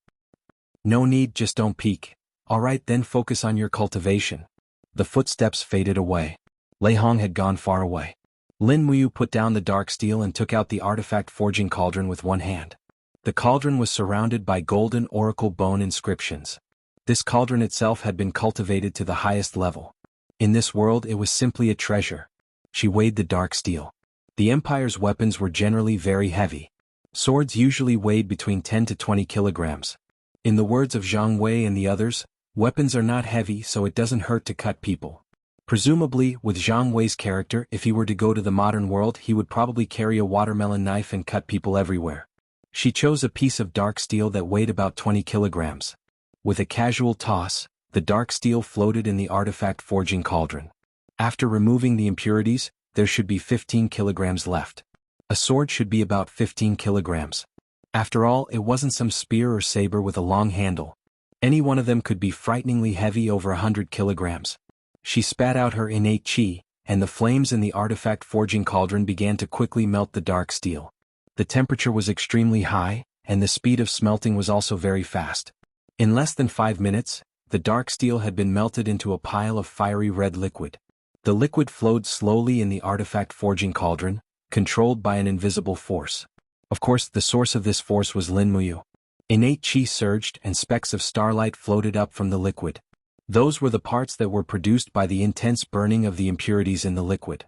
No need, just don't peek. Alright, then focus on your cultivation. The footsteps faded away. Lei Hong had gone far away. Lin Muyu put down the dark steel and took out the artifact forging cauldron with one hand. The cauldron was surrounded by golden oracle bone inscriptions. This cauldron itself had been cultivated to the highest level. In this world it was simply a treasure. She weighed the dark steel. The Empire's weapons were generally very heavy. Swords usually weighed between 10 to 20 kilograms. In the words of Jianghu and the others, weapons are not heavy, so it doesn't hurt to cut people. Presumably, with Jianghu's character, if he were to go to the modern world, he would probably carry a watermelon knife and cut people everywhere. She chose a piece of dark steel that weighed about 20 kilograms. With a casual toss, the dark steel floated in the artifact forging cauldron. After removing the impurities, there should be 15 kilograms left. A sword should be about 15 kilograms. After all, it wasn't some spear or saber with a long handle. Any one of them could be frighteningly heavy, over 100 kilograms. She spat out her innate chi, and the flames in the artifact forging cauldron began to quickly melt the dark steel. The temperature was extremely high, and the speed of smelting was also very fast. In less than 5 minutes, the dark steel had been melted into a pile of fiery red liquid. The liquid flowed slowly in the artifact forging cauldron, controlled by an invisible force. Of course, the source of this force was Lin Muyu. Innate chi surged and specks of starlight floated up from the liquid. Those were the parts that were produced by the intense burning of the impurities in the liquid.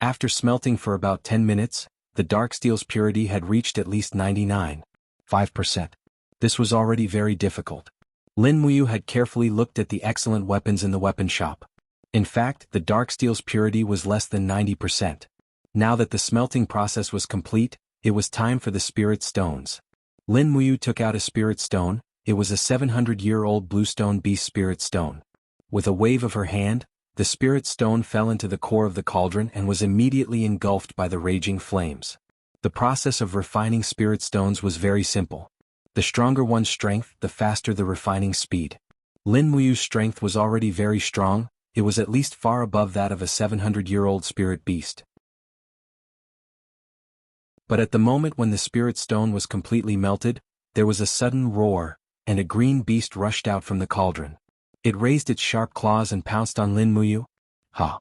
After smelting for about 10 minutes, the dark steel's purity had reached at least 99.5%. This was already very difficult. Lin Muyu had carefully looked at the excellent weapons in the weapon shop. In fact, the dark steel's purity was less than 90%. Now that the smelting process was complete, it was time for the spirit stones. Lin Muyu took out a spirit stone. It was a 700-year-old bluestone beast spirit stone. With a wave of her hand, the spirit stone fell into the core of the cauldron and was immediately engulfed by the raging flames. The process of refining spirit stones was very simple. The stronger one's strength, the faster the refining speed. Lin Muyu's strength was already very strong. It was at least far above that of a 700-year-old spirit beast. But at the moment when the spirit stone was completely melted, there was a sudden roar, and a green beast rushed out from the cauldron. It raised its sharp claws and pounced on Lin Muyu. Ha!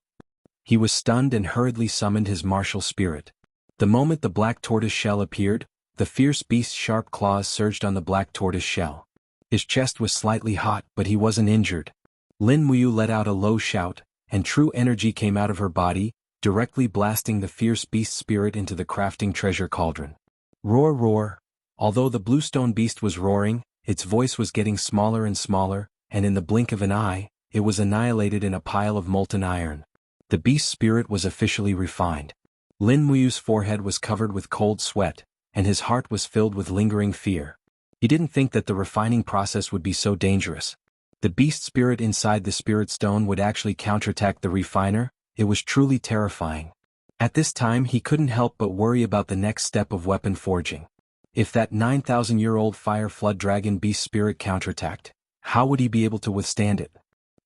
He was stunned and hurriedly summoned his martial spirit. The moment the black tortoise shell appeared, the fierce beast's sharp claws surged on the black tortoise shell. His chest was slightly hot, but he wasn't injured. Lin Muyu let out a low shout, and true energy came out of her body, directly blasting the fierce beast spirit into the crafting treasure cauldron. Roar, roar! Although the bluestone beast was roaring, its voice was getting smaller and smaller, and in the blink of an eye, it was annihilated in a pile of molten iron. The beast's spirit was officially refined. Lin Muyu's forehead was covered with cold sweat, and his heart was filled with lingering fear. He didn't think that the refining process would be so dangerous. The beast spirit inside the spirit stone would actually counterattack the refiner. It was truly terrifying. At this time he couldn't help but worry about the next step of weapon forging. If that 9,000-year-old fire flood dragon beast spirit counterattacked, how would he be able to withstand it?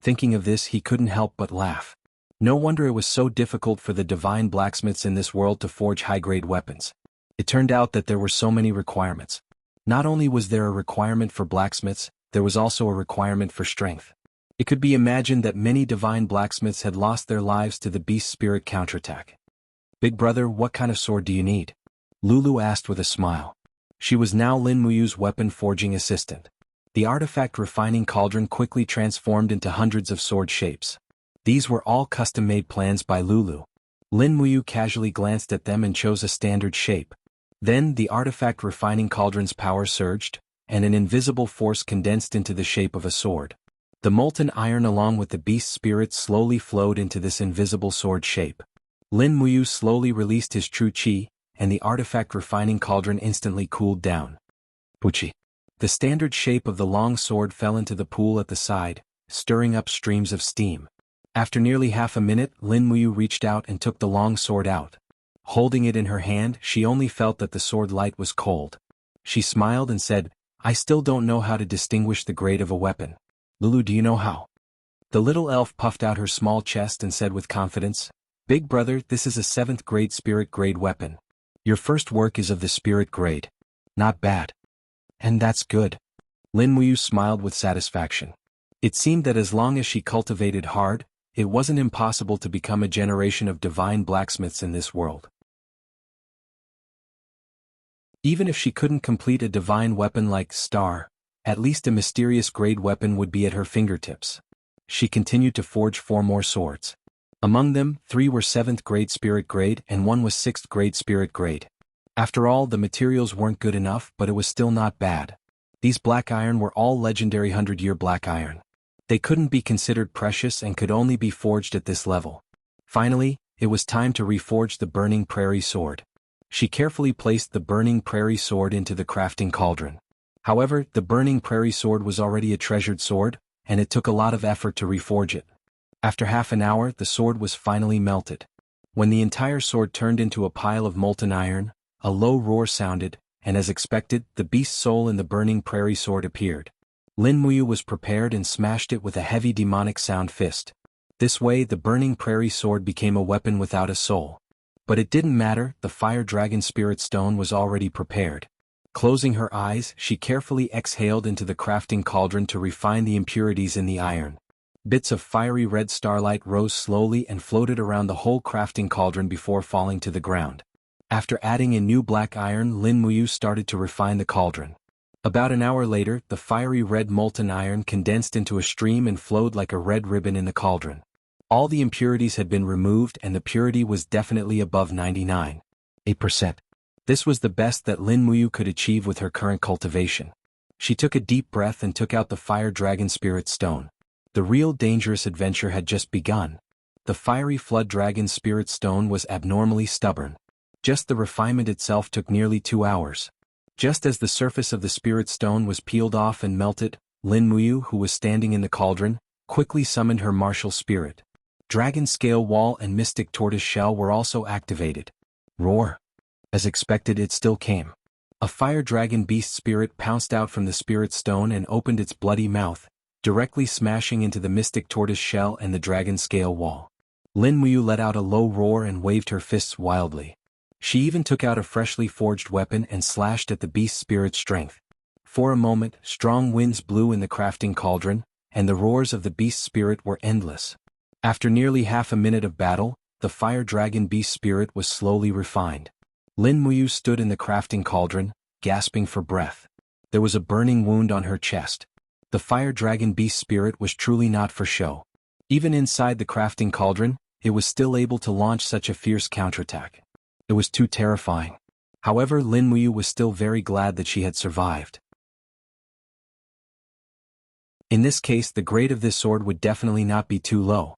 Thinking of this, he couldn't help but laugh. No wonder it was so difficult for the divine blacksmiths in this world to forge high-grade weapons. It turned out that there were so many requirements. Not only was there a requirement for blacksmiths, there was also a requirement for strength. It could be imagined that many divine blacksmiths had lost their lives to the beast spirit counterattack. Big brother, what kind of sword do you need? Lulu asked with a smile. She was now Lin Muyu's weapon forging assistant. The artifact refining cauldron quickly transformed into hundreds of sword shapes. These were all custom-made plans by Lulu. Lin Muyu casually glanced at them and chose a standard shape. Then the artifact refining cauldron's power surged, and an invisible force condensed into the shape of a sword. The molten iron along with the beast spirit slowly flowed into this invisible sword shape. Lin Muyu slowly released his true qi, and the artifact refining cauldron instantly cooled down. Puchi. The standard shape of the long sword fell into the pool at the side, stirring up streams of steam. After nearly half a minute, Lin Muyu reached out and took the long sword out. Holding it in her hand, she only felt that the sword light was cold. She smiled and said, "I still don't know how to distinguish the grade of a weapon. Lulu, do you know how?" The little elf puffed out her small chest and said with confidence, "Big brother, this is a 7th grade spirit grade weapon. Your first work is of the spirit grade. Not bad." "And that's good." Lin Muyu smiled with satisfaction. It seemed that as long as she cultivated hard, it wasn't impossible to become a generation of divine blacksmiths in this world. Even if she couldn't complete a divine weapon like Star, at least a mysterious grade weapon would be at her fingertips. She continued to forge 4 more swords. Among them, 3 were 7th grade spirit grade and 1 was 6th grade spirit grade. After all, the materials weren't good enough, but it was still not bad. These black iron were all legendary 100-year black iron. They couldn't be considered precious and could only be forged at this level. Finally, it was time to reforge the Burning Prairie sword. She carefully placed the Burning Prairie sword into the crafting cauldron. However, the Burning Prairie sword was already a treasured sword, and it took a lot of effort to reforge it. After half an hour, the sword was finally melted. When the entire sword turned into a pile of molten iron, a low roar sounded, and as expected, the beast soul in the Burning Prairie sword appeared. Lin Muyu was prepared and smashed it with a heavy demonic sound fist. This way, the Burning Prairie sword became a weapon without a soul. But it didn't matter, the Fire Dragon Spirit Stone was already prepared. Closing her eyes, she carefully exhaled into the crafting cauldron to refine the impurities in the iron. Bits of fiery red starlight rose slowly and floated around the whole crafting cauldron before falling to the ground. After adding in new black iron, Lin Muyu started to refine the cauldron. About an hour later, the fiery red molten iron condensed into a stream and flowed like a red ribbon in the cauldron. All the impurities had been removed and the purity was definitely above 99.8%. This was the best that Lin Muyu could achieve with her current cultivation. She took a deep breath and took out the Fire Dragon Spirit Stone. The real dangerous adventure had just begun. The fiery Flood Dragon Spirit Stone was abnormally stubborn. Just the refinement itself took nearly 2 hours. Just as the surface of the Spirit Stone was peeled off and melted, Lin Muyu, who was standing in the cauldron, quickly summoned her martial spirit. Dragon Scale Wall and Mystic Tortoise Shell were also activated. Roar! As expected, it still came. A fire dragon beast spirit pounced out from the Spirit Stone and opened its bloody mouth, directly smashing into the Mystic Tortoise Shell and the Dragon Scale Wall. Lin Muyu let out a low roar and waved her fists wildly. She even took out a freshly forged weapon and slashed at the beast spirit's strength. For a moment, strong winds blew in the crafting cauldron, and the roars of the beast spirit were endless. After nearly half a minute of battle, the fire dragon beast spirit was slowly refined. Lin Muyu stood in the crafting cauldron, gasping for breath. There was a burning wound on her chest. The fire dragon beast spirit was truly not for show. Even inside the crafting cauldron, it was still able to launch such a fierce counterattack. It was too terrifying. However, Lin Muyu was still very glad that she had survived. In this case, the grade of this sword would definitely not be too low.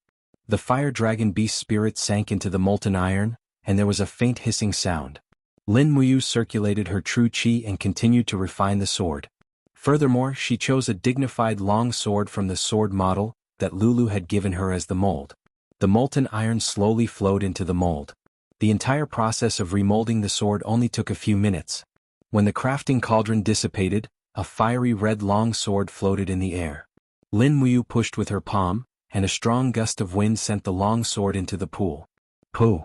The fire dragon beast spirit sank into the molten iron, and there was a faint hissing sound. Lin Muyu circulated her true qi and continued to refine the sword. Furthermore, she chose a dignified long sword from the sword model that Lulu had given her as the mold. The molten iron slowly flowed into the mold. The entire process of remolding the sword only took a few minutes. When the crafting cauldron dissipated, a fiery red long sword floated in the air. Lin Muyu pushed with her palm, and a strong gust of wind sent the long sword into the pool. Pooh!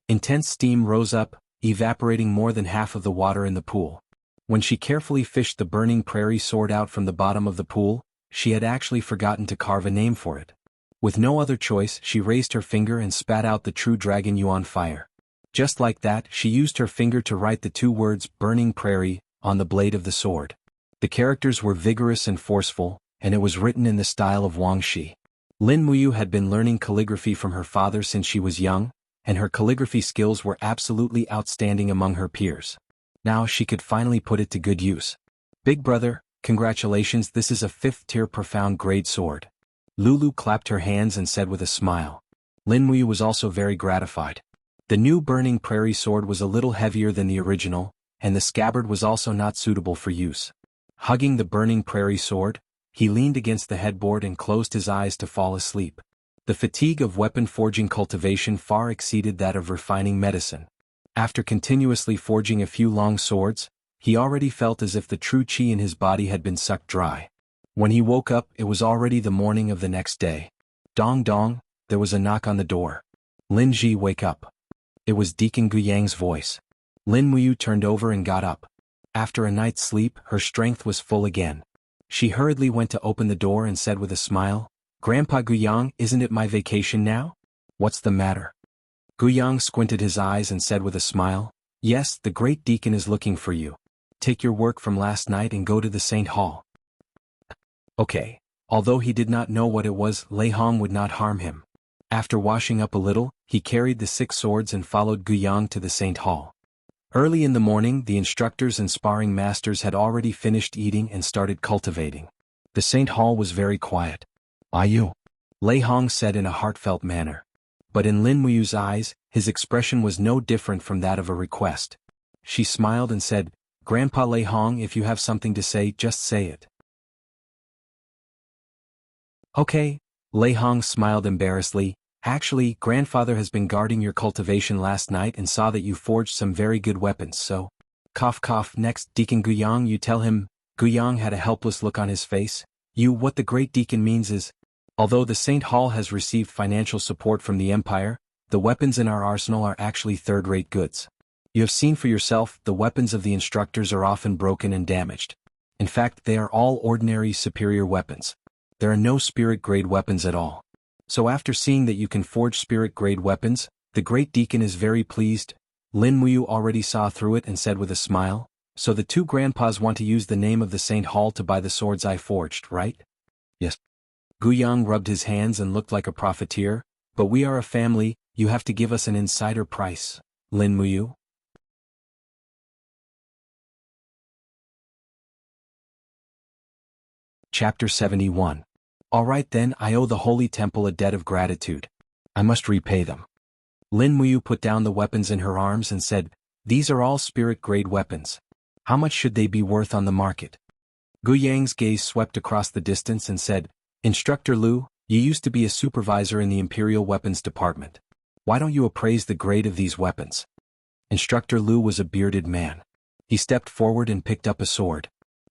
Intense steam rose up, evaporating more than half of the water in the pool. When she carefully fished the Burning Prairie sword out from the bottom of the pool, she had actually forgotten to carve a name for it. With no other choice, she raised her finger and spat out the true Dragon Yuan fire. Just like that, she used her finger to write the 2 words Burning Prairie on the blade of the sword. The characters were vigorous and forceful, and it was written in the style of Wang Shi. Lin Muyu had been learning calligraphy from her father since she was young, and her calligraphy skills were absolutely outstanding among her peers. Now she could finally put it to good use. Big brother, congratulations, this is a 5th-tier profound grade sword. Lulu clapped her hands and said with a smile. Lin Muyu was also very gratified. The new Burning Prairie sword was a little heavier than the original, and the scabbard was also not suitable for use. Hugging the Burning Prairie sword, he leaned against the headboard and closed his eyes to fall asleep. The fatigue of weapon forging cultivation far exceeded that of refining medicine. After continuously forging a few long swords, he already felt as if the true qi in his body had been sucked dry. When he woke up, it was already the morning of the next day. Dong dong, there was a knock on the door. Lin Ji, wake up. It was Deacon Guyang's voice. Lin Muyu turned over and got up. After a night's sleep, her strength was full again. She hurriedly went to open the door and said with a smile, Grandpa Guyang, isn't it my vacation now? What's the matter? Guyang squinted his eyes and said with a smile, Yes, the great deacon is looking for you. Take your work from last night and go to the Saint Hall. Okay. Although he did not know what it was, Lei Hong would not harm him. After washing up a little, he carried the 6 swords and followed Guyang to the Saint Hall. Early in the morning, the instructors and sparring masters had already finished eating and started cultivating. The Saint Hall was very quiet. Ayu, Lei Hong said in a heartfelt manner. But in Lin Muyu's eyes, his expression was no different from that of a request. She smiled and said, Grandpa Lei Hong, if you have something to say, just say it. Okay, Lei Hong smiled embarrassedly. Actually, grandfather has been guarding your cultivation last night and saw that you forged some very good weapons, so… Cough cough. Next, Deacon Guyang, you tell him. Guyang had a helpless look on his face. What the great deacon means is, although the Saint Hall has received financial support from the Empire, the weapons in our arsenal are actually third-rate goods. You have seen for yourself, the weapons of the instructors are often broken and damaged. In fact, they are all ordinary superior weapons. There are no spirit-grade weapons at all. So after seeing that you can forge spirit-grade weapons, the great deacon is very pleased. Lin Muyu already saw through it and said with a smile, So the 2 grandpas want to use the name of the Saint Hall to buy the swords I forged, right? Yes. Guyang rubbed his hands and looked like a profiteer. But we are a family, you have to give us an insider price. Lin Muyu? Chapter 71. Alright then, I owe the Holy Temple a debt of gratitude. I must repay them. Lin Muyu put down the weapons in her arms and said, These are all spirit-grade weapons. How much should they be worth on the market? Guyang's gaze swept across the distance and said, Instructor Lu, you used to be a supervisor in the Imperial Weapons Department. Why don't you appraise the grade of these weapons? Instructor Lu was a bearded man. He stepped forward and picked up a sword.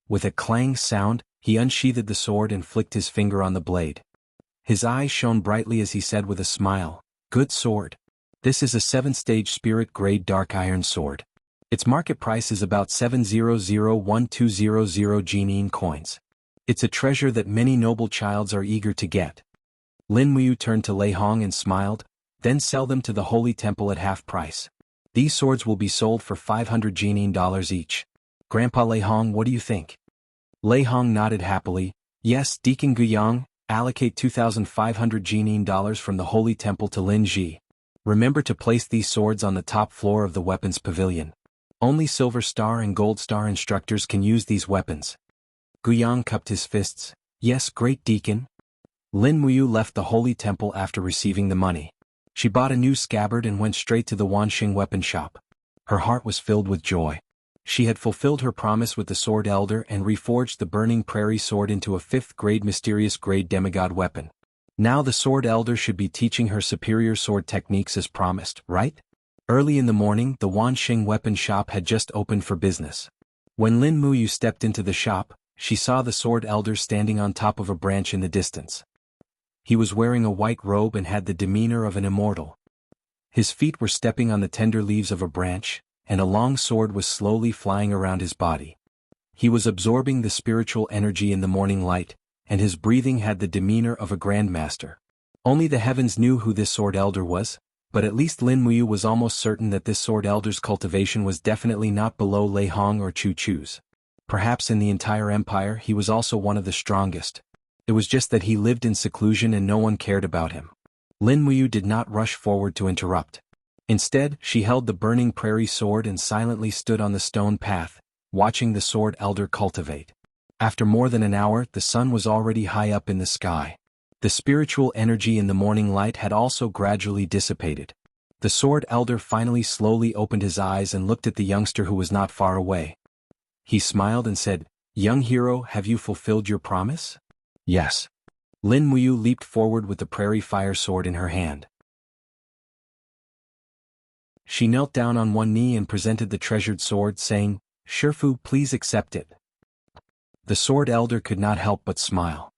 With a clang sound, he unsheathed the sword and flicked his finger on the blade. His eyes shone brightly as he said with a smile, Good sword. This is a 7th-stage spirit-grade dark iron sword. Its market price is about 7001200 Jianghu coins. It's a treasure that many noble childs are eager to get. Lin Muyu turned to Lei Hong and smiled, Then sell them to the Holy Temple at half price. These swords will be sold for 500 Jianghu each. Grandpa Lei Hong, what do you think? Lei Hong nodded happily. Yes, Deacon Guyang, allocate 2,500 Jianghu from the Holy Temple to Lin Ji. Remember to place these swords on the top floor of the weapons pavilion. Only Silver Star and Gold Star instructors can use these weapons. Guyang cupped his fists. Yes, great deacon. Lin Muyu left the Holy Temple after receiving the money. She bought a new scabbard and went straight to the Wanxing weapon shop. Her heart was filled with joy. She had fulfilled her promise with the Sword Elder and reforged the Burning Prairie sword into a 5th-grade mysterious grade demigod weapon. Now the Sword Elder should be teaching her superior sword techniques as promised, right? Early in the morning, the Wanxing weapon shop had just opened for business. When Lin Muyu stepped into the shop, she saw the Sword Elder standing on top of a branch in the distance. He was wearing a white robe and had the demeanor of an immortal. His feet were stepping on the tender leaves of a branch, and a long sword was slowly flying around his body. He was absorbing the spiritual energy in the morning light, and his breathing had the demeanor of a grandmaster. Only the heavens knew who this Sword Elder was, but at least Lin Muyu was almost certain that this Sword Elder's cultivation was definitely not below Lei Hong or Chu Chu's. Perhaps in the entire empire he was also one of the strongest. It was just that he lived in seclusion and no one cared about him. Lin Muyu did not rush forward to interrupt. Instead, she held the burning prairie sword and silently stood on the stone path, watching the sword elder cultivate. After more than an hour, the sun was already high up in the sky. The spiritual energy in the morning light had also gradually dissipated. The sword elder finally slowly opened his eyes and looked at the youngster who was not far away. He smiled and said, "Young hero, have you fulfilled your promise?" "Yes." Lin Muyu leaped forward with the prairie fire sword in her hand. She knelt down on one knee and presented the treasured sword, saying, "Shifu, please accept it." The sword elder could not help but smile.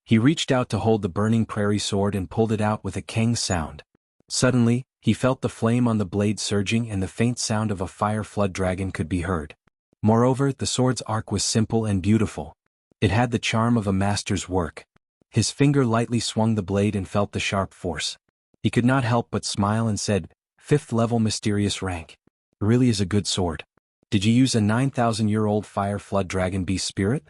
He reached out to hold the burning prairie sword and pulled it out with a keng sound. Suddenly, he felt the flame on the blade surging and the faint sound of a fire flood dragon could be heard. Moreover, the sword's arc was simple and beautiful. It had the charm of a master's work. His finger lightly swung the blade and felt the sharp force. He could not help but smile and said, "5th level mysterious rank. It really is a good sword. Did you use a 9,000-year-old fire flood dragon beast spirit?"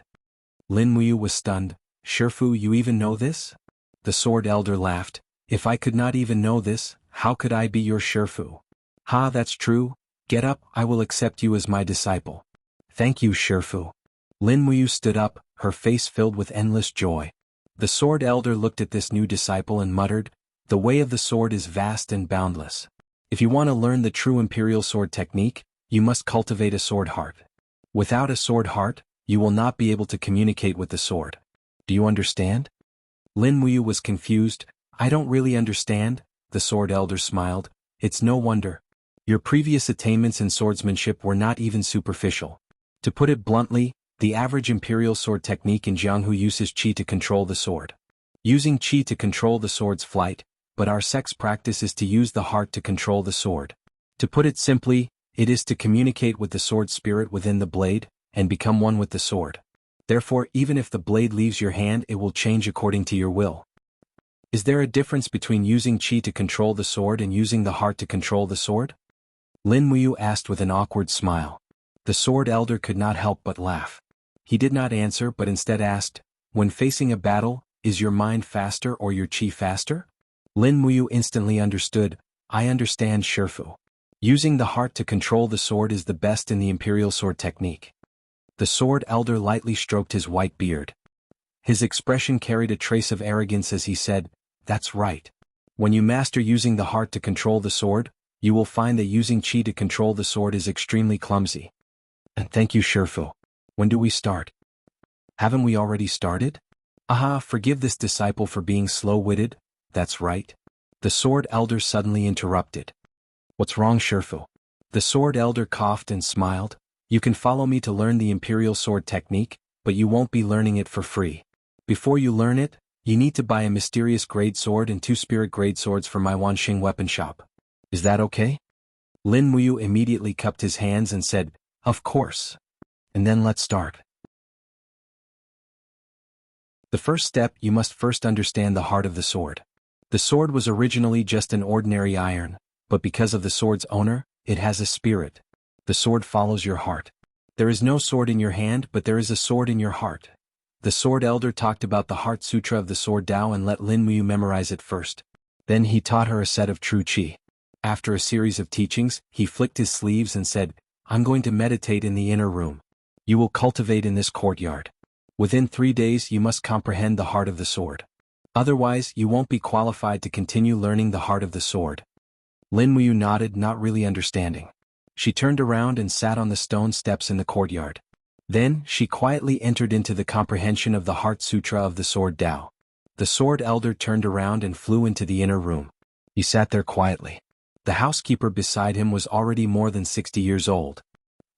Lin Muyu was stunned. "Shifu, you even know this?" The sword elder laughed. "If I could not even know this, how could I be your Shifu?" "Ha, that's true. Get up, I will accept you as my disciple." "Thank you, Shifu." Lin Muyu stood up, her face filled with endless joy. The sword elder looked at this new disciple and muttered, "The way of the sword is vast and boundless. If you want to learn the true imperial sword technique, you must cultivate a sword heart. Without a sword heart, you will not be able to communicate with the sword. Do you understand?" Lin Muyu was confused. "I don't really understand," the sword elder smiled. "It's no wonder. Your previous attainments in swordsmanship were not even superficial. To put it bluntly, the average imperial sword technique in Jianghu uses qi to control the sword. Using qi to control the sword's flight, but our sect's practice is to use the heart to control the sword. To put it simply, it is to communicate with the sword spirit within the blade, and become one with the sword. Therefore, even if the blade leaves your hand, it will change according to your will." "Is there a difference between using qi to control the sword and using the heart to control the sword?" Lin Muyu asked with an awkward smile. The sword elder could not help but laugh. He did not answer but instead asked, "When facing a battle, is your mind faster or your qi faster?" Lin Muyu instantly understood. "I understand, Shifu. Using the heart to control the sword is the best in the imperial sword technique." The sword elder lightly stroked his white beard. His expression carried a trace of arrogance as he said, "That's right. When you master using the heart to control the sword, you will find that using qi to control the sword is extremely clumsy." "And thank you, Shifu. When do we start?" "Haven't we already started?" "Aha, forgive this disciple for being slow-witted." "That's right." The sword elder suddenly interrupted. "What's wrong, Shifu?" The sword elder coughed and smiled. "You can follow me to learn the imperial sword technique, but you won't be learning it for free. Before you learn it, you need to buy a mysterious grade sword and 2 spirit grade swords from my Wanxing weapon shop. Is that okay?" Lin Muyu immediately cupped his hands and said, "Of course. And then let's start." The first step, you must first understand the heart of the sword. The sword was originally just an ordinary iron, but because of the sword's owner, it has a spirit. The sword follows your heart. There is no sword in your hand, but there is a sword in your heart. The sword elder talked about the Heart Sutra of the Sword Tao and let Lin Muyu memorize it first. Then he taught her a set of true qi. After a series of teachings, he flicked his sleeves and said, "I'm going to meditate in the inner room. You will cultivate in this courtyard. Within 3 days you must comprehend the heart of the sword. Otherwise, you won't be qualified to continue learning the heart of the sword." Lin Muyu nodded, not really understanding. She turned around and sat on the stone steps in the courtyard. Then, she quietly entered into the comprehension of the Heart Sutra of the Sword Tao. The sword elder turned around and flew into the inner room. He sat there quietly. The housekeeper beside him was already more than 60 years old.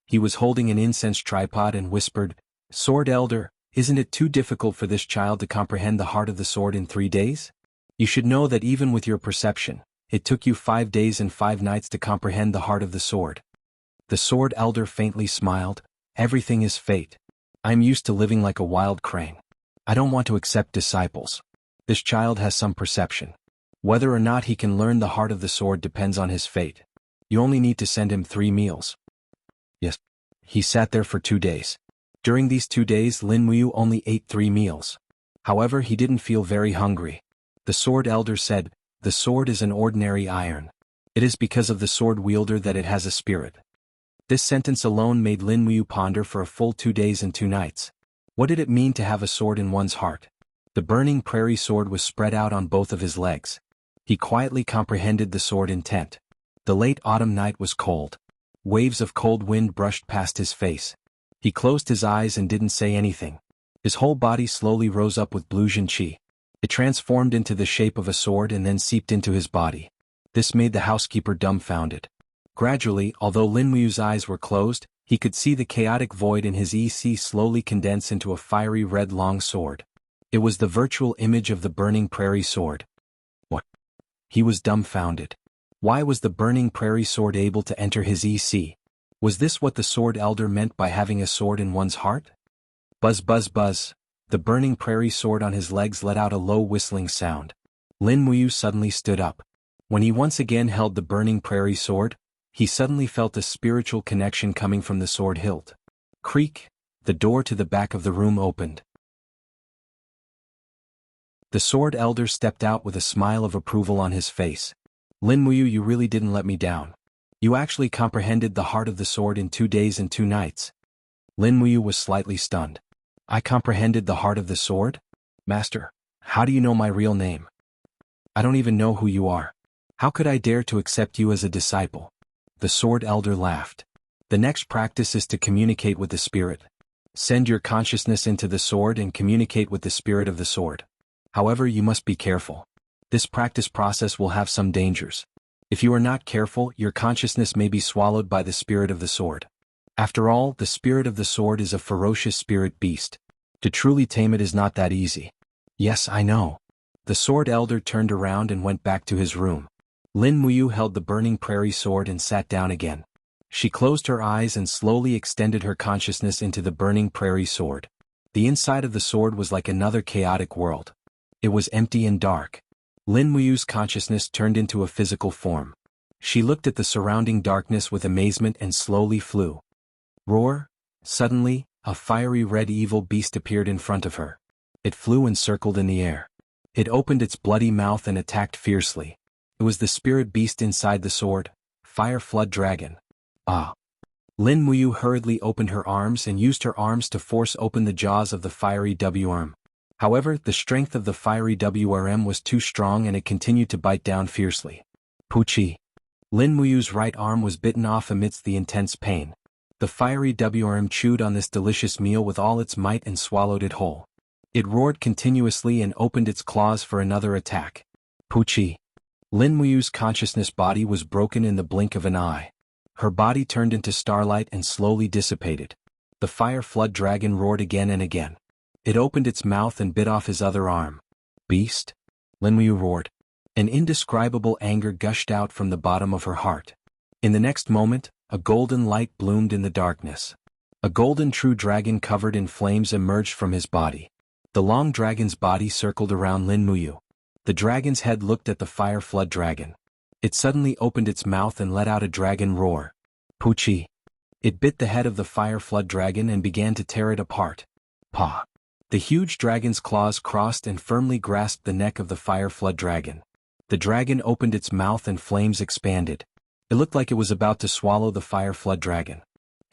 He was holding an incense tripod and whispered, "Sword elder, isn't it too difficult for this child to comprehend the heart of the sword in 3 days? You should know that even with your perception, it took you 5 days and 5 nights to comprehend the heart of the sword." The sword elder faintly smiled. "Everything is fate. I'm used to living like a wild crane. I don't want to accept disciples. This child has some perception. Whether or not he can learn the heart of the sword depends on his fate. You only need to send him 3 meals. Yes. He sat there for 2 days. During these 2 days, Lin Muyu only ate 3 meals. However, he didn't feel very hungry. The sword elder said, "The sword is an ordinary iron. It is because of the sword wielder that it has a spirit. This sentence alone made Lin Muyu ponder for a full 2 days and 2 nights. What did it mean to have a sword in one's heart? The burning prairie sword was spread out on both of his legs. He quietly comprehended the sword intent. The late autumn night was cold. Waves of cold wind brushed past his face. He closed his eyes and didn't say anything. His whole body slowly rose up with blue Qi. It transformed into the shape of a sword and then seeped into his body. This made the housekeeper dumbfounded. Gradually, although Lin Muyu's eyes were closed, he could see the chaotic void in his EC slowly condense into a fiery red long sword. It was the virtual image of the burning prairie sword. What? He was dumbfounded. Why was the burning prairie sword able to enter his EC? Was this what the sword elder meant by having a sword in one's heart? Buzz buzz buzz. The burning prairie sword on his legs let out a low whistling sound. Lin Muyu suddenly stood up. When he once again held the burning prairie sword, he suddenly felt a spiritual connection coming from the sword hilt. Creak, the door to the back of the room opened. The sword elder stepped out with a smile of approval on his face. Lin Muyu, you really didn't let me down. You actually comprehended the heart of the sword in 2 days and 2 nights. Lin Muyu was slightly stunned. I comprehended the heart of the sword? Master, how do you know my real name? I don't even know who you are. How could I dare to accept you as a disciple? The sword elder laughed. The next practice is to communicate with the spirit. Send your consciousness into the sword and communicate with the spirit of the sword. However, you must be careful. This practice process will have some dangers. If you are not careful, your consciousness may be swallowed by the spirit of the sword. After all, the spirit of the sword is a ferocious spirit beast. To truly tame it is not that easy. Yes, I know. The sword elder turned around and went back to his room. Lin Muyu held the burning prairie sword and sat down again. She closed her eyes and slowly extended her consciousness into the burning prairie sword. The inside of the sword was like another chaotic world. It was empty and dark. Lin Muyu's consciousness turned into a physical form. She looked at the surrounding darkness with amazement and slowly flew. Roar! Suddenly, a fiery red evil beast appeared in front of her. It flew and circled in the air. It opened its bloody mouth and attacked fiercely. It was the spirit beast inside the sword, Fire Flood Dragon. Ah! Lin Muyu hurriedly opened her arms and used her arms to force open the jaws of the fiery WRM. However, the strength of the fiery WRM was too strong and it continued to bite down fiercely. Puchi! Lin Muyu's right arm was bitten off amidst the intense pain. The fiery WRM chewed on this delicious meal with all its might and swallowed it whole. It roared continuously and opened its claws for another attack. Puchi! Lin Muyu's consciousness body was broken in the blink of an eye. Her body turned into starlight and slowly dissipated. The fire flood dragon roared again and again. It opened its mouth and bit off his other arm. Beast? Lin Muyu roared. An indescribable anger gushed out from the bottom of her heart. In the next moment, a golden light bloomed in the darkness. A golden true dragon covered in flames emerged from his body. The long dragon's body circled around Lin Muyu. The dragon's head looked at the fire flood dragon. It suddenly opened its mouth and let out a dragon roar. Puchi! It bit the head of the fire flood dragon and began to tear it apart. Pa! The huge dragon's claws crossed and firmly grasped the neck of the fire flood dragon. The dragon opened its mouth and flames expanded. It looked like it was about to swallow the fire flood dragon.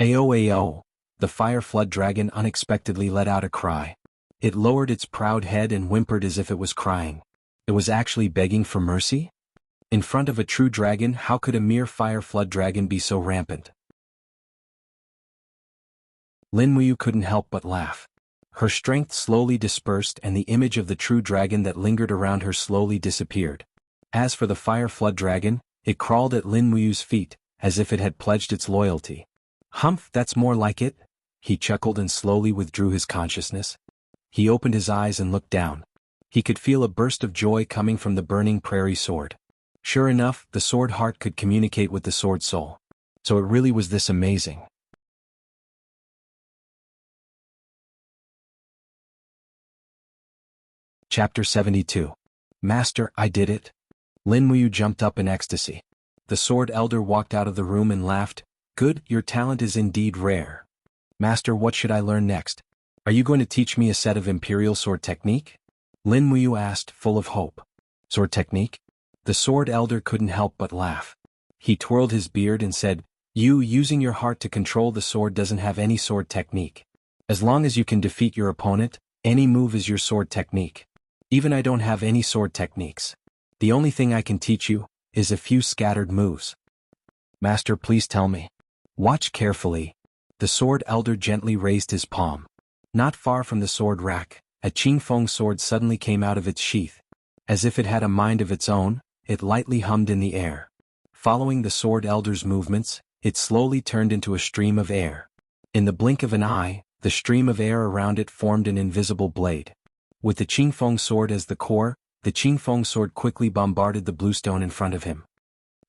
Ao! The fire flood dragon unexpectedly let out a cry. It lowered its proud head and whimpered as if it was crying. It was actually begging for mercy? In front of a true dragon, how could a mere fire flood dragon be so rampant? Lin Muyu couldn't help but laugh. Her strength slowly dispersed and the image of the true dragon that lingered around her slowly disappeared. As for the fire flood dragon, it crawled at Lin Muyu's feet, as if it had pledged its loyalty. Humph, that's more like it. He chuckled and slowly withdrew his consciousness. He opened his eyes and looked down. He could feel a burst of joy coming from the burning prairie sword. Sure enough, the sword heart could communicate with the sword soul. So it really was this amazing. Chapter 72. Master, I did it. Lin Muyu jumped up in ecstasy. The sword elder walked out of the room and laughed. Good, your talent is indeed rare. Master, what should I learn next? Are you going to teach me a set of imperial sword technique? Lin Muyu asked, full of hope. Sword technique? The sword elder couldn't help but laugh. He twirled his beard and said, "You using your heart to control the sword doesn't have any sword technique. As long as you can defeat your opponent, any move is your sword technique. Even I don't have any sword techniques. The only thing I can teach you is a few scattered moves." "Master, please tell me." "Watch carefully." The sword elder gently raised his palm. Not far from the sword rack, a Qingfeng sword suddenly came out of its sheath. As if it had a mind of its own, it lightly hummed in the air. Following the sword elder's movements, it slowly turned into a stream of air. In the blink of an eye, the stream of air around it formed an invisible blade. With the Qingfeng sword as the core, the Qingfeng sword quickly bombarded the bluestone in front of him.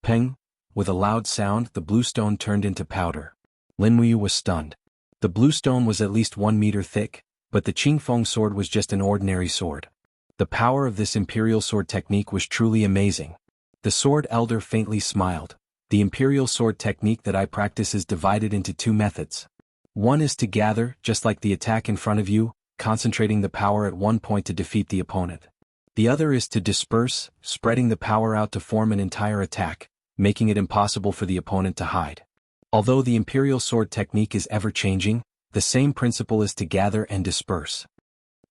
Peng! With a loud sound, the bluestone turned into powder. Lin Muyu was stunned. The bluestone was at least 1 meter thick, but the Qingfeng sword was just an ordinary sword. The power of this imperial sword technique was truly amazing. The sword elder faintly smiled. "The imperial sword technique that I practice is divided into 2 methods. One is to gather, just like the attack in front of you, concentrating the power at one point to defeat the opponent. The other is to disperse, spreading the power out to form an entire attack, making it impossible for the opponent to hide. Although the imperial sword technique is ever-changing, the same principle is to gather and disperse."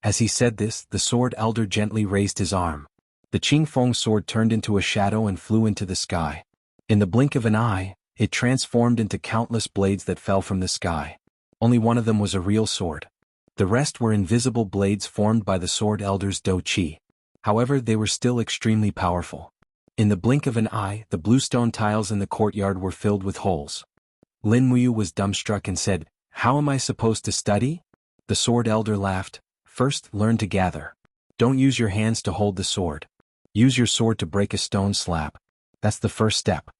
As he said this, the sword elder gently raised his arm. The Qingfeng sword turned into a shadow and flew into the sky. In the blink of an eye, it transformed into countless blades that fell from the sky. Only one of them was a real sword. The rest were invisible blades formed by the sword elder's Do Qi. However, they were still extremely powerful. In the blink of an eye, the bluestone tiles in the courtyard were filled with holes. Lin Muyu was dumbstruck and said, "How am I supposed to study?" The sword elder laughed. "First, learn to gather. Don't use your hands to hold the sword. Use your sword to break a stone slab. That's the first step."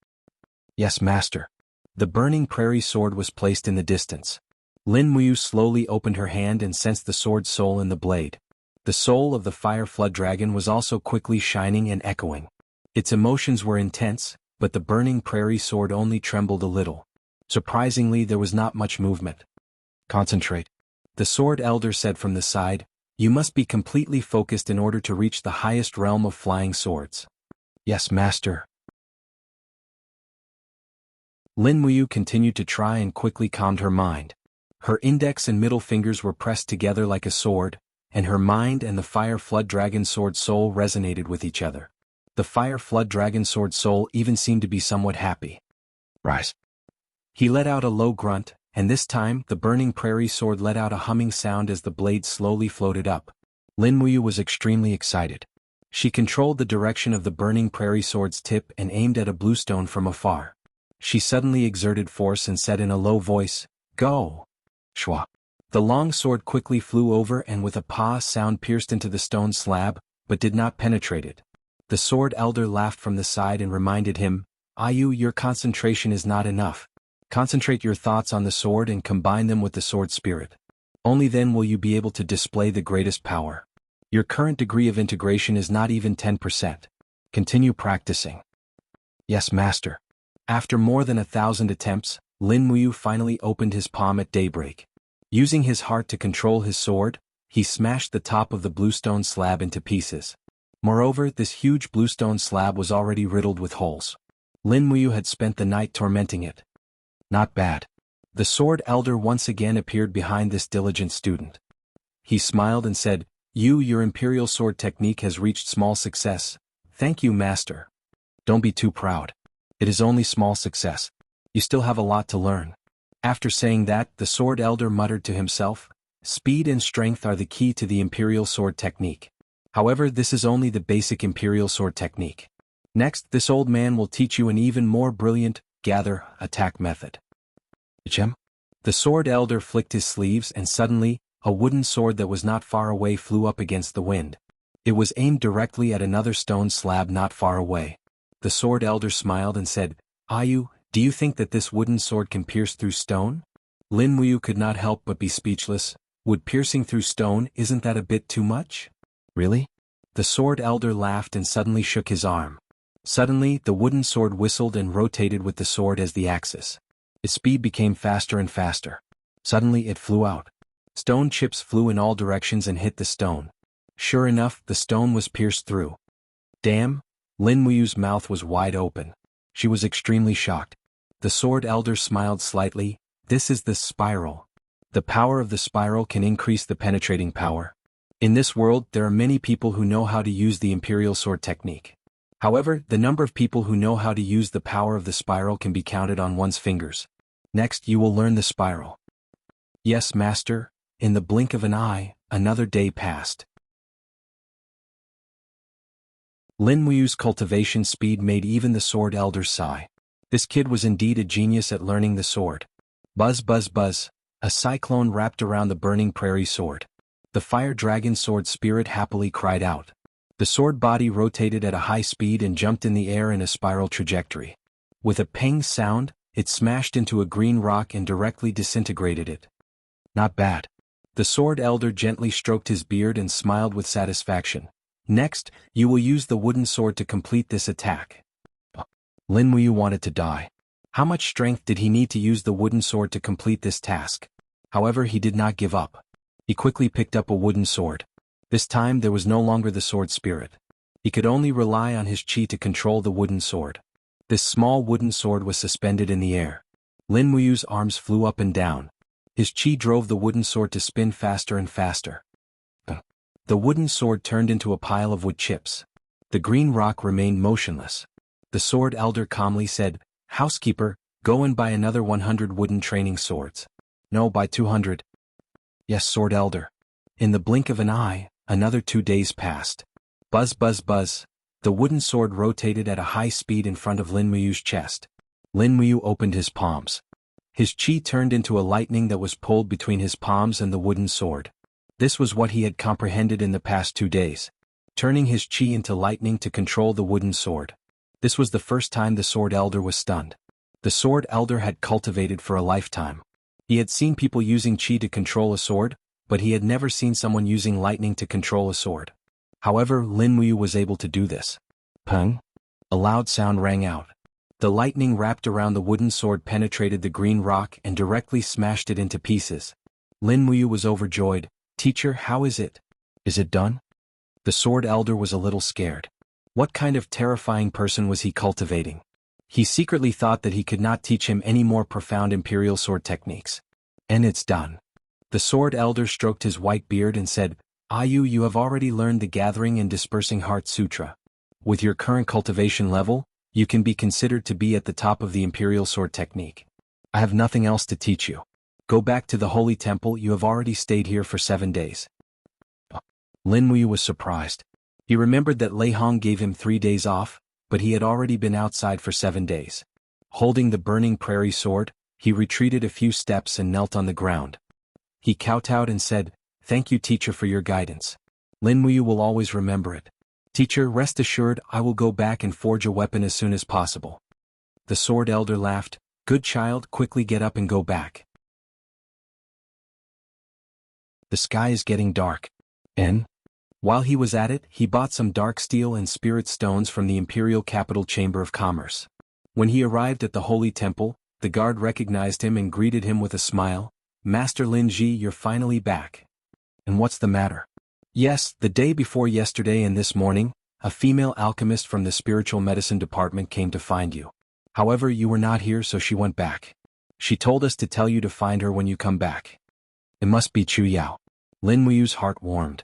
"Yes, master." The burning prairie sword was placed in the distance. Lin Muyu slowly opened her hand and sensed the sword's soul in the blade. The soul of the fire flood dragon was also quickly shining and echoing. Its emotions were intense, but the burning prairie sword only trembled a little. Surprisingly, there was not much movement. "Concentrate," the sword elder said from the side. "You must be completely focused in order to reach the highest realm of flying swords." "Yes, master." Lin Muyu continued to try and quickly calmed her mind. Her index and middle fingers were pressed together like a sword, and her mind and the fire flood dragon sword soul resonated with each other. The fire flood dragon sword soul even seemed to be somewhat happy. "Rise." He let out a low grunt, and this time the burning prairie sword let out a humming sound as the blade slowly floated up. Lin Muyu was extremely excited. She controlled the direction of the burning prairie sword's tip and aimed at a bluestone from afar. She suddenly exerted force and said in a low voice, "Go!" Shwa. The long sword quickly flew over and with a "pa" sound pierced into the stone slab, but did not penetrate it. The sword elder laughed from the side and reminded him, "Ayu, your concentration is not enough. Concentrate your thoughts on the sword and combine them with the sword spirit. Only then will you be able to display the greatest power. Your current degree of integration is not even 10%. Continue practicing." "Yes, master." After more than 1,000 attempts, Lin Muyu finally opened his palm at daybreak. Using his heart to control his sword, he smashed the top of the bluestone slab into pieces. Moreover, this huge bluestone slab was already riddled with holes. Lin Muyu had spent the night tormenting it. Not bad. The sword elder once again appeared behind this diligent student. He smiled and said, Your imperial sword technique has reached small success. Thank you, master." "Don't be too proud. It is only small success. You still have a lot to learn." After saying that, the sword elder muttered to himself, "Speed and strength are the key to the imperial sword technique. However, this is only the basic imperial sword technique. Next, this old man will teach you an even more brilliant, attack method." Gem? The sword elder flicked his sleeves and suddenly, a wooden sword that was not far away flew up against the wind. It was aimed directly at another stone slab not far away. The sword elder smiled and said, "Ayu, do you think that this wooden sword can pierce through stone?" Lin Muyu could not help but be speechless. Would piercing through stone, isn't that a bit too much? Really? The sword elder laughed and suddenly shook his arm. Suddenly, the wooden sword whistled and rotated with the sword as the axis. Its speed became faster and faster. Suddenly it flew out. Stone chips flew in all directions and hit the stone. Sure enough, the stone was pierced through. Damn! Lin Muyu's mouth was wide open. She was extremely shocked. The Sword Elder smiled slightly. This is the spiral. The power of the spiral can increase the penetrating power. In this world, there are many people who know how to use the Imperial Sword technique. However, the number of people who know how to use the power of the spiral can be counted on one's fingers. Next, you will learn the spiral. Yes, Master. In the blink of an eye, another day passed. Lin Muyu's cultivation speed made even the Sword Elder sigh. This kid was indeed a genius at learning the sword. Buzz buzz buzz, a cyclone wrapped around the burning prairie sword. The fire dragon sword spirit happily cried out. The sword body rotated at a high speed and jumped in the air in a spiral trajectory. With a ping sound, it smashed into a green rock and directly disintegrated it. Not bad. The Sword Elder gently stroked his beard and smiled with satisfaction. Next, you will use the wooden sword to complete this attack. Lin Muyu wanted to die. How much strength did he need to use the wooden sword to complete this task? However, he did not give up. He quickly picked up a wooden sword. This time there was no longer the sword spirit. He could only rely on his chi to control the wooden sword. This small wooden sword was suspended in the air. Lin Muyu's arms flew up and down. His chi drove the wooden sword to spin faster and faster. The wooden sword turned into a pile of wood chips. The green rock remained motionless. The Sword Elder calmly said, "Housekeeper, go and buy another 100 wooden training swords." "No, buy 200. "Yes, Sword Elder." In the blink of an eye, another 2 days passed. Buzz buzz buzz. The wooden sword rotated at a high speed in front of Lin Muyu's chest. Lin Muyu opened his palms. His chi turned into a lightning that was pulled between his palms and the wooden sword. This was what he had comprehended in the past 2 days. Turning his chi into lightning to control the wooden sword. This was the first time the Sword Elder was stunned. The Sword Elder had cultivated for a lifetime. He had seen people using chi to control a sword, but he had never seen someone using lightning to control a sword. However, Lin Muyu was able to do this. Peng! A loud sound rang out. The lightning wrapped around the wooden sword penetrated the green rock and directly smashed it into pieces. Lin Muyu was overjoyed. "Teacher, how is it? Is it done?" The Sword Elder was a little scared. What kind of terrifying person was he cultivating? He secretly thought that he could not teach him any more profound Imperial sword techniques. "And it's done." The Sword Elder stroked his white beard and said, "Ayu, you have already learned the Gathering and Dispersing Heart Sutra. With your current cultivation level, you can be considered to be at the top of the Imperial sword technique. I have nothing else to teach you. Go back to the Holy Temple, you have already stayed here for 7 days. Lin Muyu was surprised. He remembered that Lei Hong gave him 3 days off, but he had already been outside for 7 days. Holding the burning prairie sword, he retreated a few steps and knelt on the ground. He kowtowed and said, "Thank you, teacher, for your guidance. Lin Muyu will always remember it. Teacher, rest assured I will go back and forge a weapon as soon as possible." The Sword Elder laughed. "Good child, quickly get up and go back. The sky is getting dark." And while he was at it, he bought some dark steel and spirit stones from the Imperial Capital Chamber of Commerce. When he arrived at the Holy Temple, the guard recognized him and greeted him with a smile. "Master Lin Ji, you're finally back. And what's the matter?" "Yes, the day before yesterday and this morning, a female alchemist from the Spiritual Medicine Department came to find you. However, you were not here, so she went back. She told us to tell you to find her when you come back." "It must be Chu Yao." Lin Muyu's heart warmed.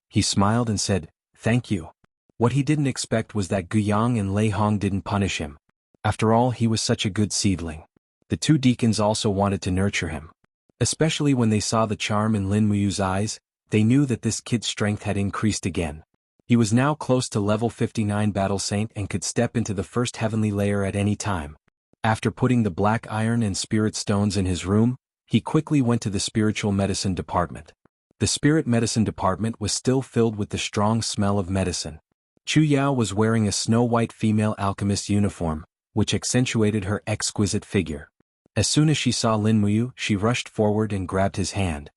He smiled and said, "Thank you." What he didn't expect was that Guyang and Lei Hong didn't punish him. After all, he was such a good seedling. The 2 deacons also wanted to nurture him. Especially when they saw the charm in Lin Muyu's eyes, they knew that this kid's strength had increased again. He was now close to level 59 Battle Saint and could step into the first heavenly layer at any time. After putting the black iron and spirit stones in his room, he quickly went to the Spiritual Medicine Department. The Spirit Medicine Department was still filled with the strong smell of medicine. Chu Yao was wearing a snow-white female alchemist uniform, which accentuated her exquisite figure. As soon as she saw Lin Muyu, she rushed forward and grabbed his hand.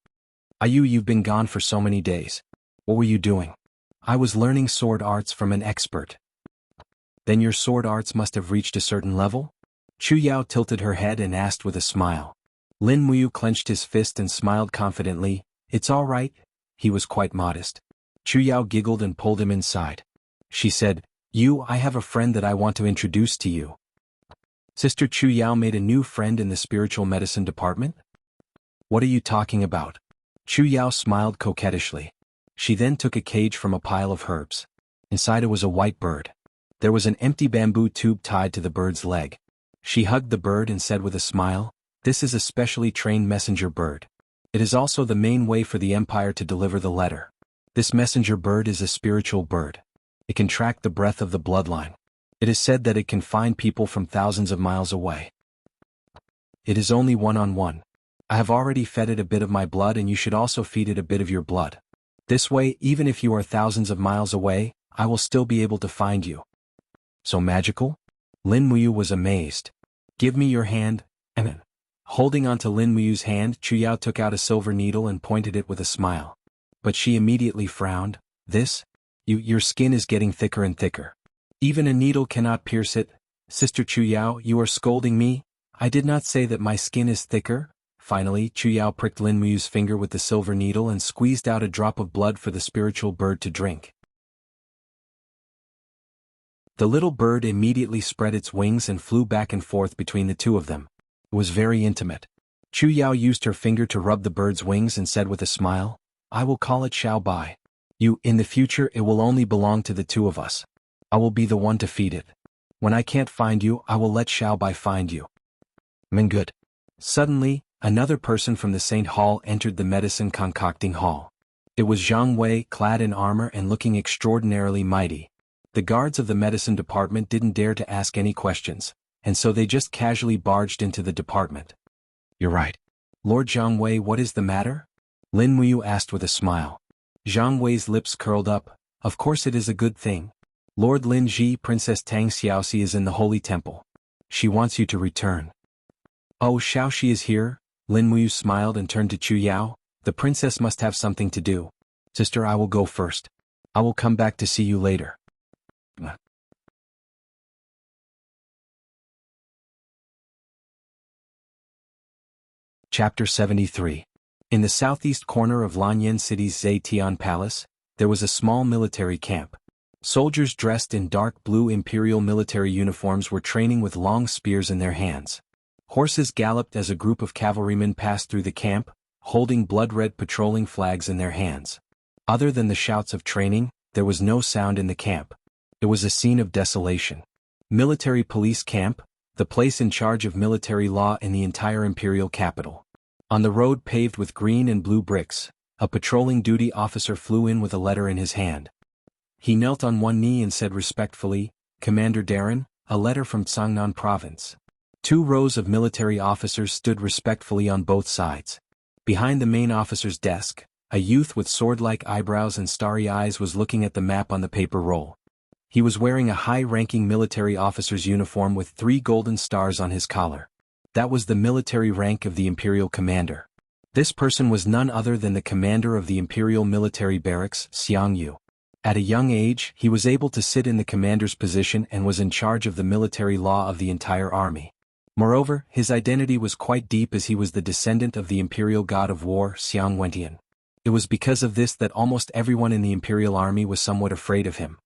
"Ayu, you've been gone for so many days. What were you doing?" "I was learning sword arts from an expert." "Then your sword arts must have reached a certain level?" Chu Yao tilted her head and asked with a smile. Lin Muyu clenched his fist and smiled confidently. "It's all right." He was quite modest. Chu Yao giggled and pulled him inside. She said, I have a friend that I want to introduce to you." Sister Chu Yao made a new friend in the spiritual medicine department? What are you talking about? Chu Yao smiled coquettishly. She then took a cage from a pile of herbs. Inside it was a white bird. There was an empty bamboo tube tied to the bird's leg. She hugged the bird and said with a smile, "This is a specially trained messenger bird. It is also the main way for the Empire to deliver the letter. This messenger bird is a spiritual bird. It can track the breath of the bloodline. It is said that it can find people from thousands of miles away. It is only one-on-one. I have already fed it a bit of my blood and you should also feed it a bit of your blood. This way, even if you are thousands of miles away, I will still be able to find you." So magical? Lin Muyu was amazed. "Give me your hand," and holding onto Lin Muyu's hand, Chu Yao took out a silver needle and pointed it with a smile. But she immediately frowned. "This? Your skin is getting thicker and thicker. Even a needle cannot pierce it. Sister Chu Yao, you are scolding me? I did not say that my skin is thicker." Finally, Chu Yao pricked Lin Muyu's finger with the silver needle and squeezed out a drop of blood for the spiritual bird to drink. The little bird immediately spread its wings and flew back and forth between the two of them. It was very intimate. Chu Yao used her finger to rub the bird's wings and said with a smile, "I will call it Xiao Bai. In the future it will only belong to the two of us. I will be the one to feed it. When I can't find you, I will let Xiao Bai find you." Good. Suddenly, another person from the Saint Hall entered the medicine concocting hall. It was Zhang Wei, clad in armor and looking extraordinarily mighty. The guards of the medicine department didn't dare to ask any questions, and so they just casually barged into the department. "You're right. Lord Zhang Wei, what is the matter?" Lin Muyu asked with a smile. Zhang Wei's lips curled up. "Of course it is a good thing. Lord Lin Ji, Princess Tang Xiaoxi is in the Holy Temple. She wants you to return." "Oh, Xiaoxi is here?" Lin Muyu smiled and turned to Chu Yao. "The princess must have something to do. Sister, I will go first. I will come back to see you later." Chapter 73. In the southeast corner of Lanyan City's Zetian Palace, there was a small military camp. Soldiers dressed in dark blue imperial military uniforms were training with long spears in their hands. Horses galloped as a group of cavalrymen passed through the camp, holding blood-red patrolling flags in their hands. Other than the shouts of training, there was no sound in the camp. It was a scene of desolation. Military police camp, the place in charge of military law in the entire imperial capital. On the road paved with green and blue bricks, a patrolling duty officer flew in with a letter in his hand. He knelt on one knee and said respectfully, "Commander Darren, a letter from Tsangnan Province." 2 rows of military officers stood respectfully on both sides. Behind the main officer's desk, a youth with sword-like eyebrows and starry eyes was looking at the map on the paper roll. He was wearing a high-ranking military officer's uniform with 3 golden stars on his collar. That was the military rank of the Imperial Commander. This person was none other than the commander of the Imperial Military Barracks, Jianghu. At a young age, he was able to sit in the commander's position and was in charge of the military law of the entire army. Moreover, his identity was quite deep as he was the descendant of the imperial god of war, Xiang Wentian. It was because of this that almost everyone in the imperial army was somewhat afraid of him.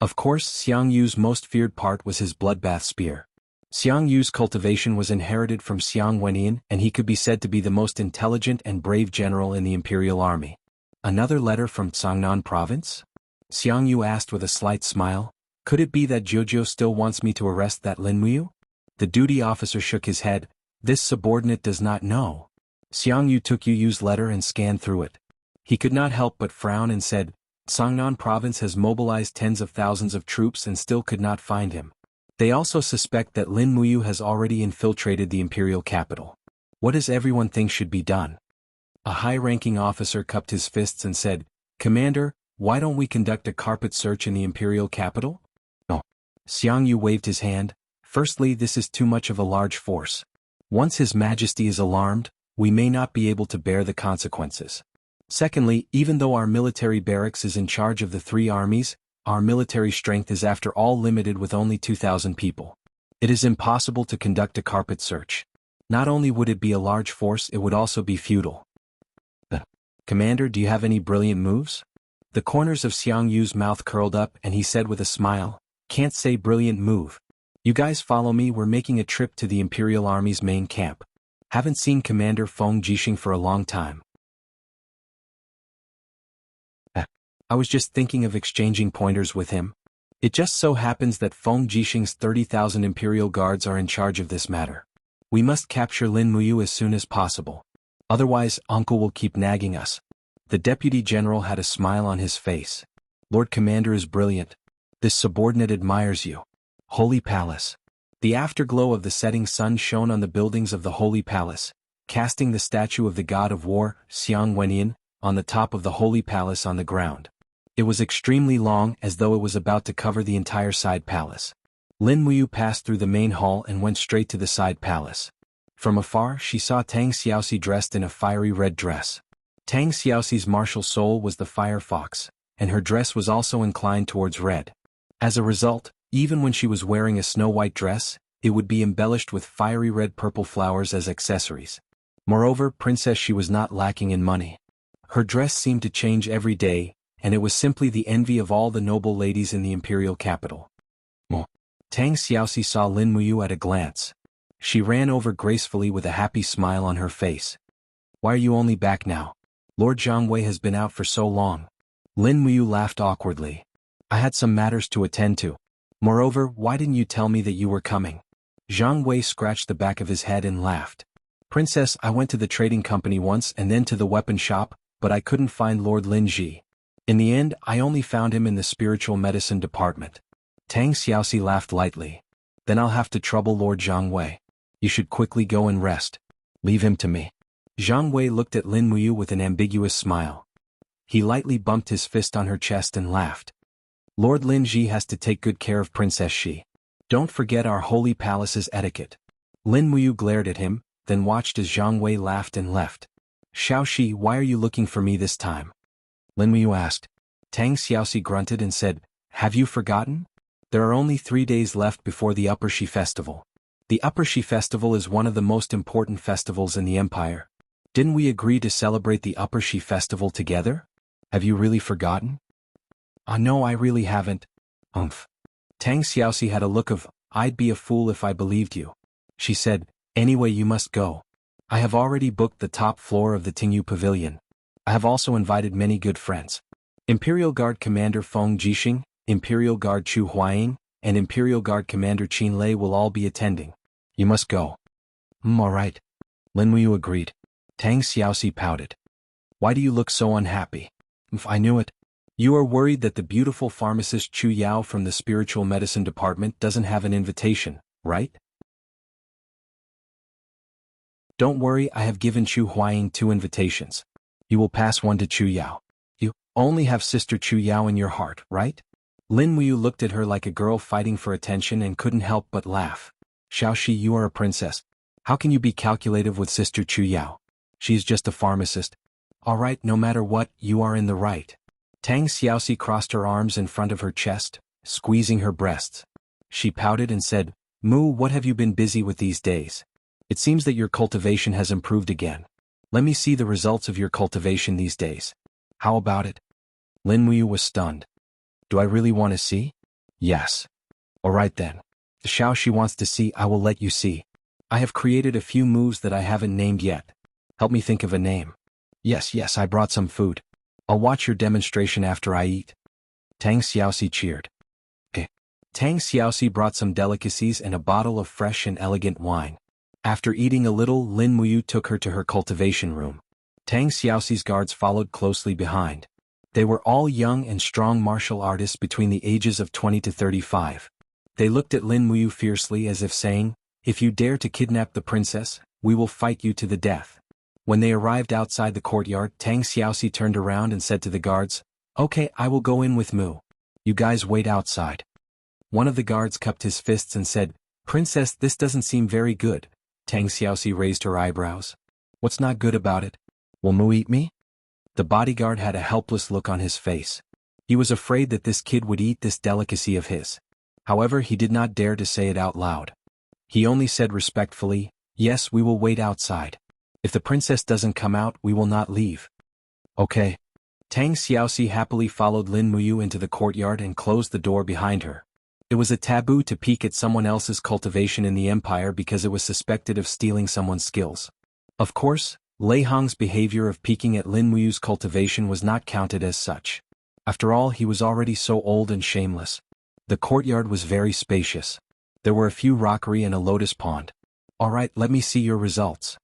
Of course, Xiang Yu's most feared part was his bloodbath spear. Xiang Yu's cultivation was inherited from Xiang Wentian, and he could be said to be the most intelligent and brave general in the imperial army. Another letter from Tsangnan Province? Xiang Yu asked with a slight smile. "Could it be that Jojo still wants me to arrest that Lin Muyu?" The duty officer shook his head. "This subordinate does not know." Xiang Yu took Yu's letter and scanned through it. He could not help but frown and said, "Tsangnan Province has mobilized tens of thousands of troops and still could not find him. They also suspect that Lin Muyu has already infiltrated the imperial capital. What does everyone think should be done?" A high-ranking officer cupped his fists and said, "Commander, why don't we conduct a carpet search in the imperial capital?" "No." Xiang Yu waved his hand. "Firstly, this is too much of a large force. Once His Majesty is alarmed, we may not be able to bear the consequences. Secondly, even though our military barracks is in charge of the 3 armies, our military strength is after all limited with only 2,000 people. It is impossible to conduct a carpet search. Not only would it be a large force, it would also be futile." "Commander, do you have any brilliant moves?" The corners of Xiang Yu's mouth curled up and he said with a smile, "Can't say brilliant move. You guys follow me, we're making a trip to the Imperial Army's main camp. Haven't seen Commander Feng Jixing for a long time. I was just thinking of exchanging pointers with him. It just so happens that Feng Jixing's 30,000 Imperial Guards are in charge of this matter. We must capture Lin Muyu as soon as possible. Otherwise, Uncle will keep nagging us. The Deputy General had a smile on his face. Lord Commander is brilliant. This subordinate admires you. Holy Palace. The afterglow of the setting sun shone on the buildings of the Holy Palace, casting the statue of the god of war, Xiang Wenyan, on the top of the Holy Palace on the ground. It was extremely long, as though it was about to cover the entire side palace. Lin Muyu passed through the main hall and went straight to the side palace. From afar she saw Tang Xiaoxi dressed in a fiery red dress. Tang Xiaoxi's martial soul was the fire fox, and her dress was also inclined towards red. As a result, even when she was wearing a snow-white dress, it would be embellished with fiery red-purple flowers as accessories. Moreover, princess, she was not lacking in money. Her dress seemed to change every day, and it was simply the envy of all the noble ladies in the imperial capital. Tang Xiaoxi saw Lin Muyu at a glance. She ran over gracefully with a happy smile on her face. Why are you only back now? Lord Jianghu has been out for so long. Lin Muyu laughed awkwardly. I had some matters to attend to. Moreover, why didn't you tell me that you were coming? Zhang Wei scratched the back of his head and laughed. Princess, I went to the trading company once and then to the weapon shop, but I couldn't find Lord Lin Ji. In the end, I only found him in the spiritual medicine department. Tang Xiaoxi laughed lightly. Then I'll have to trouble Lord Zhang Wei. You should quickly go and rest. Leave him to me. Zhang Wei looked at Lin Muyu with an ambiguous smile. He lightly bumped his fist on her chest and laughed. Lord Lin Ji has to take good care of Princess Shi. Don't forget our holy palace's etiquette. Lin Muyu glared at him, then watched as Zhang Wei laughed and left. Xiao Shi, why are you looking for me this time? Lin Muyu asked. Tang Xiaoxi grunted and said, have you forgotten? There are only 3 days left before the Upper Shi Festival. The Upper Shi Festival is one of the most important festivals in the Empire. Didn't we agree to celebrate the Upper Shi Festival together? Have you really forgotten? No, I really haven't. Tang Xiaoxi had a look of, I'd be a fool if I believed you. She said, anyway, you must go. I have already booked the top floor of the Tingyu Pavilion. I have also invited many good friends. Imperial Guard Commander Feng Jixing, Imperial Guard Chu Huaying, and Imperial Guard Commander Qin Lei will all be attending. You must go. All right. Lin Muyu agreed. Tang Xiaoxi pouted. Why do you look so unhappy? I knew it. You are worried that the beautiful pharmacist Chu Yao from the spiritual medicine department doesn't have an invitation, right? Don't worry, I have given Chu Huaying 2 invitations. You will pass one to Chu Yao. You only have Sister Chu Yao in your heart, right? Lin Muyu looked at her like a girl fighting for attention and couldn't help but laugh. Xiaoxi, you are a princess. How can you be calculative with Sister Chu Yao? She's just a pharmacist. All right, no matter what, you are in the right. Tang Xiaoxi crossed her arms in front of her chest, squeezing her breasts. She pouted and said, Mu, what have you been busy with these days? It seems that your cultivation has improved again. Let me see the results of your cultivation these days. How about it? Lin Muyu was stunned. Do I really want to see? Yes. All right then. The Xiaoxi wants to see, I will let you see. I have created a few moves that I haven't named yet. Help me think of a name. Yes, I brought some food. I'll watch your demonstration after I eat. Tang Xiaoxi cheered. Tang Xiaoxi brought some delicacies and a bottle of fresh and elegant wine. After eating a little, Lin Muyu took her to her cultivation room. Tang Xiaoxi's guards followed closely behind. They were all young and strong martial artists between the ages of 20 to 35. They looked at Lin Muyu fiercely as if saying, if you dare to kidnap the princess, we will fight you to the death. When they arrived outside the courtyard, Tang Xiaoxi turned around and said to the guards, okay, I will go in with Mu. You guys wait outside. One of the guards cupped his fists and said, Princess, this doesn't seem very good. Tang Xiaoxi raised her eyebrows. What's not good about it? Will Mu eat me? The bodyguard had a helpless look on his face. He was afraid that this kid would eat this delicacy of his. However, he did not dare to say it out loud. He only said respectfully, yes, we will wait outside. If the princess doesn't come out, we will not leave. Okay. Tang Xiaoxi happily followed Lin Muyu into the courtyard and closed the door behind her. It It was a taboo to peek at someone else's cultivation in the empire because it was suspected of stealing someone's skills. Of course, Lei Hong's behavior of peeking at Lin Muyu's cultivation was not counted as such. After all, he was already so old and shameless. The courtyard was very spacious. There were a few rockery and a lotus pond. Alright, let me see your results.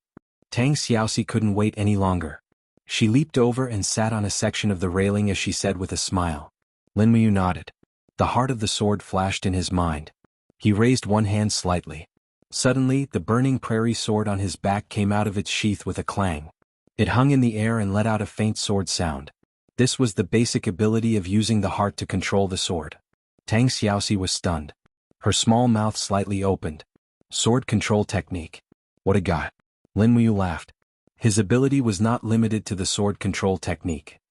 Tang Xiaoxi couldn't wait any longer. She leaped over and sat on a section of the railing as she said with a smile. Lin Muyu nodded. The heart of the sword flashed in his mind. He raised one hand slightly. Suddenly, the burning prairie sword on his back came out of its sheath with a clang. It hung in the air and let out a faint sword sound. This was the basic ability of using the heart to control the sword. Tang Xiaoxi was stunned. Her small mouth slightly opened. Sword control technique. What a guy. Lin Muyu laughed. His ability was not limited to the sword control technique.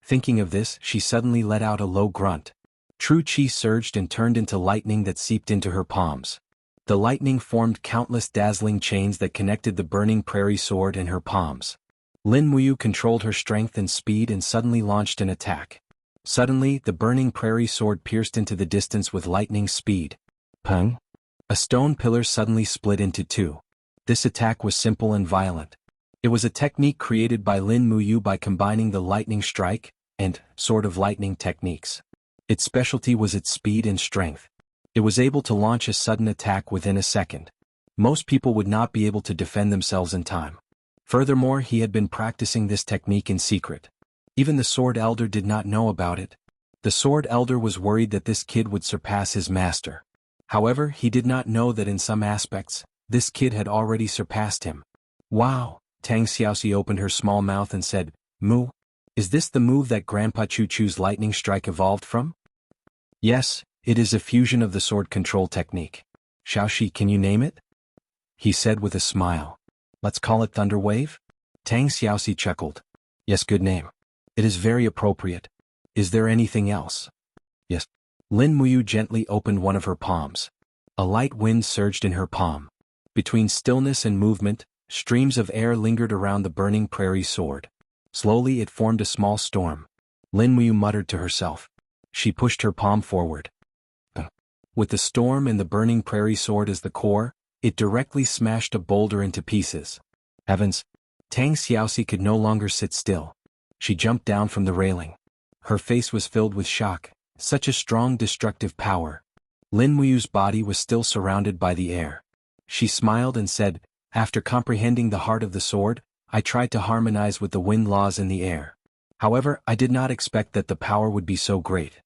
Thinking of this, she suddenly let out a low grunt. True Qi surged and turned into lightning that seeped into her palms. The lightning formed countless dazzling chains that connected the burning prairie sword and her palms. Lin Muyu controlled her strength and speed and suddenly launched an attack. Suddenly, the burning prairie sword pierced into the distance with lightning speed. Peng! A stone pillar suddenly split into two. This attack was simple and violent. It was a technique created by Lin Muyu by combining the lightning strike and sword of lightning techniques. Its specialty was its speed and strength. It was able to launch a sudden attack within a second. Most people would not be able to defend themselves in time. Furthermore, he had been practicing this technique in secret. Even the Sword Elder did not know about it. The Sword Elder was worried that this kid would surpass his master. However, he did not know that in some aspects, this kid had already surpassed him. Wow! Tang Xiaoxi opened her small mouth and said, Mu? Is this the move that Grandpa Chu Chu's lightning strike evolved from? Yes, it is a fusion of the sword control technique. Xiaoxi, can you name it? He said with a smile. Let's call it Thunder Wave? Tang Xiaoxi chuckled. Yes, good name. It is very appropriate. Is there anything else? Yes. Lin Muyu gently opened one of her palms. A light wind surged in her palm. Between stillness and movement, streams of air lingered around the burning prairie sword. Slowly it formed a small storm. Lin Muyu muttered to herself. She pushed her palm forward. With the storm and the burning prairie sword as the core, it directly smashed a boulder into pieces. Heavens! Tang Xiaoxi could no longer sit still. She jumped down from the railing. Her face was filled with shock. Such a strong destructive power. Lin Muyu's body was still surrounded by the air. She smiled and said, after comprehending the heart of the sword, I tried to harmonize with the wind laws in the air. However, I did not expect that the power would be so great.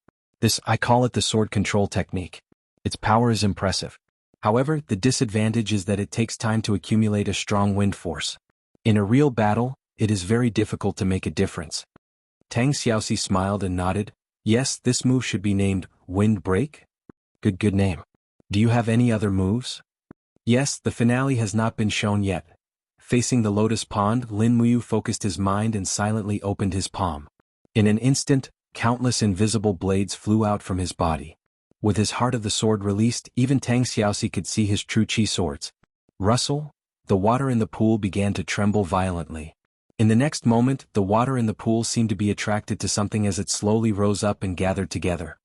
I call it the sword control technique. Its power is impressive. However, the disadvantage is that it takes time to accumulate a strong wind force. In a real battle, it is very difficult to make a difference. Tang Xiaoxi smiled and nodded. Yes, this move should be named Wind Break? Good name. Do you have any other moves? Yes, the finale has not been shown yet. Facing the lotus pond, Lin Muyu focused his mind and silently opened his palm. In an instant, countless invisible blades flew out from his body. With his heart of the sword released, even Tang Xiaoxi could see his true qi swords. Rustle! The water in the pool began to tremble violently. In the next moment, the water in the pool seemed to be attracted to something as it slowly rose up and gathered together.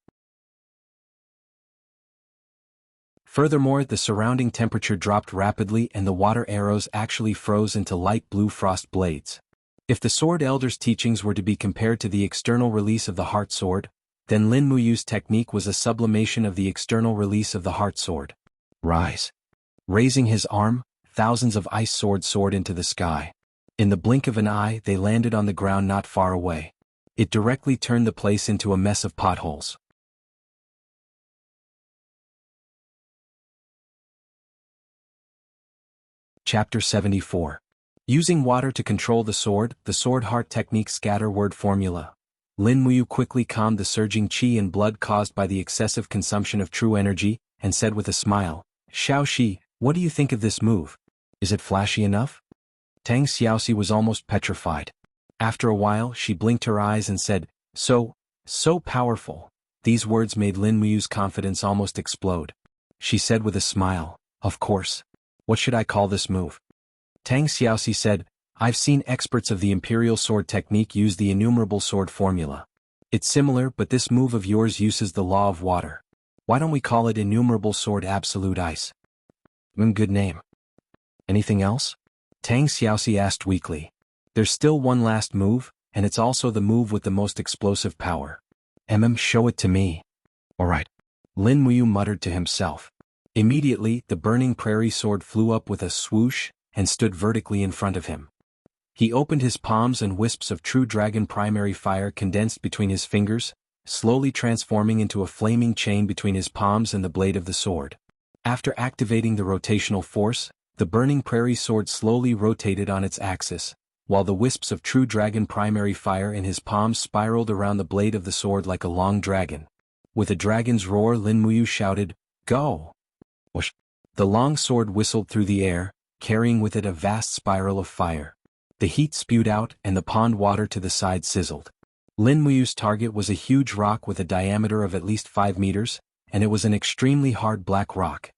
Furthermore, the surrounding temperature dropped rapidly and the water arrows actually froze into light blue frost blades. If the Sword Elder's teachings were to be compared to the external release of the Heart Sword, then Lin Muyu's technique was a sublimation of the external release of the Heart Sword. Rise! Raising his arm, thousands of ice swords soared into the sky. In the blink of an eye, they landed on the ground not far away. It directly turned the place into a mess of potholes. Chapter 74. Using water to control the sword heart technique scatter word formula. Lin Muyu quickly calmed the surging qi and blood caused by the excessive consumption of true energy, and said with a smile, Xiaoxi, what do you think of this move? Is it flashy enough? Tang Xiaoxi was almost petrified. After a while, she blinked her eyes and said, So powerful. These words made Lin Muyu's confidence almost explode. She said with a smile, Of course. What should I call this move? Tang Xiaoxi said, I've seen experts of the Imperial Sword technique use the innumerable sword formula. It's similar, but this move of yours uses the law of water. Why don't we call it Innumerable Sword Absolute Ice? Good name. Anything else? Tang Xiaoxi asked weakly. There's still one last move, and it's also the move with the most explosive power. Show it to me. Alright. Lin Muyu muttered to himself. Immediately, the burning prairie sword flew up with a swoosh, and stood vertically in front of him. He opened his palms and wisps of true dragon primary fire condensed between his fingers, slowly transforming into a flaming chain between his palms and the blade of the sword. After activating the rotational force, the burning prairie sword slowly rotated on its axis, while the wisps of true dragon primary fire in his palms spiraled around the blade of the sword like a long dragon. With a dragon's roar, Lin Muyu shouted, "Go!" Whoosh! The long sword whistled through the air, carrying with it a vast spiral of fire. The heat spewed out and the pond water to the side sizzled. Lin Muyu's target was a huge rock with a diameter of at least 5 meters, and it was an extremely hard black rock.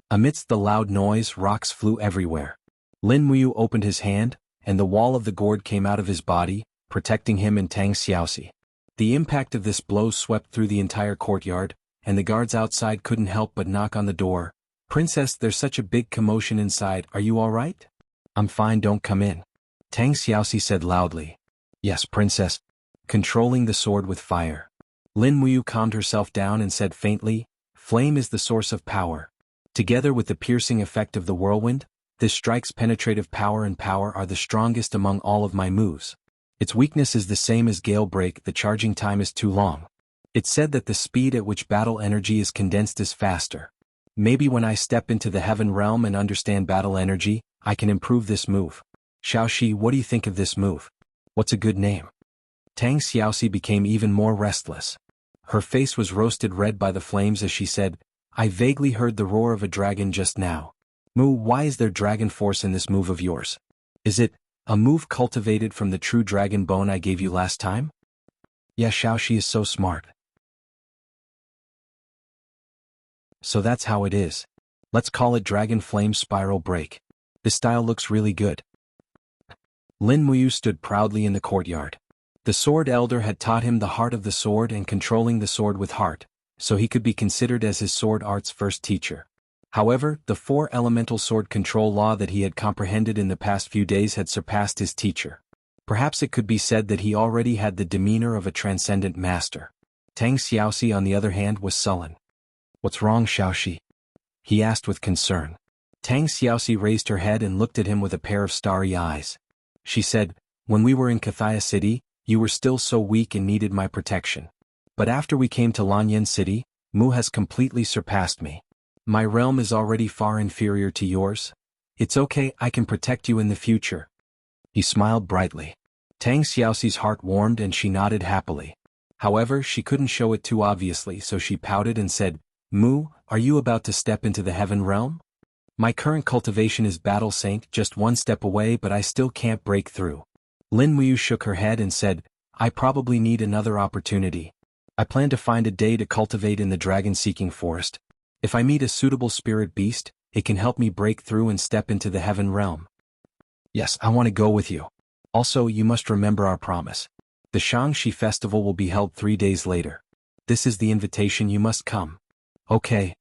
Amidst the loud noise, rocks flew everywhere. Lin Muyu opened his hand, and the wall of the gourd came out of his body, protecting him and Tang Xiaoxi. The impact of this blow swept through the entire courtyard, and the guards outside couldn't help but knock on the door. "Princess, there's such a big commotion inside, are you all right?" "I'm fine, don't come in," Tang Xiaoxi said loudly. "Yes, princess." Controlling the sword with fire. Lin Muyu calmed herself down and said faintly, "Flame is the source of power. Together with the piercing effect of the whirlwind, this strike's penetrative power and power are the strongest among all of my moves. Its weakness is the same as Gale Break, the charging time is too long. It's said that the speed at which battle energy is condensed is faster. Maybe when I step into the heaven realm and understand battle energy, I can improve this move. Xiaoxi, what do you think of this move? What's a good name?" Tang Xiaoxi became even more restless. Her face was roasted red by the flames as she said, "I vaguely heard the roar of a dragon just now. Mu, why is there dragon force in this move of yours? Is it a move cultivated from the true dragon bone I gave you last time?" "Yeah, Xiaoxi is so smart." "So that's how it is. Let's call it Dragon Flame Spiral Break. This style looks really good." Lin Muyu stood proudly in the courtyard. The Sword Elder had taught him the heart of the sword and controlling the sword with heart, so he could be considered as his sword art's first teacher. However, the 4 elemental sword control law that he had comprehended in the past few days had surpassed his teacher. Perhaps it could be said that he already had the demeanor of a transcendent master. Tang Xiaoxi, on the other hand, was sullen. "What's wrong, Xiaoxi?" he asked with concern. Tang Xiaoxi raised her head and looked at him with a pair of starry eyes. She said, "When we were in Cathaya City, you were still so weak and needed my protection. But after we came to Lanyan City, Mu has completely surpassed me. My realm is already far inferior to yours. It's okay, I can protect you in the future." He smiled brightly. Tang Xiaoxi's heart warmed and she nodded happily. However, she couldn't show it too obviously, so she pouted and said, "Mu, are you about to step into the heaven realm? My current cultivation is Battle Saint, just one step away, but I still can't break through." Lin Muyu shook her head and said, "I probably need another opportunity. I plan to find a day to cultivate in the dragon-seeking forest. If I meet a suitable spirit beast, it can help me break through and step into the heaven realm." "Yes, I want to go with you. Also, you must remember our promise. The Shangxi festival will be held 3 days later. This is the invitation, you must come." "Okay."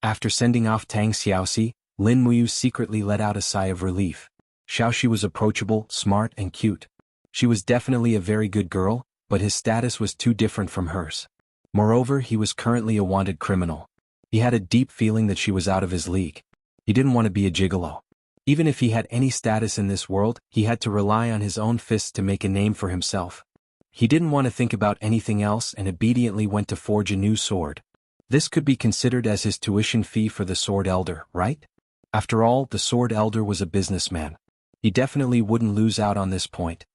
After sending off Tang Xiaoxi, Lin Muyu secretly let out a sigh of relief. Xiaoxi was approachable, smart, and cute. She was definitely a very good girl, but his status was too different from hers. Moreover, he was currently a wanted criminal. He had a deep feeling that she was out of his league. He didn't want to be a gigolo. Even if he had any status in this world, he had to rely on his own fists to make a name for himself. He didn't want to think about anything else and obediently went to forge a new sword. This could be considered as his tuition fee for the Sword Elder, right? After all, the Sword Elder was a businessman. He definitely wouldn't lose out on this point.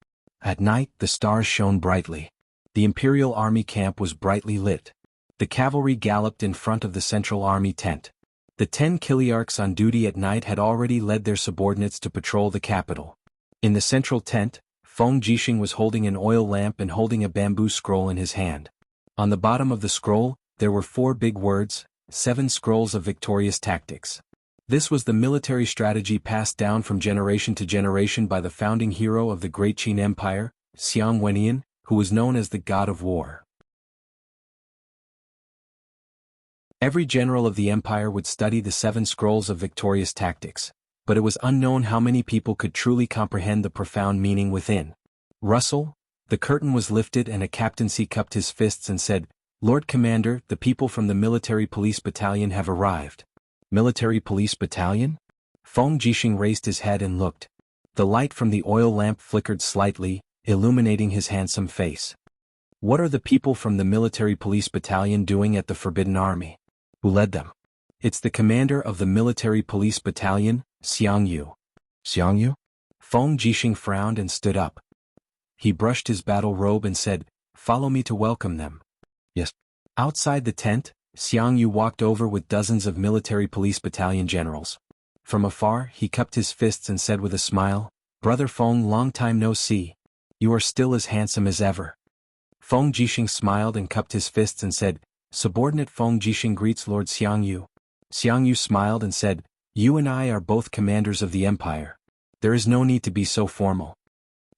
At night, the stars shone brightly. The Imperial Army camp was brightly lit. The cavalry galloped in front of the Central Army tent. The 10 Kiliarchs on duty at night had already led their subordinates to patrol the capital. In the central tent, Feng Jixing was holding an oil lamp and holding a bamboo scroll in his hand. On the bottom of the scroll, there were 4 big words, 7 scrolls of victorious tactics. This was the military strategy passed down from generation to generation by the founding hero of the Great Qin Empire, Xiang Wenian, who was known as the god of war. Every general of the empire would study the 7 scrolls of victorious tactics, but it was unknown how many people could truly comprehend the profound meaning within. Rustle, the curtain was lifted and a captaincy cupped his fists and said, "Lord Commander, the people from the military police battalion have arrived." Military police battalion? Feng Jixing raised his head and looked. The light from the oil lamp flickered slightly, illuminating his handsome face. What are the people from the military police battalion doing at the Forbidden Army? Who led them? It's the commander of the military police battalion, Jianghu. Jianghu? Feng Jixing frowned and stood up. He brushed his battle robe and said, "Follow me to welcome them." Yes. Outside the tent, Jianghu walked over with dozens of military police battalion generals. From afar, he cupped his fists and said with a smile, "Brother Feng, long time no see. You are still as handsome as ever." Feng Jixing smiled and cupped his fists and said, "Subordinate Feng Jixing greets Lord Jianghu." Jianghu smiled and said, "You and I are both commanders of the empire. There is no need to be so formal."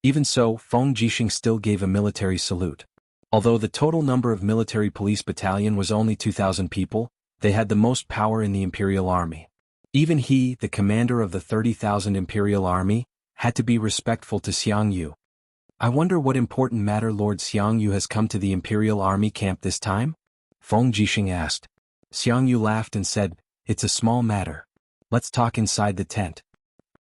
Even so, Feng Jixing still gave a military salute. Although the total number of military police battalion was only 2,000 people, they had the most power in the imperial army. Even he, the commander of the 30,000 imperial army, had to be respectful to Jianghu. "I wonder what important matter Lord Jianghu has come to the imperial army camp this time?" Feng Jixing asked. Jianghu laughed and said, "It's a small matter. Let's talk inside the tent."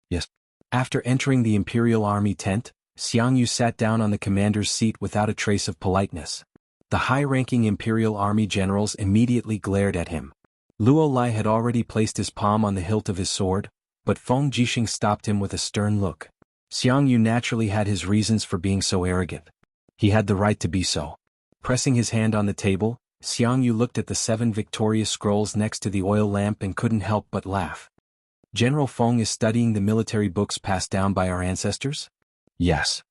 Yes. After entering the imperial army tent, Jianghu sat down on the commander's seat without a trace of politeness. The high-ranking imperial army generals immediately glared at him. Luo Lai had already placed his palm on the hilt of his sword, but Feng Jixing stopped him with a stern look. Jianghu naturally had his reasons for being so arrogant. He had the right to be so. Pressing his hand on the table, Jianghu looked at the 7 victorious scrolls next to the oil lamp and couldn't help but laugh. "General Feng is studying the military books passed down by our ancestors?" "Yes."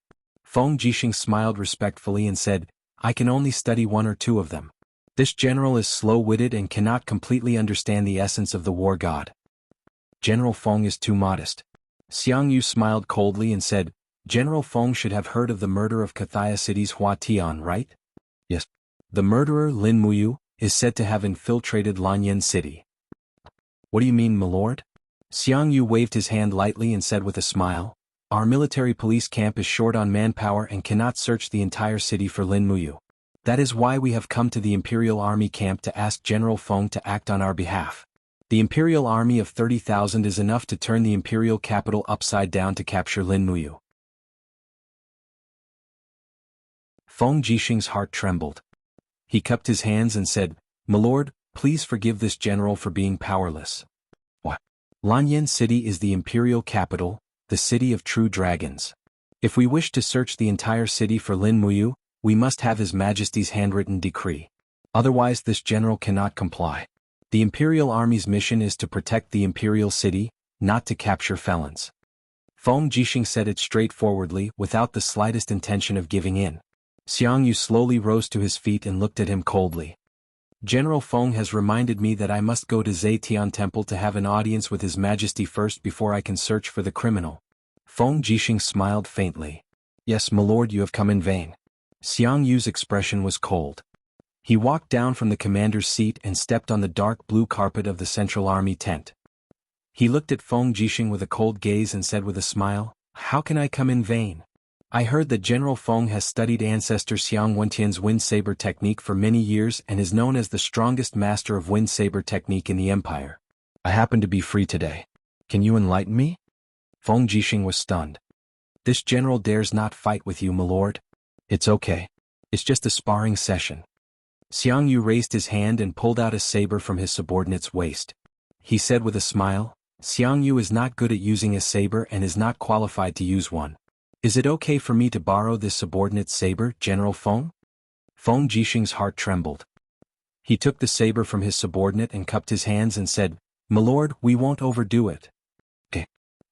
Feng Jixing smiled respectfully and said, "I can only study 1 or 2 of them. This general is slow-witted and cannot completely understand the essence of the war god." "General Feng is too modest." Jianghu smiled coldly and said, "General Feng should have heard of the murder of Kathaya City's Hua Tian, right?" "Yes." "The murderer, Lin Muyu, is said to have infiltrated Lanyan City." "What do you mean, my lord?" Jianghu waved his hand lightly and said with a smile, "Our military police camp is short on manpower and cannot search the entire city for Lin Muyu. That is why we have come to the Imperial Army camp to ask General Feng to act on our behalf. The Imperial Army of 30,000 is enough to turn the Imperial capital upside down to capture Lin Muyu." Feng Jixing's heart trembled. He cupped his hands and said, "My lord, please forgive this general for being powerless." "What?" "Lanyan City is the Imperial capital, the city of true dragons. If we wish to search the entire city for Lin Muyu, we must have His Majesty's handwritten decree. Otherwise this general cannot comply. The Imperial Army's mission is to protect the Imperial City, not to capture felons." Feng Jixing said it straightforwardly, without the slightest intention of giving in. Jianghu slowly rose to his feet and looked at him coldly. "General Feng has reminded me that I must go to Zetian Temple to have an audience with His Majesty first before I can search for the criminal." Feng Jixing smiled faintly. "Yes, my lord, you have come in vain." Jianghu's expression was cold. He walked down from the commander's seat and stepped on the dark blue carpet of the Central Army tent. He looked at Feng Jixing with a cold gaze and said with a smile, "How can I come in vain? I heard that General Feng has studied ancestor Xiang Wentian's wind saber technique for many years and is known as the strongest master of wind saber technique in the empire. I happen to be free today. Can you enlighten me?" Feng Jixing was stunned. "This general dares not fight with you, my lord." "It's okay. It's just a sparring session." Jianghu raised his hand and pulled out a saber from his subordinate's waist. He said with a smile, "Jianghu is not good at using a saber and is not qualified to use one. Is it okay for me to borrow this subordinate's saber, General Feng?" Feng Jixing's heart trembled. He took the saber from his subordinate and cupped his hands and said, "My lord, we won't overdo it." Okay.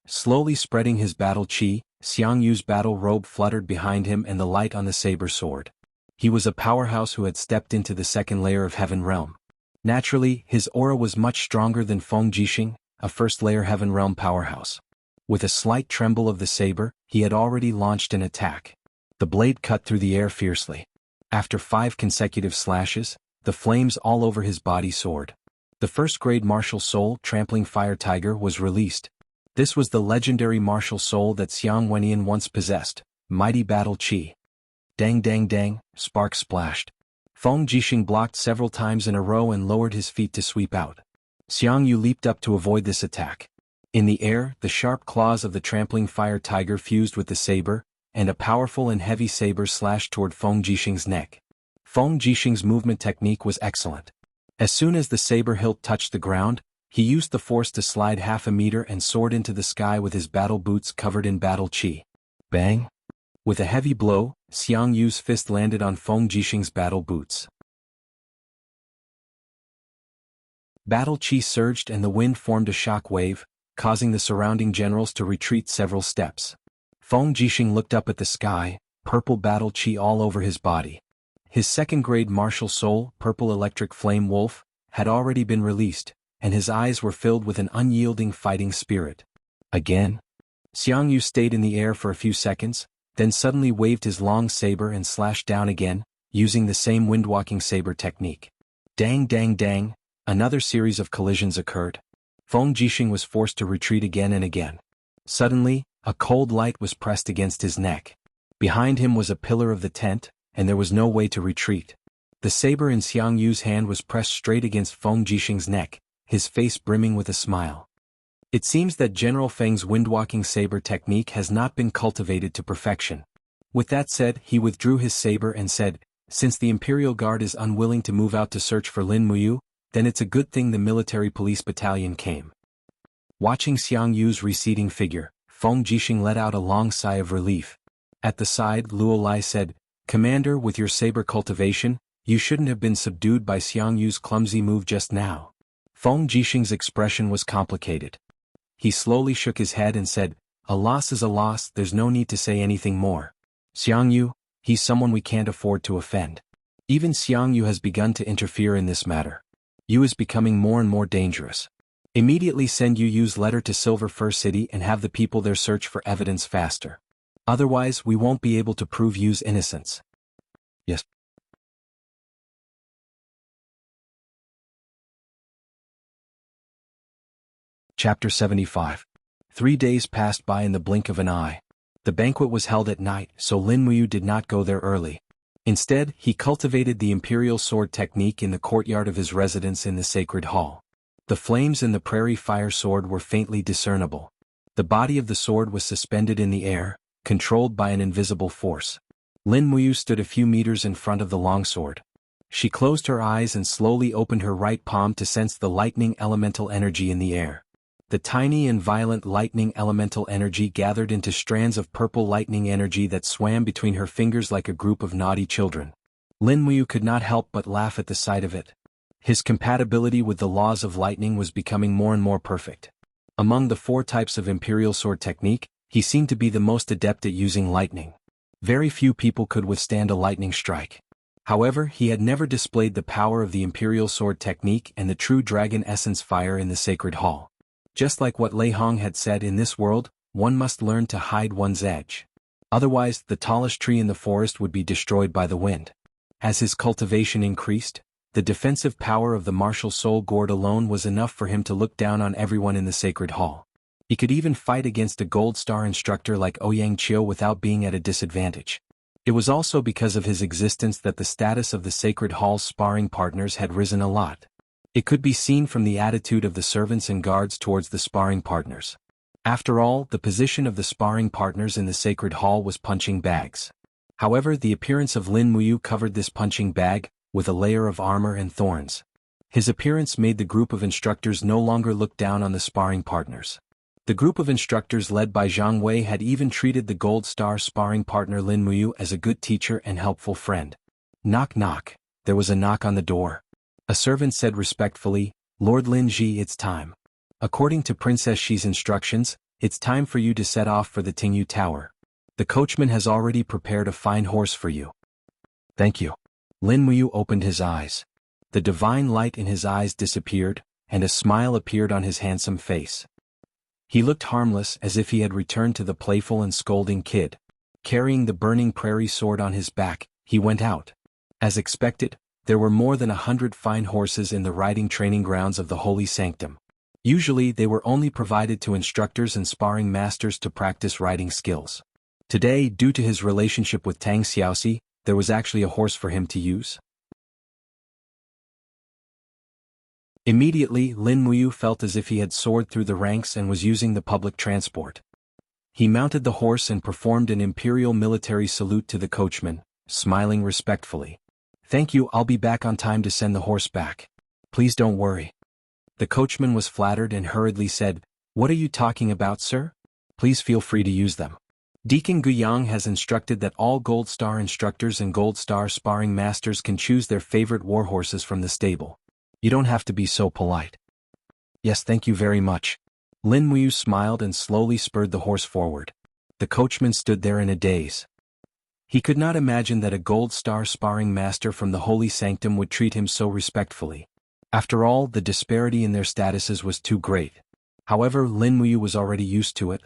Slowly spreading his battle chi, Jianghu's battle robe fluttered behind him and the light on the saber sword. He was a powerhouse who had stepped into the second layer of Heaven Realm. Naturally, his aura was much stronger than Feng Jixing, a first-layer Heaven Realm powerhouse. With a slight tremble of the saber, he had already launched an attack. The blade cut through the air fiercely. After 5 consecutive slashes, the flames all over his body soared. The first-grade martial soul, Trampling Fire Tiger, was released. This was the legendary martial soul that Xiang Wenyan once possessed, Mighty Battle Chi. Dang dang dang, sparks splashed. Feng Jixing blocked several times in a row and lowered his feet to sweep out. Xiang Yu leaped up to avoid this attack. In the air, the sharp claws of the Trampling Fire Tiger fused with the saber, and a powerful and heavy saber slashed toward Feng Jixing's neck. Feng Jixing's movement technique was excellent. As soon as the saber hilt touched the ground, he used the force to slide half a meter and soared into the sky with his battle boots covered in battle chi. Bang! With a heavy blow, Xiang Yu's fist landed on Feng Jixing's battle boots. Battle chi surged and the wind formed a shock wave, causing the surrounding generals to retreat several steps. Feng Jixing looked up at the sky, purple battle chi all over his body. His second-grade martial soul, Purple Electric Flame Wolf, had already been released, and his eyes were filled with an unyielding fighting spirit. Again? Xiang Yu stayed in the air for a few seconds, then suddenly waved his long saber and slashed down again, using the same windwalking saber technique. Dang dang dang, another series of collisions occurred. Feng Jixing was forced to retreat again and again. Suddenly, a cold light was pressed against his neck. Behind him was a pillar of the tent, and there was no way to retreat. The saber in Xiang Yu's hand was pressed straight against Feng Jixing's neck, his face brimming with a smile. It seems that General Feng's windwalking saber technique has not been cultivated to perfection. With that said, he withdrew his saber and said, "Since the Imperial Guard is unwilling to move out to search for Lin Muyu, then it's a good thing the military police battalion came." Watching Xiang Yu's receding figure, Feng Jixing let out a long sigh of relief. At the side, Luo Lai said, "Commander, with your saber cultivation, you shouldn't have been subdued by Xiang Yu's clumsy move just now." Feng Jixing's expression was complicated. He slowly shook his head and said, "A loss is a loss, there's no need to say anything more. Xiang Yu, he's someone we can't afford to offend. Even Xiang Yu has begun to interfere in this matter. Yu is becoming more and more dangerous. Immediately send Yu Yu's letter to Silver Fir City and have the people there search for evidence faster. Otherwise, we won't be able to prove Yu's innocence." Yes. Chapter 75. 3 days passed by in the blink of an eye. The banquet was held at night, so Lin Muyu did not go there early. Instead, he cultivated the imperial sword technique in the courtyard of his residence in the sacred hall. The flames in the prairie fire sword were faintly discernible. The body of the sword was suspended in the air, controlled by an invisible force. Lin Muyu stood a few meters in front of the longsword. She closed her eyes and slowly opened her right palm to sense the lightning elemental energy in the air. The tiny and violent lightning elemental energy gathered into strands of purple lightning energy that swam between her fingers like a group of naughty children. Lin Muyu could not help but laugh at the sight of it. His compatibility with the laws of lightning was becoming more and more perfect. Among the 4 types of imperial sword technique, he seemed to be the most adept at using lightning. Very few people could withstand a lightning strike. However, he had never displayed the power of the imperial sword technique and the true dragon essence fire in the sacred hall. Just like what Lei Hong had said, in this world, one must learn to hide one's edge. Otherwise, the tallest tree in the forest would be destroyed by the wind. As his cultivation increased, the defensive power of the martial soul gourd alone was enough for him to look down on everyone in the sacred hall. He could even fight against a gold star instructor like Ouyang Qiu without being at a disadvantage. It was also because of his existence that the status of the sacred hall's sparring partners had risen a lot. It could be seen from the attitude of the servants and guards towards the sparring partners. After all, the position of the sparring partners in the sacred hall was punching bags. However, the appearance of Lin Muyu covered this punching bag with a layer of armor and thorns. His appearance made the group of instructors no longer look down on the sparring partners. The group of instructors led by Zhang Wei had even treated the gold star sparring partner Lin Muyu as a good teacher and helpful friend. Knock knock. There was a knock on the door. A servant said respectfully, "Lord Lin Ji, it's time. According to Princess Xi's instructions, it's time for you to set off for the Tingyu Tower. The coachman has already prepared a fine horse for you." "Thank you." Lin Muyu opened his eyes. The divine light in his eyes disappeared, and a smile appeared on his handsome face. He looked harmless, as if he had returned to the playful and scolding kid. Carrying the burning prairie sword on his back, he went out. As expected, there were more than 100 fine horses in the riding training grounds of the Holy Sanctum. Usually they were only provided to instructors and sparring masters to practice riding skills. Today, due to his relationship with Tang Xiaoxi, there was actually a horse for him to use. Immediately, Lin Muyu felt as if he had soared through the ranks and was using the public transport. He mounted the horse and performed an imperial military salute to the coachman, smiling respectfully. "Thank you, I'll be back on time to send the horse back. Please don't worry." The coachman was flattered and hurriedly said, "What are you talking about, sir? Please feel free to use them. Deacon Guyang has instructed that all Gold Star instructors and Gold Star sparring masters can choose their favorite warhorses from the stable. You don't have to be so polite." "Yes, thank you very much." Lin Muyu smiled and slowly spurred the horse forward. The coachman stood there in a daze. He could not imagine that a Gold Star sparring master from the Holy Sanctum would treat him so respectfully. After all, the disparity in their statuses was too great. However, Lin Muyu was already used to it.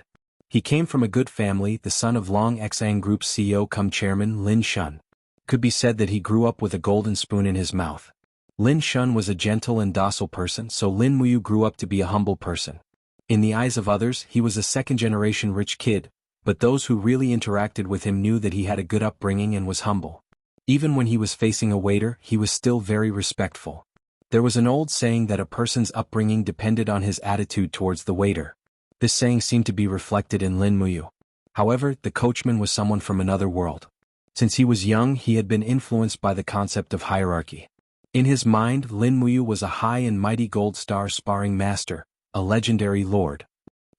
He came from a good family, the son of Long Xang Group's CEO cum chairman Lin Shun. Could be said that he grew up with a golden spoon in his mouth. Lin Shun was a gentle and docile person, so Lin Muyu grew up to be a humble person. In the eyes of others, he was a second-generation rich kid, but those who really interacted with him knew that he had a good upbringing and was humble. Even when he was facing a waiter, he was still very respectful. There was an old saying that a person's upbringing depended on his attitude towards the waiter. This saying seemed to be reflected in Lin Muyu. However, the coachman was someone from another world. Since he was young, he had been influenced by the concept of hierarchy. In his mind, Lin Muyu was a high and mighty Gold Star sparring master, a legendary lord.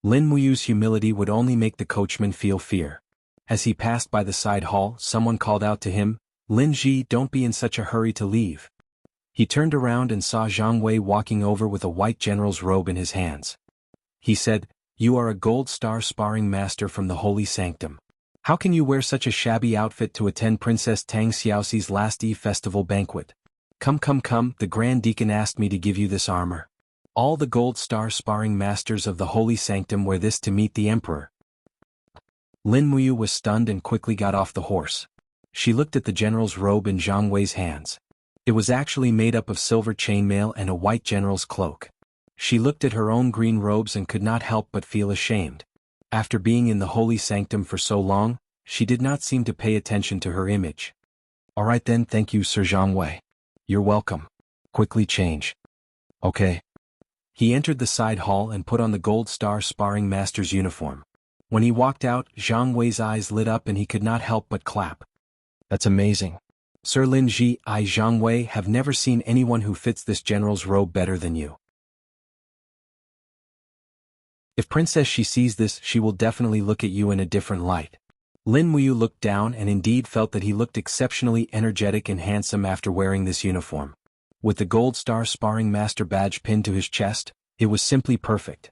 Lin Muyu's humility would only make the coachman feel fear. As he passed by the side hall, someone called out to him, "Lin Ji, don't be in such a hurry to leave." He turned around and saw Jiang Wei walking over with a white general's robe in his hands. He said, "You are a Gold Star sparring master from the Holy Sanctum. How can you wear such a shabby outfit to attend Princess Tang Xiaoxi's last Eve festival banquet? Come, the Grand Deacon asked me to give you this armor. All the Gold Star sparring masters of the Holy Sanctum wear this to meet the Emperor." Lin Muyu was stunned and quickly got off the horse. She looked at the general's robe in Jiang Wei's hands. It was actually made up of silver chainmail and a white general's cloak. She looked at her own green robes and could not help but feel ashamed. After being in the Holy Sanctum for so long, she did not seem to pay attention to her image. "All right then, thank you, Sir Jiang Wei. You're welcome. Quickly change." "Okay." He entered the side hall and put on the Gold Star sparring master's uniform. When he walked out, Jiang Wei's eyes lit up and he could not help but clap. "That's amazing. Sir Lin Ji, I Jiang Wei have never seen anyone who fits this general's robe better than you. If Princess Shi sees this, she will definitely look at you in a different light." Lin Muyu looked down and indeed felt that he looked exceptionally energetic and handsome after wearing this uniform. With the Gold Star sparring master badge pinned to his chest, it was simply perfect.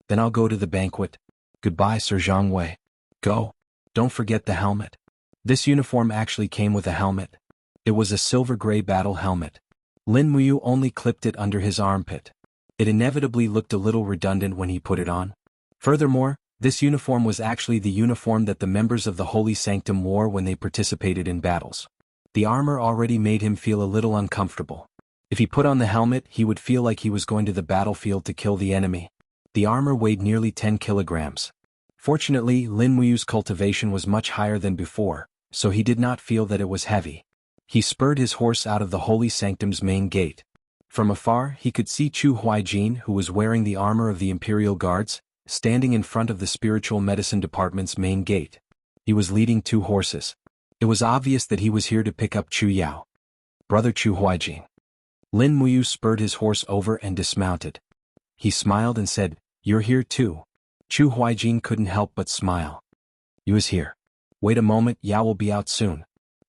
"Then I'll go to the banquet. Goodbye, Sir Jiang Wei. Go. Don't forget the helmet." This uniform actually came with a helmet. It was a silver-gray battle helmet. Lin Muyu only clipped it under his armpit. It inevitably looked a little redundant when he put it on. Furthermore, this uniform was actually the uniform that the members of the Holy Sanctum wore when they participated in battles. The armor already made him feel a little uncomfortable. If he put on the helmet, he would feel like he was going to the battlefield to kill the enemy. The armor weighed nearly 10 kilograms. Fortunately, Lin Muyu's cultivation was much higher than before, so he did not feel that it was heavy. He spurred his horse out of the Holy Sanctum's main gate. From afar, he could see Chu Huaijin, who was wearing the armor of the Imperial Guards, standing in front of the Spiritual Medicine Department's main gate. He was leading 2 horses. It was obvious that he was here to pick up Chu Yao. "Brother Chu Huaijin." Lin Muyu spurred his horse over and dismounted. He smiled and said, "You're here too." Chu Huaijin couldn't help but smile. "You is here. Wait a moment, Yao will be out soon."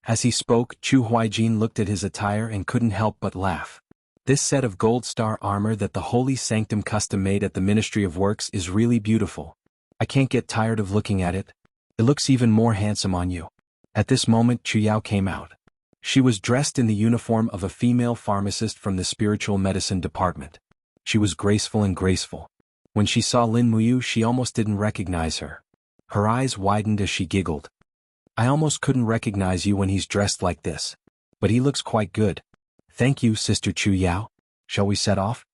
As he spoke, Chu Huaijin looked at his attire and couldn't help but laugh. This set of Gold Star armor that the Holy Sanctum custom-made at the Ministry of Works is really beautiful. I can't get tired of looking at it. It looks even more handsome on you. At this moment, Chu Yao came out. She was dressed in the uniform of a female pharmacist from the Spiritual Medicine Department. She was graceful and graceful. When she saw Lin Muyu, she almost didn't recognize her. Her eyes widened as she giggled. I almost couldn't recognize you when he's dressed like this. But he looks quite good. Thank you, Sister Chu Yao. Shall we set off?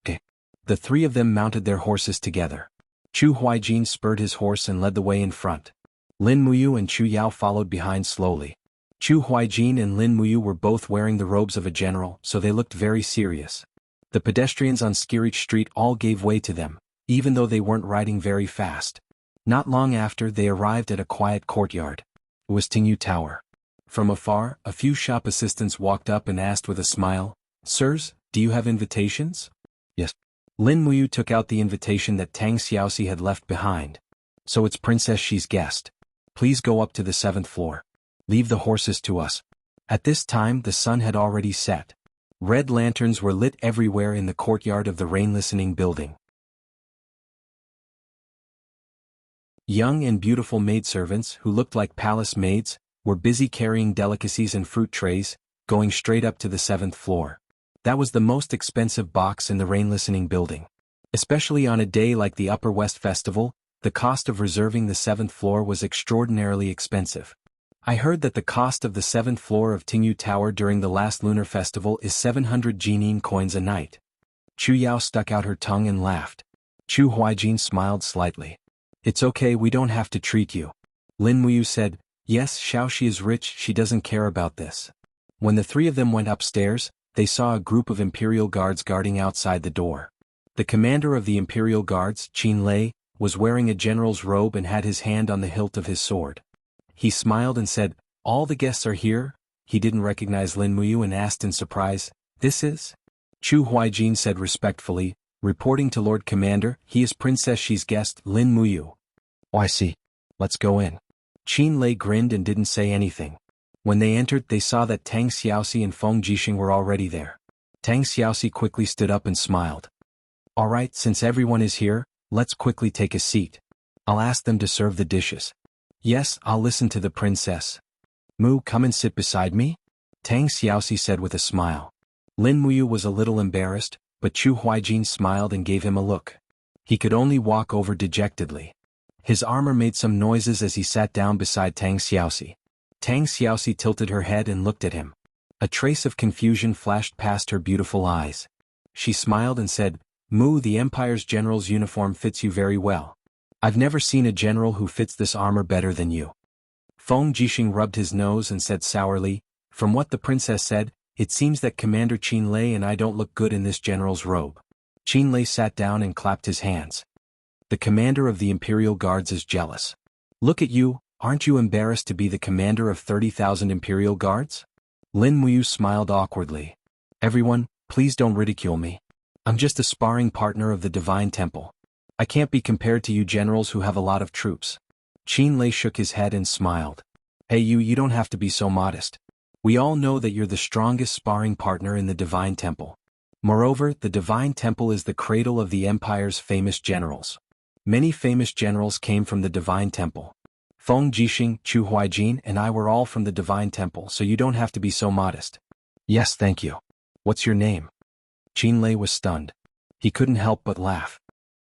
Okay. The three of them mounted their horses together. Chu Huaijin spurred his horse and led the way in front. Lin Muyu and Chu Yao followed behind slowly. Chu Huaijin and Lin Muyu were both wearing the robes of a general, so they looked very serious. The pedestrians on Skirich Street all gave way to them, even though they weren't riding very fast. Not long after, they arrived at a quiet courtyard. It was Tingyu Tower. From afar, a few shop assistants walked up and asked with a smile, "Sirs, do you have invitations?" "Yes." Lin Muyu took out the invitation that Tang Xiaoxi had left behind. "So it's Princess Xi's guest. Please go up to the 7th floor. Leave the horses to us." At this time the sun had already set. Red lanterns were lit everywhere in the courtyard of the rain-listening building. Young and beautiful maidservants, who looked like palace maids, were busy carrying delicacies and fruit trays, going straight up to the 7th floor. That was the most expensive box in the rain-listening building. Especially on a day like the Upper West Festival, the cost of reserving the 7th floor was extraordinarily expensive. I heard that the cost of the 7th floor of Tingyu Tower during the last lunar festival is 700 Jinin coins a night. Chu Yao stuck out her tongue and laughed. Chu Huaijin smiled slightly. "It's okay, we don't have to treat you." Lin Muyu said, "Yes, Xiaoxi is rich, she doesn't care about this." When the three of them went upstairs, they saw a group of Imperial Guards guarding outside the door. The commander of the Imperial Guards, Qin Lei, was wearing a general's robe and had his hand on the hilt of his sword. He smiled and said, "All the guests are here?" He didn't recognize Lin Muyu and asked in surprise, "This is?" Chu Huaijin said respectfully, reporting to Lord Commander, "He is Princess Xi's guest, Lin Muyu." "Oh, I see. Let's go in." Qin Lei grinned and didn't say anything. When they entered, they saw that Tang Xiaoxi and Feng Jixing were already there. Tang Xiaoxi quickly stood up and smiled. "All right, since everyone is here, let's quickly take a seat. I'll ask them to serve the dishes." "Yes, I'll listen to the princess." "Mu, come and sit beside me?" Tang Xiaoxi said with a smile. Lin Muyu was a little embarrassed, but Chu Huaijin smiled and gave him a look. He could only walk over dejectedly. His armor made some noises as he sat down beside Tang Xiaoxi. Tang Xiaoxi tilted her head and looked at him. A trace of confusion flashed past her beautiful eyes. She smiled and said, "Mu, the Empire's general's uniform fits you very well. I've never seen a general who fits this armor better than you." Feng Jixing rubbed his nose and said sourly, "From what the princess said, it seems that Commander Qin Lei and I don't look good in this general's robe." Qin Lei sat down and clapped his hands. "The commander of the Imperial Guards is jealous. Look at you, aren't you embarrassed to be the commander of 30,000 Imperial Guards?" Lin Muyu smiled awkwardly. "Everyone, please don't ridicule me. I'm just a sparring partner of the Divine Temple. I can't be compared to you generals who have a lot of troops." Qin Lei shook his head and smiled. "Hey you don't have to be so modest. We all know that you're the strongest sparring partner in the Divine Temple. Moreover, the Divine Temple is the cradle of the Empire's famous generals. Many famous generals came from the Divine Temple. Feng Jixing, Chu Huaijin, and I were all from the Divine Temple, so you don't have to be so modest." "Yes, thank you. What's your name?" Qin Lei was stunned. He couldn't help but laugh.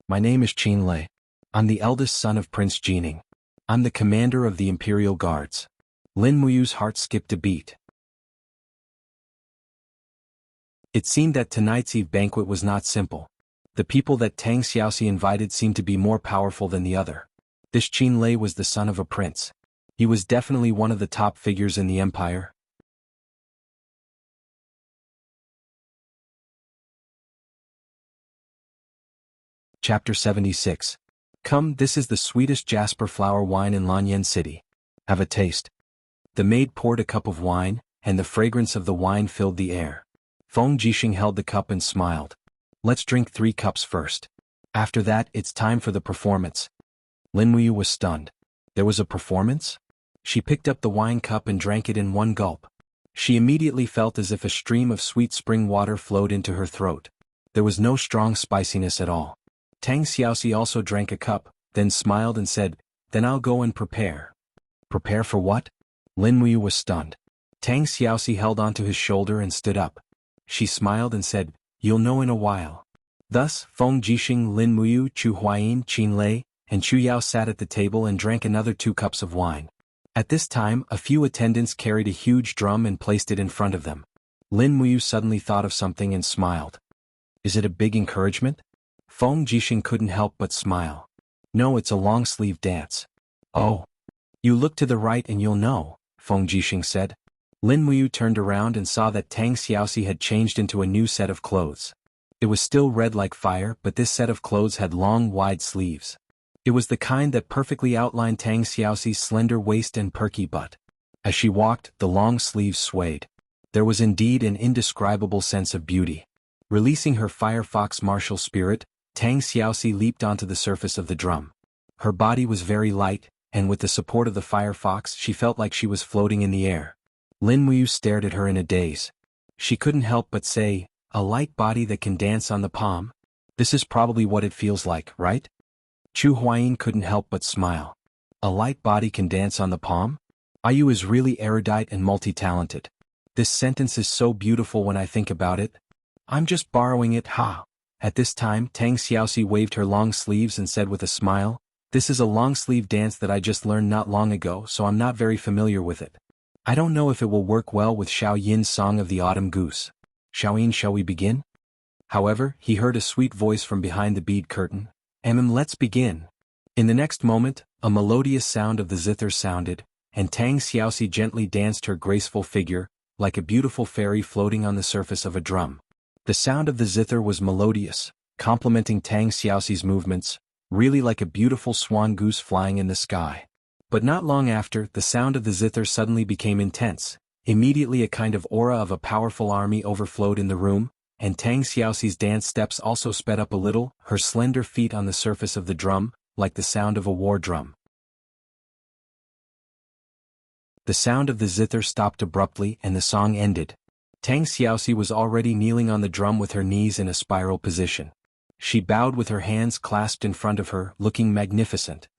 "My name is Qin Lei. I'm the eldest son of Prince Jining. I'm the commander of the Imperial Guards." Lin Muyu's heart skipped a beat. It seemed that tonight's Eve banquet was not simple. The people that Tang Xiaoxi invited seemed to be more powerful than the other. This Qin Lei was the son of a prince. He was definitely one of the top figures in the empire. Chapter 76. "Come, this is the sweetest jasper flower wine in Lanyan City. Have a taste." The maid poured a cup of wine, and the fragrance of the wine filled the air. Feng Jixing held the cup and smiled. "Let's drink 3 cups first. After that, it's time for the performance." Lin Muyu was stunned. There was a performance? She picked up the wine cup and drank it in one gulp. She immediately felt as if a stream of sweet spring water flowed into her throat. There was no strong spiciness at all. Tang Xiaoxi also drank a cup, then smiled and said, "Then I'll go and prepare." "Prepare for what?" Lin Muyu was stunned. Tang Xiaoxi held onto his shoulder and stood up. She smiled and said, "You'll know in a while." Thus, Feng Jixing, Lin Muyu, Chu Huayin, Qin Lei, and Chu Yao sat at the table and drank another 2 cups of wine. At this time, a few attendants carried a huge drum and placed it in front of them. Lin Muyu suddenly thought of something and smiled. Is it a big encouragement? Feng Jixing couldn't help but smile. No, it's a long-sleeve dance. Oh. You look to the right and you'll know, Feng Jixing said. Lin Muyu turned around and saw that Tang Xiaoxi had changed into a new set of clothes. It was still red like fire, but this set of clothes had long, wide sleeves. It was the kind that perfectly outlined Tang Xiaoxi's slender waist and perky butt. As she walked, the long sleeves swayed. There was indeed an indescribable sense of beauty. Releasing her firefox martial spirit, Tang Xiaoxi leaped onto the surface of the drum. Her body was very light, and with the support of the firefox she felt like she was floating in the air. Lin Muyu stared at her in a daze. She couldn't help but say, a light body that can dance on the palm? This is probably what it feels like, right? Chu Huayin couldn't help but smile. A light body can dance on the palm? Ayu is really erudite and multi-talented. This sentence is so beautiful when I think about it. I'm just borrowing it, ha. At this time, Tang Xiaoxi waved her long sleeves and said with a smile, this is a long-sleeve dance that I just learned not long ago, so I'm not very familiar with it. I don't know if it will work well with Xiao Yin's song of the autumn goose. Xiaoyin, shall we begin? However, he heard a sweet voice from behind the bead curtain. Let's begin. In the next moment, a melodious sound of the zither sounded, and Tang Xiaoxi gently danced her graceful figure, like a beautiful fairy floating on the surface of a drum. The sound of the zither was melodious, complementing Tang Xiaoxi's movements, really like a beautiful swan goose flying in the sky. But not long after, the sound of the zither suddenly became intense. Immediately a kind of aura of a powerful army overflowed in the room, and Tang Xiaoxi's dance steps also sped up a little, her slender feet on the surface of the drum, like the sound of a war drum. The sound of the zither stopped abruptly and the song ended. Tang Xiaoxi was already kneeling on the drum with her knees in a spiral position. She bowed with her hands clasped in front of her, looking magnificent.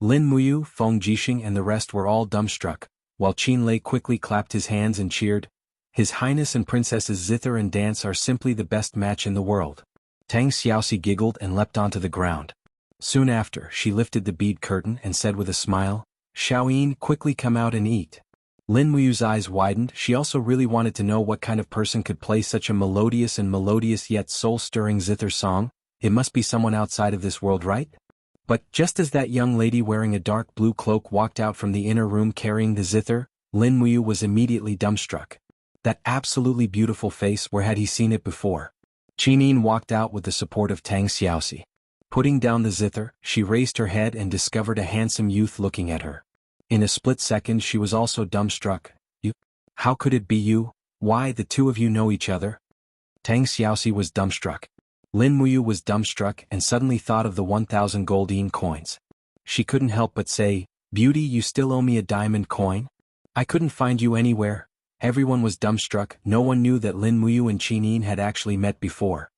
Lin Muyu, Feng Jixing and the rest were all dumbstruck, while Qin Lei quickly clapped his hands and cheered. His Highness and Princess's zither and dance are simply the best match in the world. Tang Xiaoxi giggled and leapt onto the ground. Soon after, she lifted the bead curtain and said with a smile, Xiaoyin, quickly come out and eat. Lin Muyu's eyes widened. She also really wanted to know what kind of person could play such a melodious yet soul-stirring zither song. It must be someone outside of this world, right? But just as that young lady wearing a dark blue cloak walked out from the inner room carrying the zither, Lin Muyu was immediately dumbstruck. That absolutely beautiful face, where had he seen it before? Qinin walked out with the support of Tang Xiaoxi. Putting down the zither, she raised her head and discovered a handsome youth looking at her. In a split second she was also dumbstruck. You? How could it be you? Why, the two of you know each other? Tang Xiaoxi was dumbstruck. Lin Muyu was dumbstruck and suddenly thought of the 1,000 gold coins. She couldn't help but say, Beauty, you still owe me a diamond coin? I couldn't find you anywhere. Everyone was dumbstruck. No one knew that Lin Muyu and Qinin had actually met before.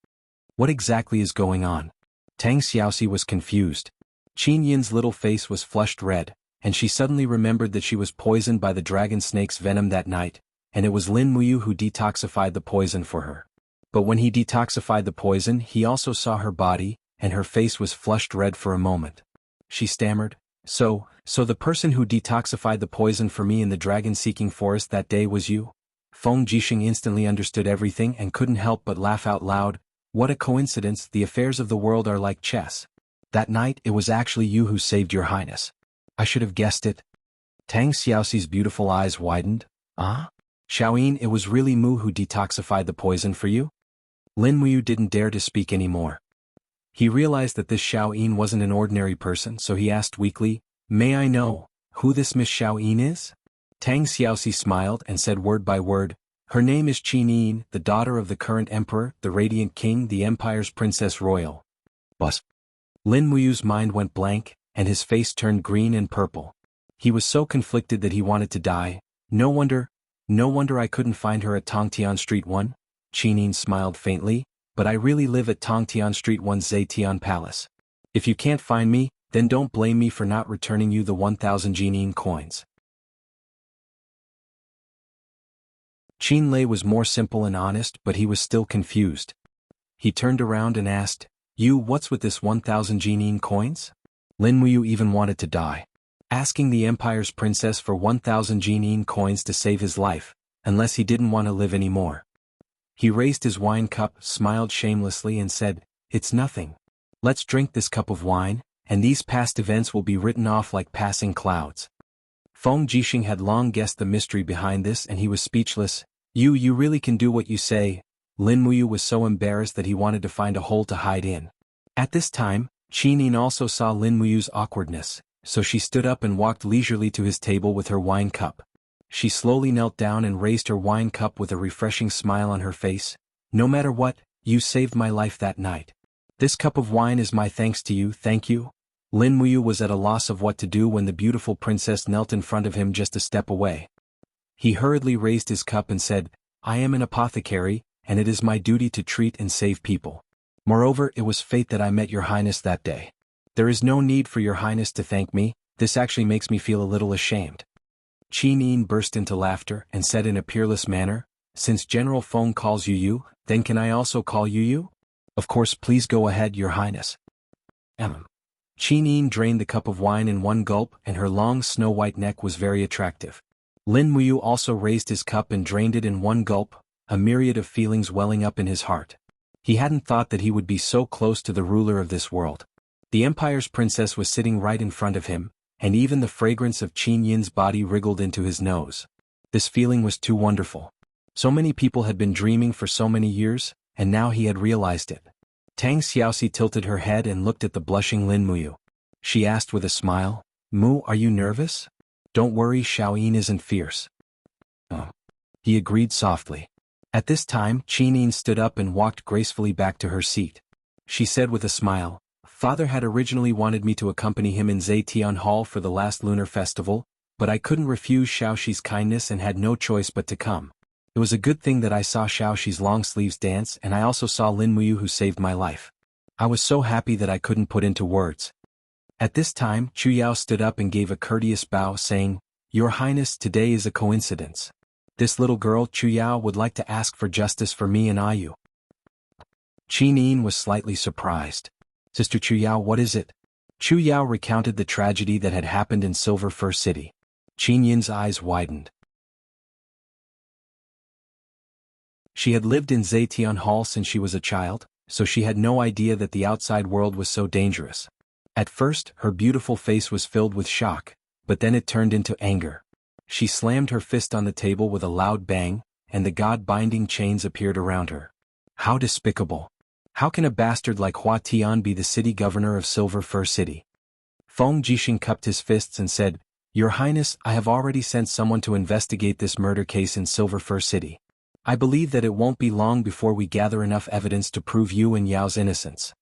What exactly is going on? Tang Xiaoxi was confused. Qin Yin's little face was flushed red, and she suddenly remembered that she was poisoned by the dragon snake's venom that night, and it was Lin Muyu who detoxified the poison for her. But when he detoxified the poison, he also saw her body, and her face was flushed red for a moment. She stammered, So the person who detoxified the poison for me in the dragon-seeking forest that day was you? Feng Jixing instantly understood everything and couldn't help but laugh out loud. What a coincidence, the affairs of the world are like chess. That night it was actually you who saved your highness. I should have guessed it. Tang Xiaoxi's beautiful eyes widened. Ah? Xiaoyin, it was really Mu who detoxified the poison for you? Lin Muyu didn't dare to speak anymore. He realized that this Xiaoyin wasn't an ordinary person, so he asked weakly, May I know who this Miss Xiaoyin is? Tang Xiaoxi smiled and said word by word, Her name is Qinin, the daughter of the current emperor, the radiant king, the empire's princess royal. Bus. Lin Muyu's mind went blank, and his face turned green and purple. He was so conflicted that he wanted to die. No wonder I couldn't find her at Tongtian Street 1. Qinin smiled faintly, but I really live at Tongtian Street 1's Zetian Palace. If you can't find me, then don't blame me for not returning you the 1,000 Jianghu coins. Qin Lei was more simple and honest, but he was still confused. He turned around and asked, You, what's with this 1,000 Jianghu coins? Lin Muyu even wanted to die. asking the Empire's princess for 1,000 Jianghu coins to save his life, unless he didn't want to live anymore. He raised his wine cup, smiled shamelessly and said, "It's nothing. Let's drink this cup of wine, and these past events will be written off like passing clouds." Feng Jixing had long guessed the mystery behind this and he was speechless. You really can do what you say." Lin Muyu was so embarrassed that he wanted to find a hole to hide in. At this time, Qi Nin also saw Lin Muyu's awkwardness, so she stood up and walked leisurely to his table with her wine cup. She slowly knelt down and raised her wine cup with a refreshing smile on her face. "No matter what, you saved my life that night. This cup of wine is my thanks to you, thank you." Lin Muyu was at a loss of what to do when the beautiful princess knelt in front of him just a step away. He hurriedly raised his cup and said, "I am an apothecary, and it is my duty to treat and save people. Moreover, it was fate that I met your highness that day. There is no need for your highness to thank me, this actually makes me feel a little ashamed." Qi Nin burst into laughter and said in a peerless manner, "Since General Feng calls you you, then can I also call you you? Of course, please go ahead, your highness." Qi Nin drained the cup of wine in one gulp and her long snow-white neck was very attractive. Lin Muyu also raised his cup and drained it in one gulp, a myriad of feelings welling up in his heart. He hadn't thought that he would be so close to the ruler of this world. The Empire's princess was sitting right in front of him, and even the fragrance of Qin Yin's body wriggled into his nose. This feeling was too wonderful. So many people had been dreaming for so many years, and now he had realized it. Tang Xiaoxi tilted her head and looked at the blushing Lin Muyu. She asked with a smile, "Mu, are you nervous?" "Don't worry, Xiaoyin isn't fierce." "Oh." He agreed softly. At this time, Qi Nin stood up and walked gracefully back to her seat. She said with a smile, "Father had originally wanted me to accompany him in Zetian Hall for the last lunar festival, but I couldn't refuse Xiaoxi's kindness and had no choice but to come. It was a good thing that I saw Xiaoxi's long sleeves dance and I also saw Lin Muyu who saved my life. I was so happy that I couldn't put into words." At this time, Chu Yao stood up and gave a courteous bow saying, "Your Highness, today is a coincidence. This little girl, Chu Yao, would like to ask for justice for me and Ayu." Qi Nin was slightly surprised. "Sister Chu Yao, what is it?" Chu Yao recounted the tragedy that had happened in Silver Fir City. Qin Yin's eyes widened. She had lived in Zetian Hall since she was a child, so she had no idea that the outside world was so dangerous. At first, her beautiful face was filled with shock, but then it turned into anger. She slammed her fist on the table with a loud bang, and the god-binding chains appeared around her. How despicable! How can a bastard like Hua Tian be the city governor of Silver Fir City? Feng Jixing cupped his fists and said, "Your Highness, I have already sent someone to investigate this murder case in Silver Fir City. I believe that it won't be long before we gather enough evidence to prove you and Yao's innocence."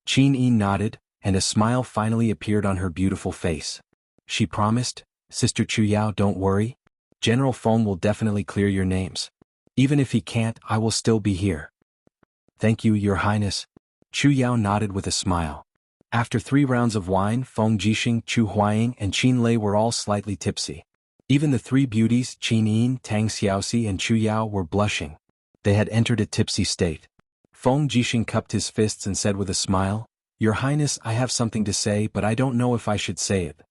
Qin Yin nodded, and a smile finally appeared on her beautiful face. She promised, "Sister Chu Yao, don't worry. General Feng will definitely clear your names. Even if he can't, I will still be here." "Thank you, Your Highness." Chu Yao nodded with a smile. After 3 rounds of wine, Feng Jixing, Chu Huaying and Qin Lei were all slightly tipsy. Even the 3 beauties, Qin Yin, Tang Xiaoxi and Chu Yao were blushing. They had entered a tipsy state. Feng Jixing cupped his fists and said with a smile, "Your Highness, I have something to say but I don't know if I should say it."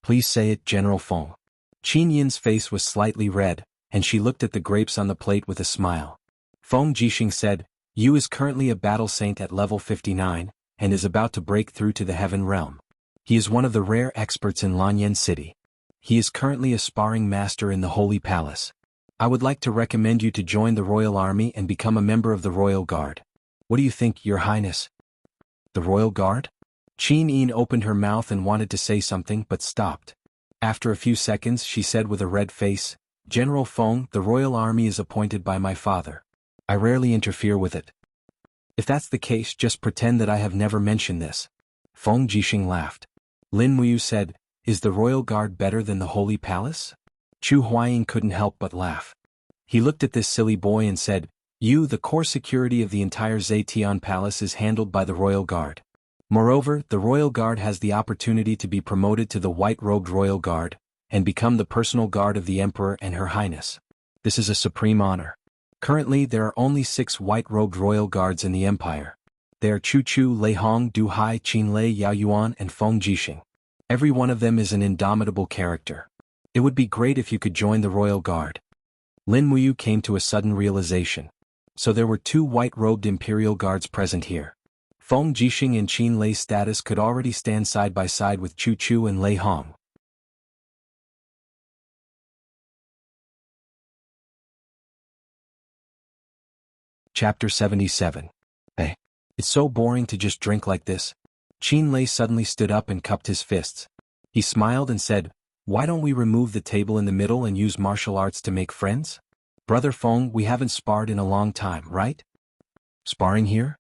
"Please say it, General Feng." Qin Yin's face was slightly red, and she looked at the grapes on the plate with a smile. Feng Jixing said, "Yu is currently a battle saint at level 59, and is about to break through to the heaven realm. He is one of the rare experts in Lanyan City. He is currently a sparring master in the Holy Palace. I would like to recommend you to join the Royal Army and become a member of the Royal Guard. What do you think, Your Highness?" "The Royal Guard?" Qin Yin opened her mouth and wanted to say something but stopped. After a few seconds she said with a red face, "General Feng, the Royal Army is appointed by my father. I rarely interfere with it." "If that's the case, just pretend that I have never mentioned this." Feng Jixing laughed. Lin Muyu said, "Is the Royal Guard better than the Holy Palace?" Chu Huaying couldn't help but laugh. He looked at this silly boy and said, The core security of the entire Zetian Palace is handled by the Royal Guard. Moreover, the Royal Guard has the opportunity to be promoted to the white-robed Royal Guard, and become the personal guard of the Emperor and Her Highness. This is a supreme honor. Currently there are only 6 white-robed Royal Guards in the Empire. They are Chu Chu, Lei Hong, Du Hai, Qin Lei, Yao Yuan and Feng Jixing. Every one of them is an indomitable character. It would be great if you could join the Royal Guard. Lin Muyu came to a sudden realization. So there were two white-robed Imperial Guards present here. Feng Jixing and Qin Lei's status could already stand side by side with Chu Chu and Lei Hong. Chapter 77. Hey. It's so boring to just drink like this. Qin Lei suddenly stood up and cupped his fists. He smiled and said, "Why don't we remove the table in the middle and use martial arts to make friends? Brother Feng, we haven't sparred in a long time, right?" "Sparring here?"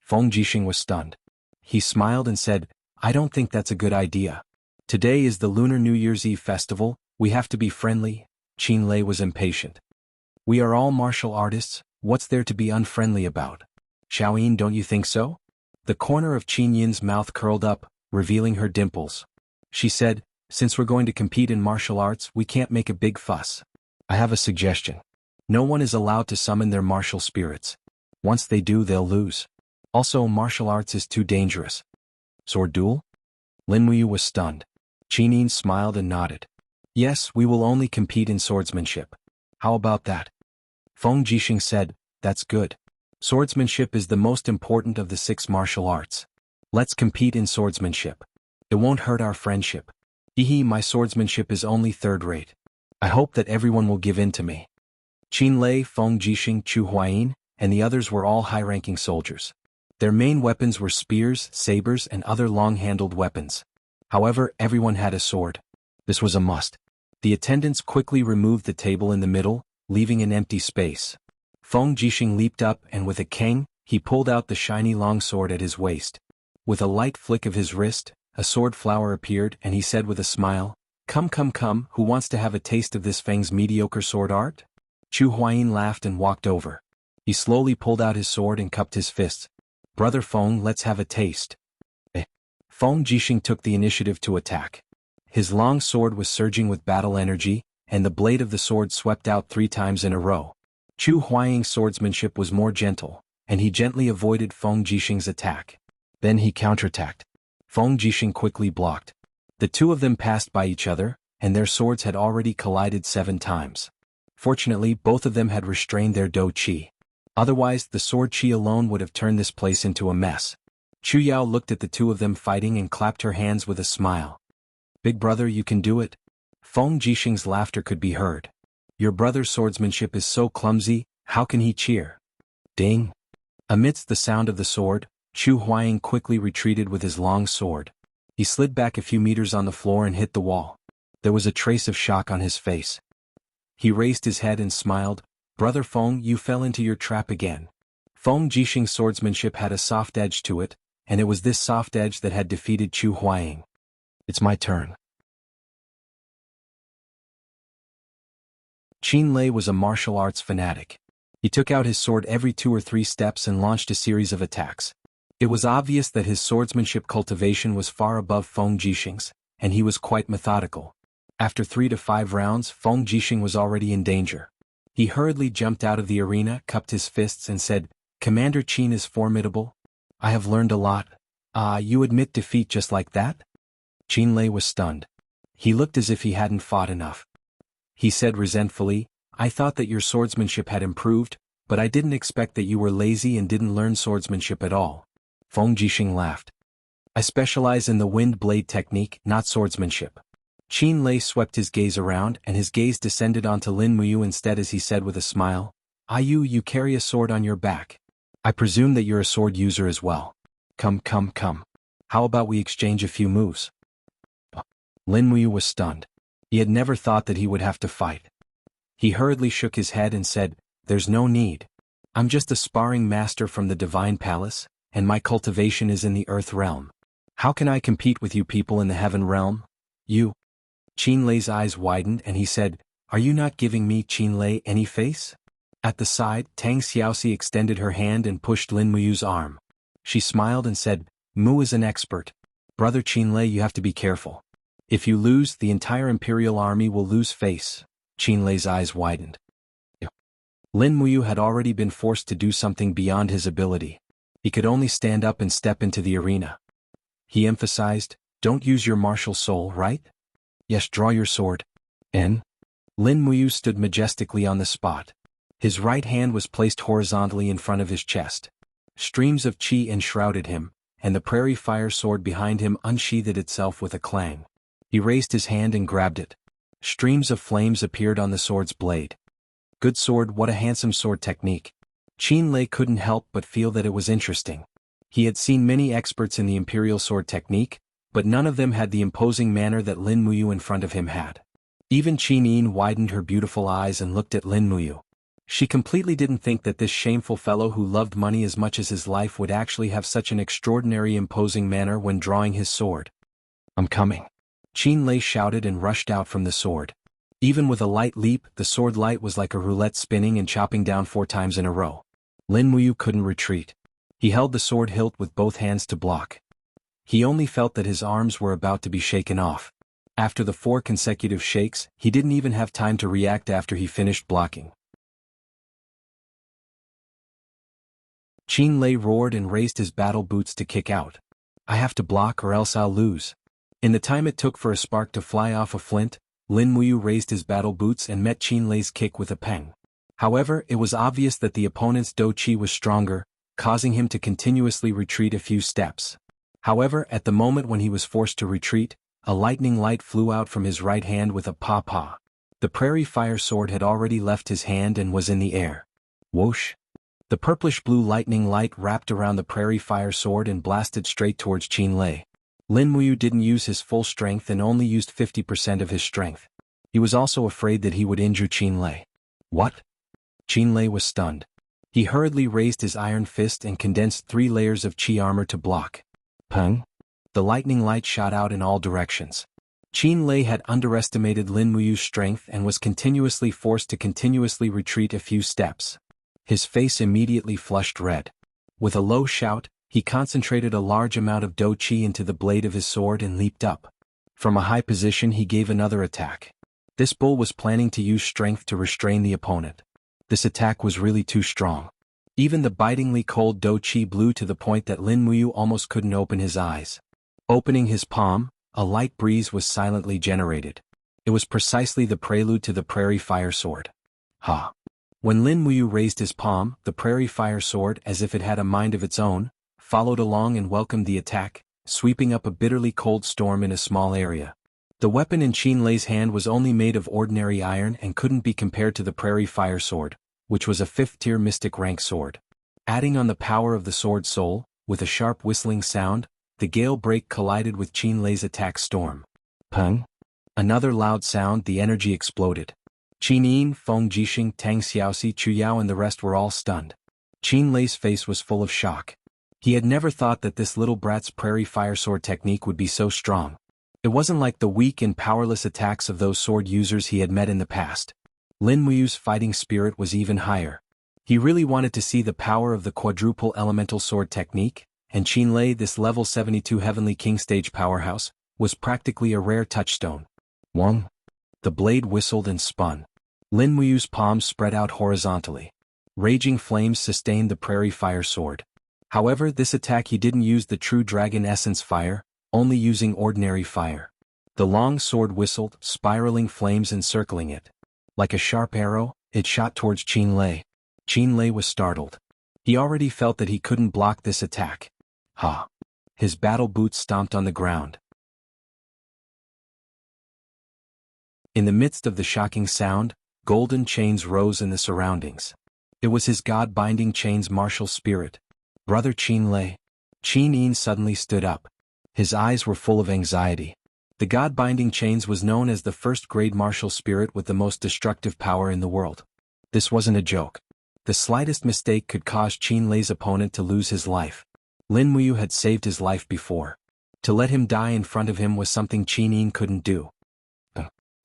Feng Jixing was stunned. He smiled and said, "I don't think that's a good idea. Today is the Lunar New Year's Eve festival, we have to be friendly." Qin Lei was impatient. "We are all martial artists, what's there to be unfriendly about? Xiaoyin, don't you think so?" The corner of Qin Yin's mouth curled up, revealing her dimples. She said, "Since we're going to compete in martial arts, we can't make a big fuss. I have a suggestion. No one is allowed to summon their martial spirits. Once they do, they'll lose. Also, martial arts is too dangerous." "Sword duel?" Lin Muyu was stunned. Qin Yin smiled and nodded. "Yes, we will only compete in swordsmanship. How about that?" Feng Jixing said, "That's good. Swordsmanship is the most important of the 6 martial arts. Let's compete in swordsmanship. It won't hurt our friendship. My swordsmanship is only third-rate. I hope that everyone will give in to me." Qin Lei, Feng Jixing, Chu Huayin, and the others were all high-ranking soldiers. Their main weapons were spears, sabers, and other long-handled weapons. However, everyone had a sword. This was a must. The attendants quickly removed the table in the middle, leaving an empty space. Feng Jixing leaped up and with a kang, he pulled out the shiny longsword at his waist. With a light flick of his wrist, a sword flower appeared and he said with a smile, Come, who wants to have a taste of this Feng's mediocre sword art?" Chu Huayin laughed and walked over. He slowly pulled out his sword and cupped his fists. "Brother Feng, let's have a taste." Feng Jixing took the initiative to attack. His long sword was surging with battle energy, and the blade of the sword swept out 3 times in a row. Chu Huaying's swordsmanship was more gentle, and he gently avoided Feng Jixing's attack. Then he counterattacked. Feng Jixing quickly blocked. The two of them passed by each other, and their swords had already collided 7 times. Fortunately, both of them had restrained their do qi. Otherwise, the sword qi alone would have turned this place into a mess. Chu Yao looked at the two of them fighting and clapped her hands with a smile. "Big brother, you can do it." Feng Jixing's laughter could be heard. "Your brother's swordsmanship is so clumsy, how can he cheer?" Ding! Amidst the sound of the sword, Chu Huaying quickly retreated with his long sword. He slid back a few meters on the floor and hit the wall. There was a trace of shock on his face. He raised his head and smiled. "Brother Feng, you fell into your trap again." Feng Jixing's swordsmanship had a soft edge to it, and it was this soft edge that had defeated Chu Huaying. "It's my turn." Qin Lei was a martial arts fanatic. He took out his sword every 2 or 3 steps and launched a series of attacks. It was obvious that his swordsmanship cultivation was far above Feng Jixing's, and he was quite methodical. After 3 to 5 rounds, Feng Jixing was already in danger. He hurriedly jumped out of the arena, cupped his fists and said, "Commander Qin is formidable. I have learned a lot. You admit defeat just like that?" Qin Lei was stunned. He looked as if he hadn't fought enough. He said resentfully, "I thought that your swordsmanship had improved, but I didn't expect that you were lazy and didn't learn swordsmanship at all." Feng Jixing laughed. "I specialize in the wind blade technique, not swordsmanship." Qin Lei swept his gaze around and his gaze descended onto Lin Muyu instead as he said with a smile, You carry a sword on your back. I presume that you're a sword user as well. Come. How about we exchange a few moves?" Lin Muyu was stunned. He had never thought that he would have to fight. He hurriedly shook his head and said, "There's no need. I'm just a sparring master from the Divine Palace, and my cultivation is in the Earth realm. How can I compete with you people in the Heaven realm? You?" Qin Lei's eyes widened and he said, "Are you not giving me, Qin Lei, any face?" At the side, Tang Xiaoxi extended her hand and pushed Lin Muyu's arm. She smiled and said, "Mu is an expert. Brother Qin Lei, you have to be careful. If you lose, the entire Imperial army will lose face." Qin Lei's eyes widened. Lin Muyu had already been forced to do something beyond his ability. He could only stand up and step into the arena. He emphasized, Don't use your martial soul, right? Yes, draw your sword. N. Lin Muyu stood majestically on the spot. His right hand was placed horizontally in front of his chest. Streams of chi enshrouded him, and the prairie fire sword behind him unsheathed itself with a clang. He raised his hand and grabbed it. Streams of flames appeared on the sword's blade. Good sword, what a handsome sword technique. Qin Lei couldn't help but feel that it was interesting. He had seen many experts in the imperial sword technique, but none of them had the imposing manner that Lin Muyu in front of him had. Even Qin Yin widened her beautiful eyes and looked at Lin Muyu. She completely didn't think that this shameful fellow who loved money as much as his life would actually have such an extraordinary imposing manner when drawing his sword. I'm coming. Qin Lei shouted and rushed out from the sword. Even with a light leap, the sword light was like a roulette spinning and chopping down 4 times in a row. Lin Muyu couldn't retreat. He held the sword hilt with both hands to block. He only felt that his arms were about to be shaken off. After the 4 consecutive shakes, he didn't even have time to react after he finished blocking. Qin Lei roared and raised his battle boots to kick out. I have to block or else I'll lose. In the time it took for a spark to fly off a flint, Lin Muyu raised his battle boots and met Qin Lei's kick with a pang. However, it was obvious that the opponent's do chi was stronger, causing him to continuously retreat a few steps. However, at the moment when he was forced to retreat, a lightning light flew out from his right hand with a pa-pa. The prairie fire sword had already left his hand and was in the air. Whoosh! The purplish-blue lightning light wrapped around the prairie fire sword and blasted straight towards Qin Lei. Lin Muyu didn't use his full strength and only used 50% of his strength. He was also afraid that he would injure Qin Lei. What? Qin Lei was stunned. He hurriedly raised his iron fist and condensed 3 layers of chi armor to block. Peng! The lightning light shot out in all directions. Qin Lei had underestimated Lin Muyu's strength and was continuously forced to continuously retreat a few steps. His face immediately flushed red. With a low shout, he concentrated a large amount of do chi into the blade of his sword and leaped up. From a high position he gave another attack. This bull was planning to use strength to restrain the opponent. This attack was really too strong. Even the bitingly cold do chi blew to the point that Lin Muyu almost couldn't open his eyes. Opening his palm, a light breeze was silently generated. It was precisely the prelude to the prairie fire sword. Ha! When Lin Muyu raised his palm, the prairie fire sword, as if it had a mind of its own, followed along and welcomed the attack, sweeping up a bitterly cold storm in a small area. The weapon in Qin Lei's hand was only made of ordinary iron and couldn't be compared to the prairie fire sword, which was a 5th-tier mystic rank sword. Adding on the power of the sword soul, with a sharp whistling sound, the gale break collided with Qin Lei's attack storm. Peng! Another loud sound, the energy exploded. Qin Yin, Feng Jixing, Tang Xiaoxi, Chu Yao and the rest were all stunned. Qin Lei's face was full of shock. He had never thought that this little brat's prairie fire sword technique would be so strong. It wasn't like the weak and powerless attacks of those sword users he had met in the past. Lin Muyu's fighting spirit was even higher. He really wanted to see the power of the quadruple elemental sword technique, and Qin Lei, this level 72 Heavenly King stage powerhouse, was practically a rare touchstone. Wong! The blade whistled and spun. Lin Muyu's palms spread out horizontally. Raging flames sustained the prairie fire sword. However, this attack he didn't use the true dragon essence fire, only using ordinary fire. The long sword whistled, spiraling flames encircling it. Like a sharp arrow, it shot towards Qin Lei. Qin Lei was startled. He already felt that he couldn't block this attack. Ha! His battle boots stomped on the ground. In the midst of the shocking sound, golden chains rose in the surroundings. It was his God-binding chains martial spirit. Brother Qin Lei. Qin Yin suddenly stood up. His eyes were full of anxiety. The God-binding chains was known as the first-grade martial spirit with the most destructive power in the world. This wasn't a joke. The slightest mistake could cause Qin Lei's opponent to lose his life. Lin Muyu had saved his life before. To let him die in front of him was something Qin Yin couldn't do.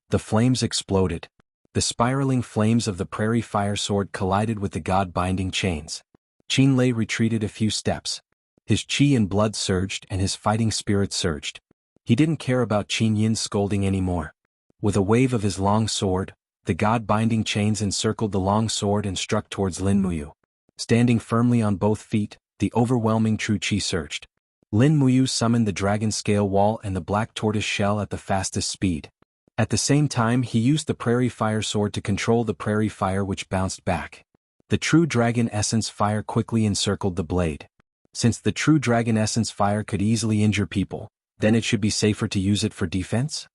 The flames exploded. The spiraling flames of the prairie fire sword collided with the God-binding chains. Qin Lei retreated a few steps. His chi and blood surged and his fighting spirit surged. He didn't care about Qin Yin's scolding anymore. With a wave of his long sword, the God-binding chains encircled the long sword and struck towards Lin Muyu. Standing firmly on both feet, the overwhelming true chi surged. Lin Muyu summoned the dragon scale wall and the black tortoise shell at the fastest speed. At the same time he used the prairie fire sword to control the prairie fire which bounced back. The true dragon essence fire quickly encircled the blade. Since the true dragon essence fire could easily injure people, then it should be safer to use it for defense?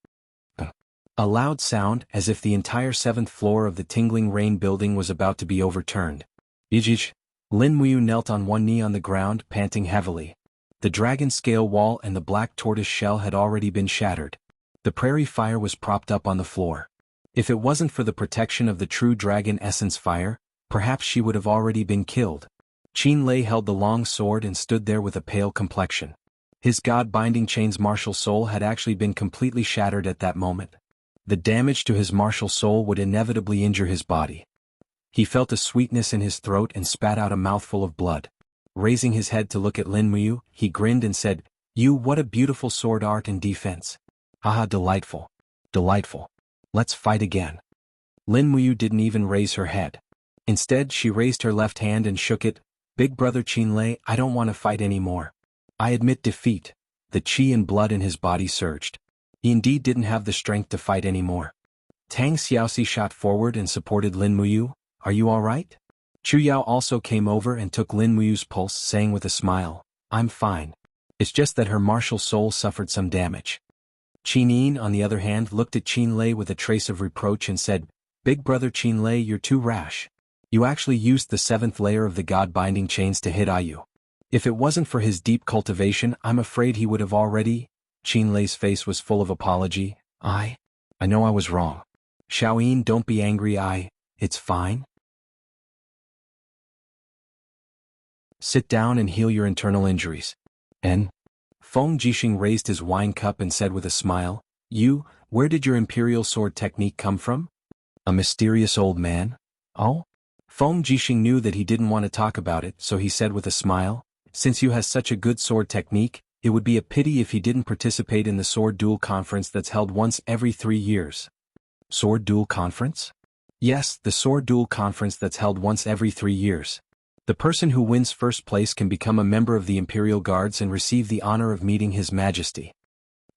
A loud sound, as if the entire 7th floor of the Tingling Rain building was about to be overturned. Ijij. Lin Muyu knelt on one knee on the ground, panting heavily. The dragon scale wall and the black tortoise shell had already been shattered. The prairie fire was propped up on the floor. If it wasn't for the protection of the true dragon essence fire, perhaps she would have already been killed. Qin Lei held the long sword and stood there with a pale complexion. His God-binding chain's martial soul had actually been completely shattered at that moment. The damage to his martial soul would inevitably injure his body. He felt a sweetness in his throat and spat out a mouthful of blood. Raising his head to look at Lin Muyu, he grinned and said, "You, what a beautiful sword art and defense. Haha, delightful. Delightful. Let's fight again." Lin Muyu didn't even raise her head. Instead, she raised her left hand and shook it. "Big brother Qin Lei, I don't want to fight anymore. I admit defeat." The qi and blood in his body surged. He indeed didn't have the strength to fight anymore. Tang Xiaoxi shot forward and supported Lin Muyu. "Are you all right?" Chu Yao also came over and took Lin Muyu's pulse, saying with a smile, "I'm fine. It's just that her martial soul suffered some damage." Qin Yin, on the other hand, looked at Qin Lei with a trace of reproach and said, "Big brother Qin Lei, you're too rash. You actually used the 7th layer of the God-binding chains to hit Ayu. If it wasn't for his deep cultivation, I'm afraid he would have already—" Qin Lei's face was full of apology. I know I was wrong. Xiaoyin, don't be angry, it's fine. Sit down and heal your internal injuries." And Feng Jixing raised his wine cup and said with a smile, Where did your imperial sword technique come from?" "A mysterious old man?" "Oh?" Feng Jixing knew that he didn't want to talk about it, so he said with a smile, "Since you has such a good sword technique, it would be a pity if he didn't participate in the sword duel conference that's held once every 3 years. Sword duel conference? Yes, the sword duel conference that's held once every 3 years. The person who wins first place can become a member of the Imperial Guards and receive the honor of meeting His Majesty."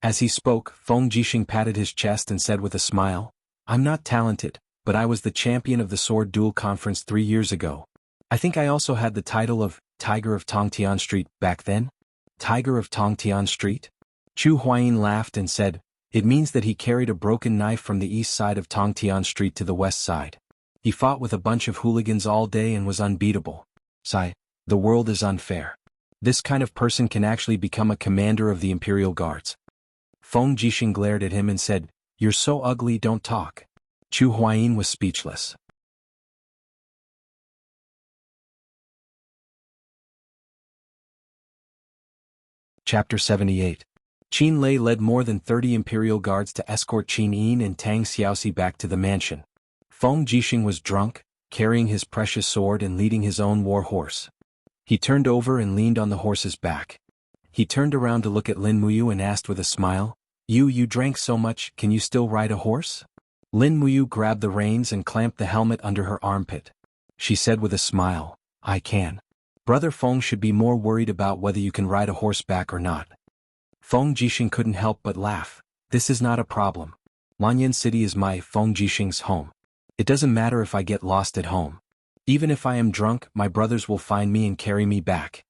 As he spoke, Feng Jixing patted his chest and said with a smile, "I'm not talented, but I was the champion of the sword duel conference 3 years ago. I think I also had the title of Tiger of Tongtian Street back then." "Tiger of Tongtian Street?" Chu Huayin laughed and said, "It means that he carried a broken knife from the east side of Tongtian Street to the west side. He fought with a bunch of hooligans all day and was unbeatable. Sigh, the world is unfair. This kind of person can actually become a commander of the Imperial Guards." Feng Jixing glared at him and said, "You're so ugly, don't talk." Chu Huayin was speechless. Chapter 78. Qin Lei led more than 30 Imperial Guards to escort Qin Yin and Tang Xiaoxi back to the mansion. Feng Jixing was drunk, carrying his precious sword and leading his own war horse. He turned over and leaned on the horse's back. He turned around to look at Lin Muyu and asked with a smile, You drank so much, can you still ride a horse?" Lin Muyu grabbed the reins and clamped the helmet under her armpit. She said with a smile, "I can. Brother Feng should be more worried about whether you can ride a horseback or not." Feng Jixing couldn't help but laugh. "This is not a problem. Lanyan City is my Feng Jixing's home. It doesn't matter if I get lost at home. Even if I am drunk, my brothers will find me and carry me back."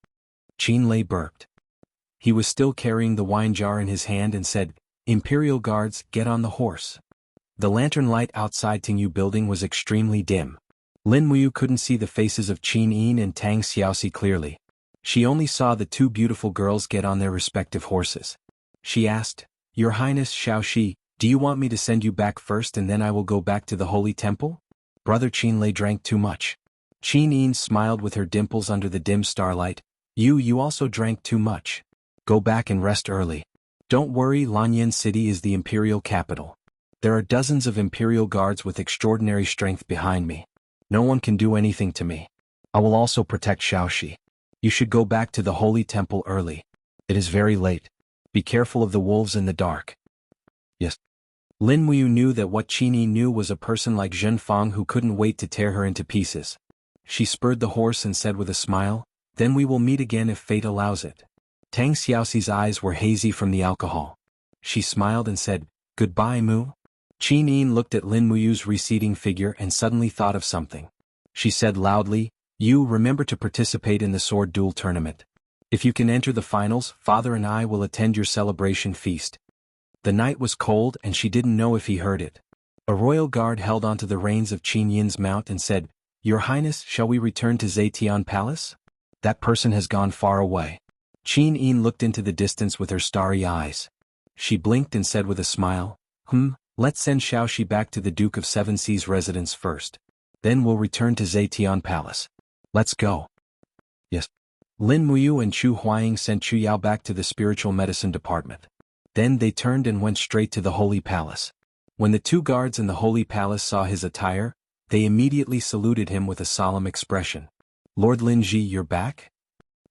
Qin Lei burped. He was still carrying the wine jar in his hand and said, "Imperial Guards, get on the horse." The lantern light outside Tingyu building was extremely dim. Lin Muyu couldn't see the faces of Qin Yin and Tang Xiaoxi clearly. She only saw the 2 beautiful girls get on their respective horses. She asked, "Your Highness Xiaoxi, do you want me to send you back first and then I will go back to the Holy Temple?" Brother Qin Lei drank too much. Qin Yin smiled with her dimples under the dim starlight. You also drank too much. Go back and rest early. Don't worry, Lanyan City is the imperial capital. There are dozens of Imperial Guards with extraordinary strength behind me. No one can do anything to me. I will also protect Xiaoxi. You should go back to the Holy Temple early. It is very late. Be careful of the wolves in the dark." "Yes." Lin Muyu knew that what Qin Yi knew was a person like Zhen Fang who couldn't wait to tear her into pieces. She spurred the horse and said with a smile, "Then we will meet again if fate allows it." Tang Xiaoxi's eyes were hazy from the alcohol. She smiled and said, "Goodbye, Mu." Qin Yin looked at Lin Muyu's receding figure and suddenly thought of something. She said loudly, "You remember to participate in the sword duel tournament. If you can enter the finals, Father and I will attend your celebration feast." The night was cold and she didn't know if he heard it. A royal guard held onto the reins of Qin Yin's mount and said, "Your Highness, shall we return to Zetian Palace? That person has gone far away." Qin Yin looked into the distance with her starry eyes. She blinked and said with a smile, "Let's send Xiaoxi back to the Duke of Seven Seas' residence first. Then we'll return to Zetian Palace. Let's go." "Yes." Lin Muyu and Chu Huaying sent Chu Yao back to the spiritual medicine department. Then they turned and went straight to the Holy Palace. When the two guards in the Holy Palace saw his attire, they immediately saluted him with a solemn expression. "Lord Lin Ji, you're back?"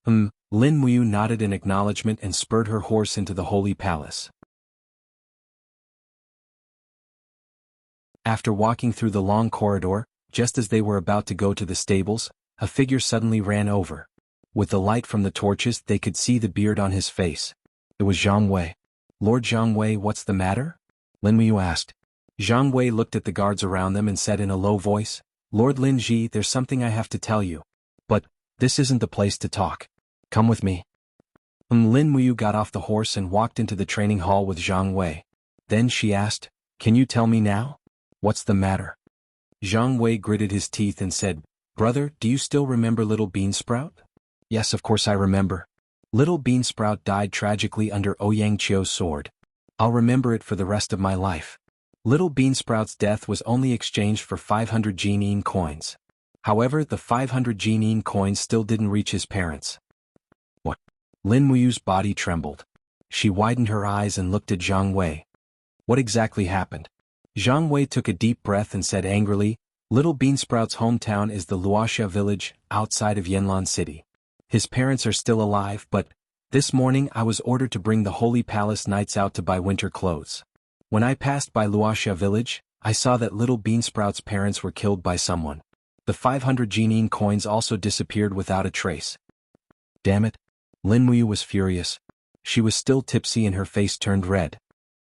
Lin Muyu nodded in acknowledgement and spurred her horse into the Holy Palace. After walking through the long corridor, just as they were about to go to the stables, a figure suddenly ran over. With the light from the torches they could see the beard on his face. It was Zhang Wei. "Lord Zhang Wei, what's the matter?" Lin Muyu asked. Zhang Wei looked at the guards around them and said in a low voice, "Lord Lin Ji, there's something I have to tell you. But, this isn't the place to talk. Come with me." Lin Muyu got off the horse and walked into the training hall with Zhang Wei. Then she asked, "Can you tell me now? What's the matter?" Zhang Wei gritted his teeth and said, "Brother, do you still remember Little Beansprout?" "Yes, of course I remember. Little Beansprout died tragically under Ouyang Qiu's sword. I'll remember it for the rest of my life." Little Beansprout's death was only exchanged for 500 Jianghu coins. However, the 500 Jianghu coins still didn't reach his parents. "What?" Lin Muyu's body trembled. She widened her eyes and looked at Zhang Wei. "What exactly happened?" Zhang Wei took a deep breath and said angrily, "Little Beansprout's hometown is the Wuxia village, outside of Yanlan City. His parents are still alive, but this morning I was ordered to bring the Holy Palace Knights out to buy winter clothes. When I passed by Wuxia village, I saw that Little Beansprout's parents were killed by someone. The 500 Jianghu coins also disappeared without a trace." "Damn it." Lin Muyu was furious. She was still tipsy and her face turned red.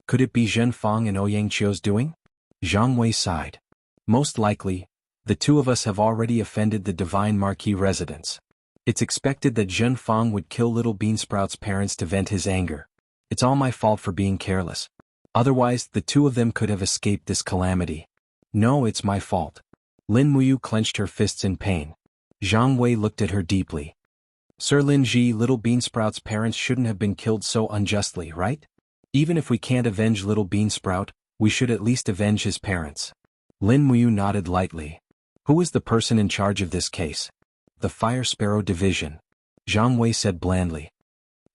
Could it be Zhen Fang and Ouyang Qiu's doing? Zhang Wei sighed. "Most likely, the two of us have already offended the Divine Marquis residents. It's expected that Zhen Fang would kill Little Beansprout's parents to vent his anger. It's all my fault for being careless. Otherwise, the two of them could have escaped this calamity. No, it's my fault." Lin Muyu clenched her fists in pain. Zhang Wei looked at her deeply. "Sir Lin Ji, Little Beansprout's parents shouldn't have been killed so unjustly, right? Even if we can't avenge Little Beansprout, we should at least avenge his parents." Lin Muyu nodded lightly. "Who is the person in charge of this case?" "The Fire Sparrow Division," Zhang Wei said blandly.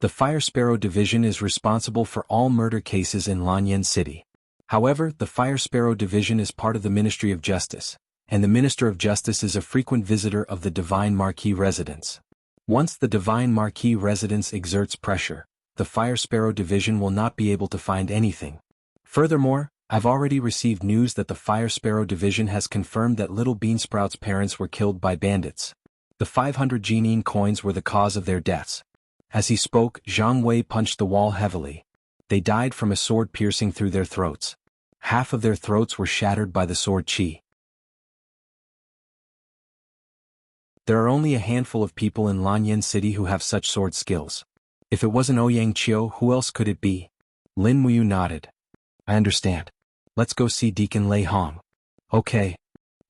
"The Fire Sparrow Division is responsible for all murder cases in Lanyan City. However, the Fire Sparrow Division is part of the Ministry of Justice, and the Minister of Justice is a frequent visitor of the Divine Marquis residence. Once the Divine Marquis residence exerts pressure, the Fire Sparrow Division will not be able to find anything. Furthermore, I've already received news that the Fire Sparrow Division has confirmed that Little Beansprout's parents were killed by bandits. The 500 Jianghu coins were the cause of their deaths." As he spoke, Zhang Wei punched the wall heavily. They died from a sword piercing through their throats. Half of their throats were shattered by the sword qi. There are only a handful of people in Lanyan City who have such sword skills. If it wasn't Ouyang Qiu, who else could it be? Lin Muyu nodded. "I understand. Let's go see Deacon Lei Hong." "Okay."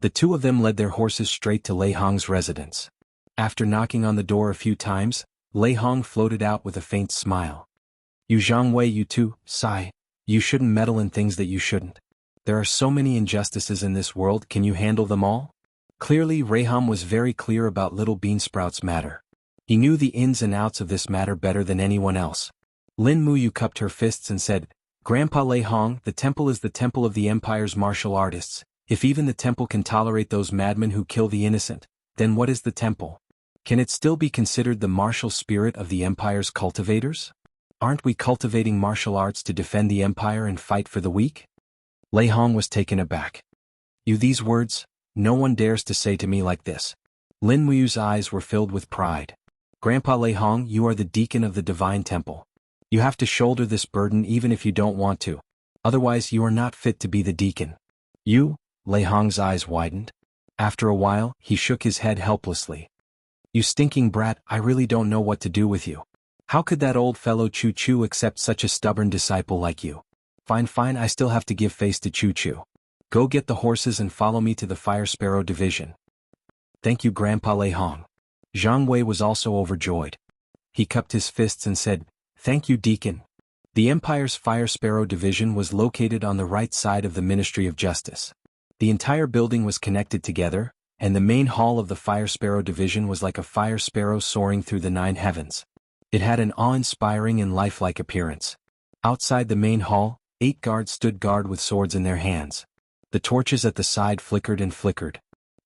The two of them led their horses straight to Lei Hong's residence. After knocking on the door a few times, Lei Hong floated out with a faint smile. "You Zhang Wei, you too, sigh. You shouldn't meddle in things that you shouldn't. There are so many injustices in this world, can you handle them all?" Clearly, Raham was very clear about Little Beansprout's matter. He knew the ins and outs of this matter better than anyone else. Lin Muyu cupped her fists and said, "Grandpa Lei Hong, the temple is the temple of the Empire's martial artists. If even the temple can tolerate those madmen who kill the innocent, then what is the temple? Can it still be considered the martial spirit of the Empire's cultivators? Aren't we cultivating martial arts to defend the Empire and fight for the weak?" Lei Hong was taken aback. "You these words? No one dares to say to me like this." Lin Muyu's eyes were filled with pride. Grandpa Lei Hong, you are the deacon of the Divine Temple. You have to shoulder this burden even if you don't want to. Otherwise you are not fit to be the deacon. You? Lei Hong's eyes widened. After a while, he shook his head helplessly. You stinking brat, I really don't know what to do with you. How could that old fellow Chu Chu accept such a stubborn disciple like you? Fine, I still have to give face to Chu Chu. Go get the horses and follow me to the Fire Sparrow Division. Thank you, Grandpa Lei Hong. Jiang Wei was also overjoyed. He cupped his fists and said, Thank you, Deacon. The Empire's Fire Sparrow Division was located on the right side of the Ministry of Justice. The entire building was connected together, and the main hall of the Fire Sparrow Division was like a fire sparrow soaring through the 9 heavens. It had an awe-inspiring and lifelike appearance. Outside the main hall, 8 guards stood guard with swords in their hands. The torches at the side flickered and flickered.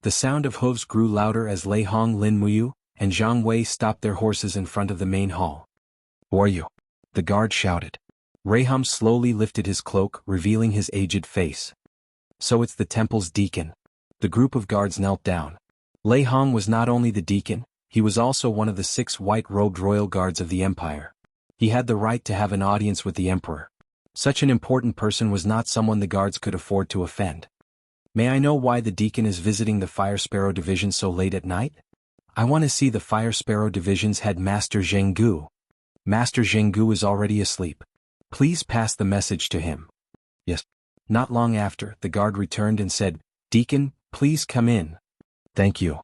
The sound of hooves grew louder as Lei Hong, Lin Muyu, and Jiang Wei stopped their horses in front of the main hall. Who are you? The guard shouted. Raham slowly lifted his cloak, revealing his aged face. So it's the temple's deacon. The group of guards knelt down. Lei Hong was not only the deacon, he was also one of the 6 white-robed royal guards of the empire. He had the right to have an audience with the emperor. Such an important person was not someone the guards could afford to offend. May I know why the deacon is visiting the Fire Sparrow Division so late at night? I want to see the Fire Sparrow Division's head Master Jianghu. Master Jianghu is already asleep. Please pass the message to him. Yes. Not long after, the guard returned and said, Deacon, please come in. Thank you.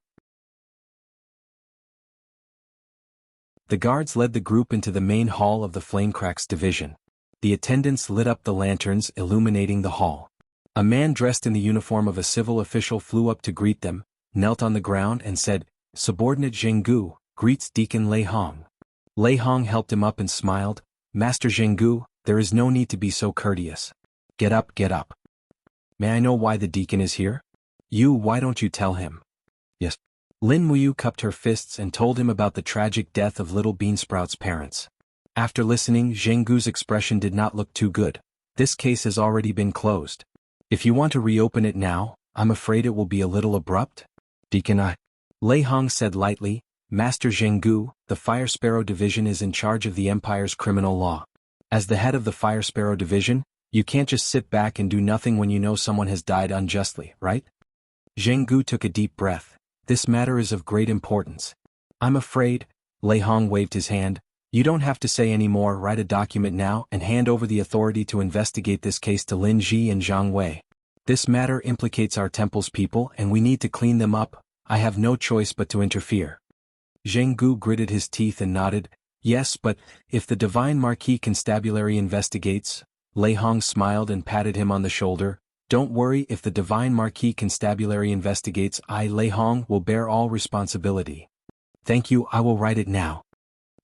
The guards led the group into the main hall of the Flamecracks Division. The attendants lit up the lanterns, illuminating the hall. A man dressed in the uniform of a civil official flew up to greet them, knelt on the ground and said, Subordinate Jianghu, greets Deacon Lei Hong. Lei Hong helped him up and smiled, Master Jianghu, there is no need to be so courteous. Get up, get up. May I know why the deacon is here? You, why don't you tell him? Yes. Lin Muyu cupped her fists and told him about the tragic death of little Beansprout's parents. After listening, Jianghu's expression did not look too good. This case has already been closed. If you want to reopen it now, I'm afraid it will be a little abrupt. Deacon Lei Hong said lightly, Master Jianghu, the Fire Sparrow Division is in charge of the Empire's criminal law. As the head of the Fire Sparrow Division, you can't just sit back and do nothing when you know someone has died unjustly, right? Jianghu took a deep breath. This matter is of great importance. I'm afraid, Lei Hong waved his hand, you don't have to say any more. Write a document now and hand over the authority to investigate this case to Lin Ji and Jiang Wei. This matter implicates our temple's people and we need to clean them up. I have no choice but to interfere. Jianghu gritted his teeth and nodded, yes, but if the Divine Marquis Constabulary investigates, Lei Hong smiled and patted him on the shoulder. Don't worry, if the Divine Marquis Constabulary investigates, I, Lei Hong, will bear all responsibility. Thank you, I will write it now.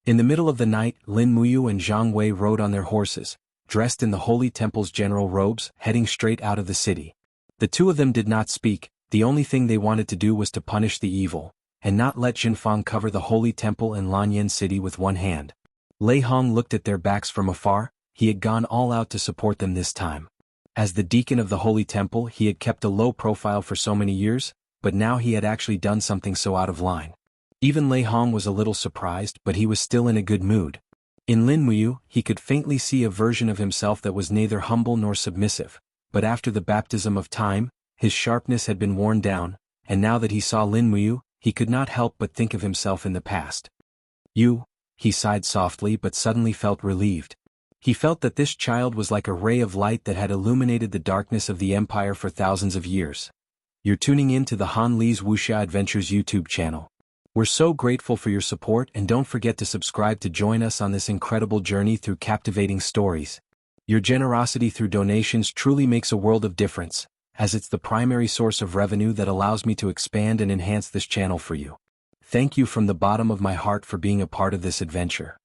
In the middle of the night, Lin Muyu and Jiang Wei rode on their horses, dressed in the Holy Temple's general robes, heading straight out of the city. The two of them did not speak, the only thing they wanted to do was to punish the evil, and not let Jinfang cover the Holy Temple and Lanyan City with one hand. Lei Hong looked at their backs from afar, he had gone all out to support them this time. As the deacon of the Holy Temple, he had kept a low profile for so many years, but now he had actually done something so out of line. Even Lei Hong was a little surprised, but he was still in a good mood. In Lin Muyu, he could faintly see a version of himself that was neither humble nor submissive, but after the baptism of time, his sharpness had been worn down, and now that he saw Lin Muyu, he could not help but think of himself in the past. He sighed softly but suddenly felt relieved. He felt that this child was like a ray of light that had illuminated the darkness of the Empire for thousands of years. You're tuning in to the Han Li's Wuxia Adventures YouTube channel. We're so grateful for your support and don't forget to subscribe to join us on this incredible journey through captivating stories. Your generosity through donations truly makes a world of difference, as it's the primary source of revenue that allows me to expand and enhance this channel for you. Thank you from the bottom of my heart for being a part of this adventure.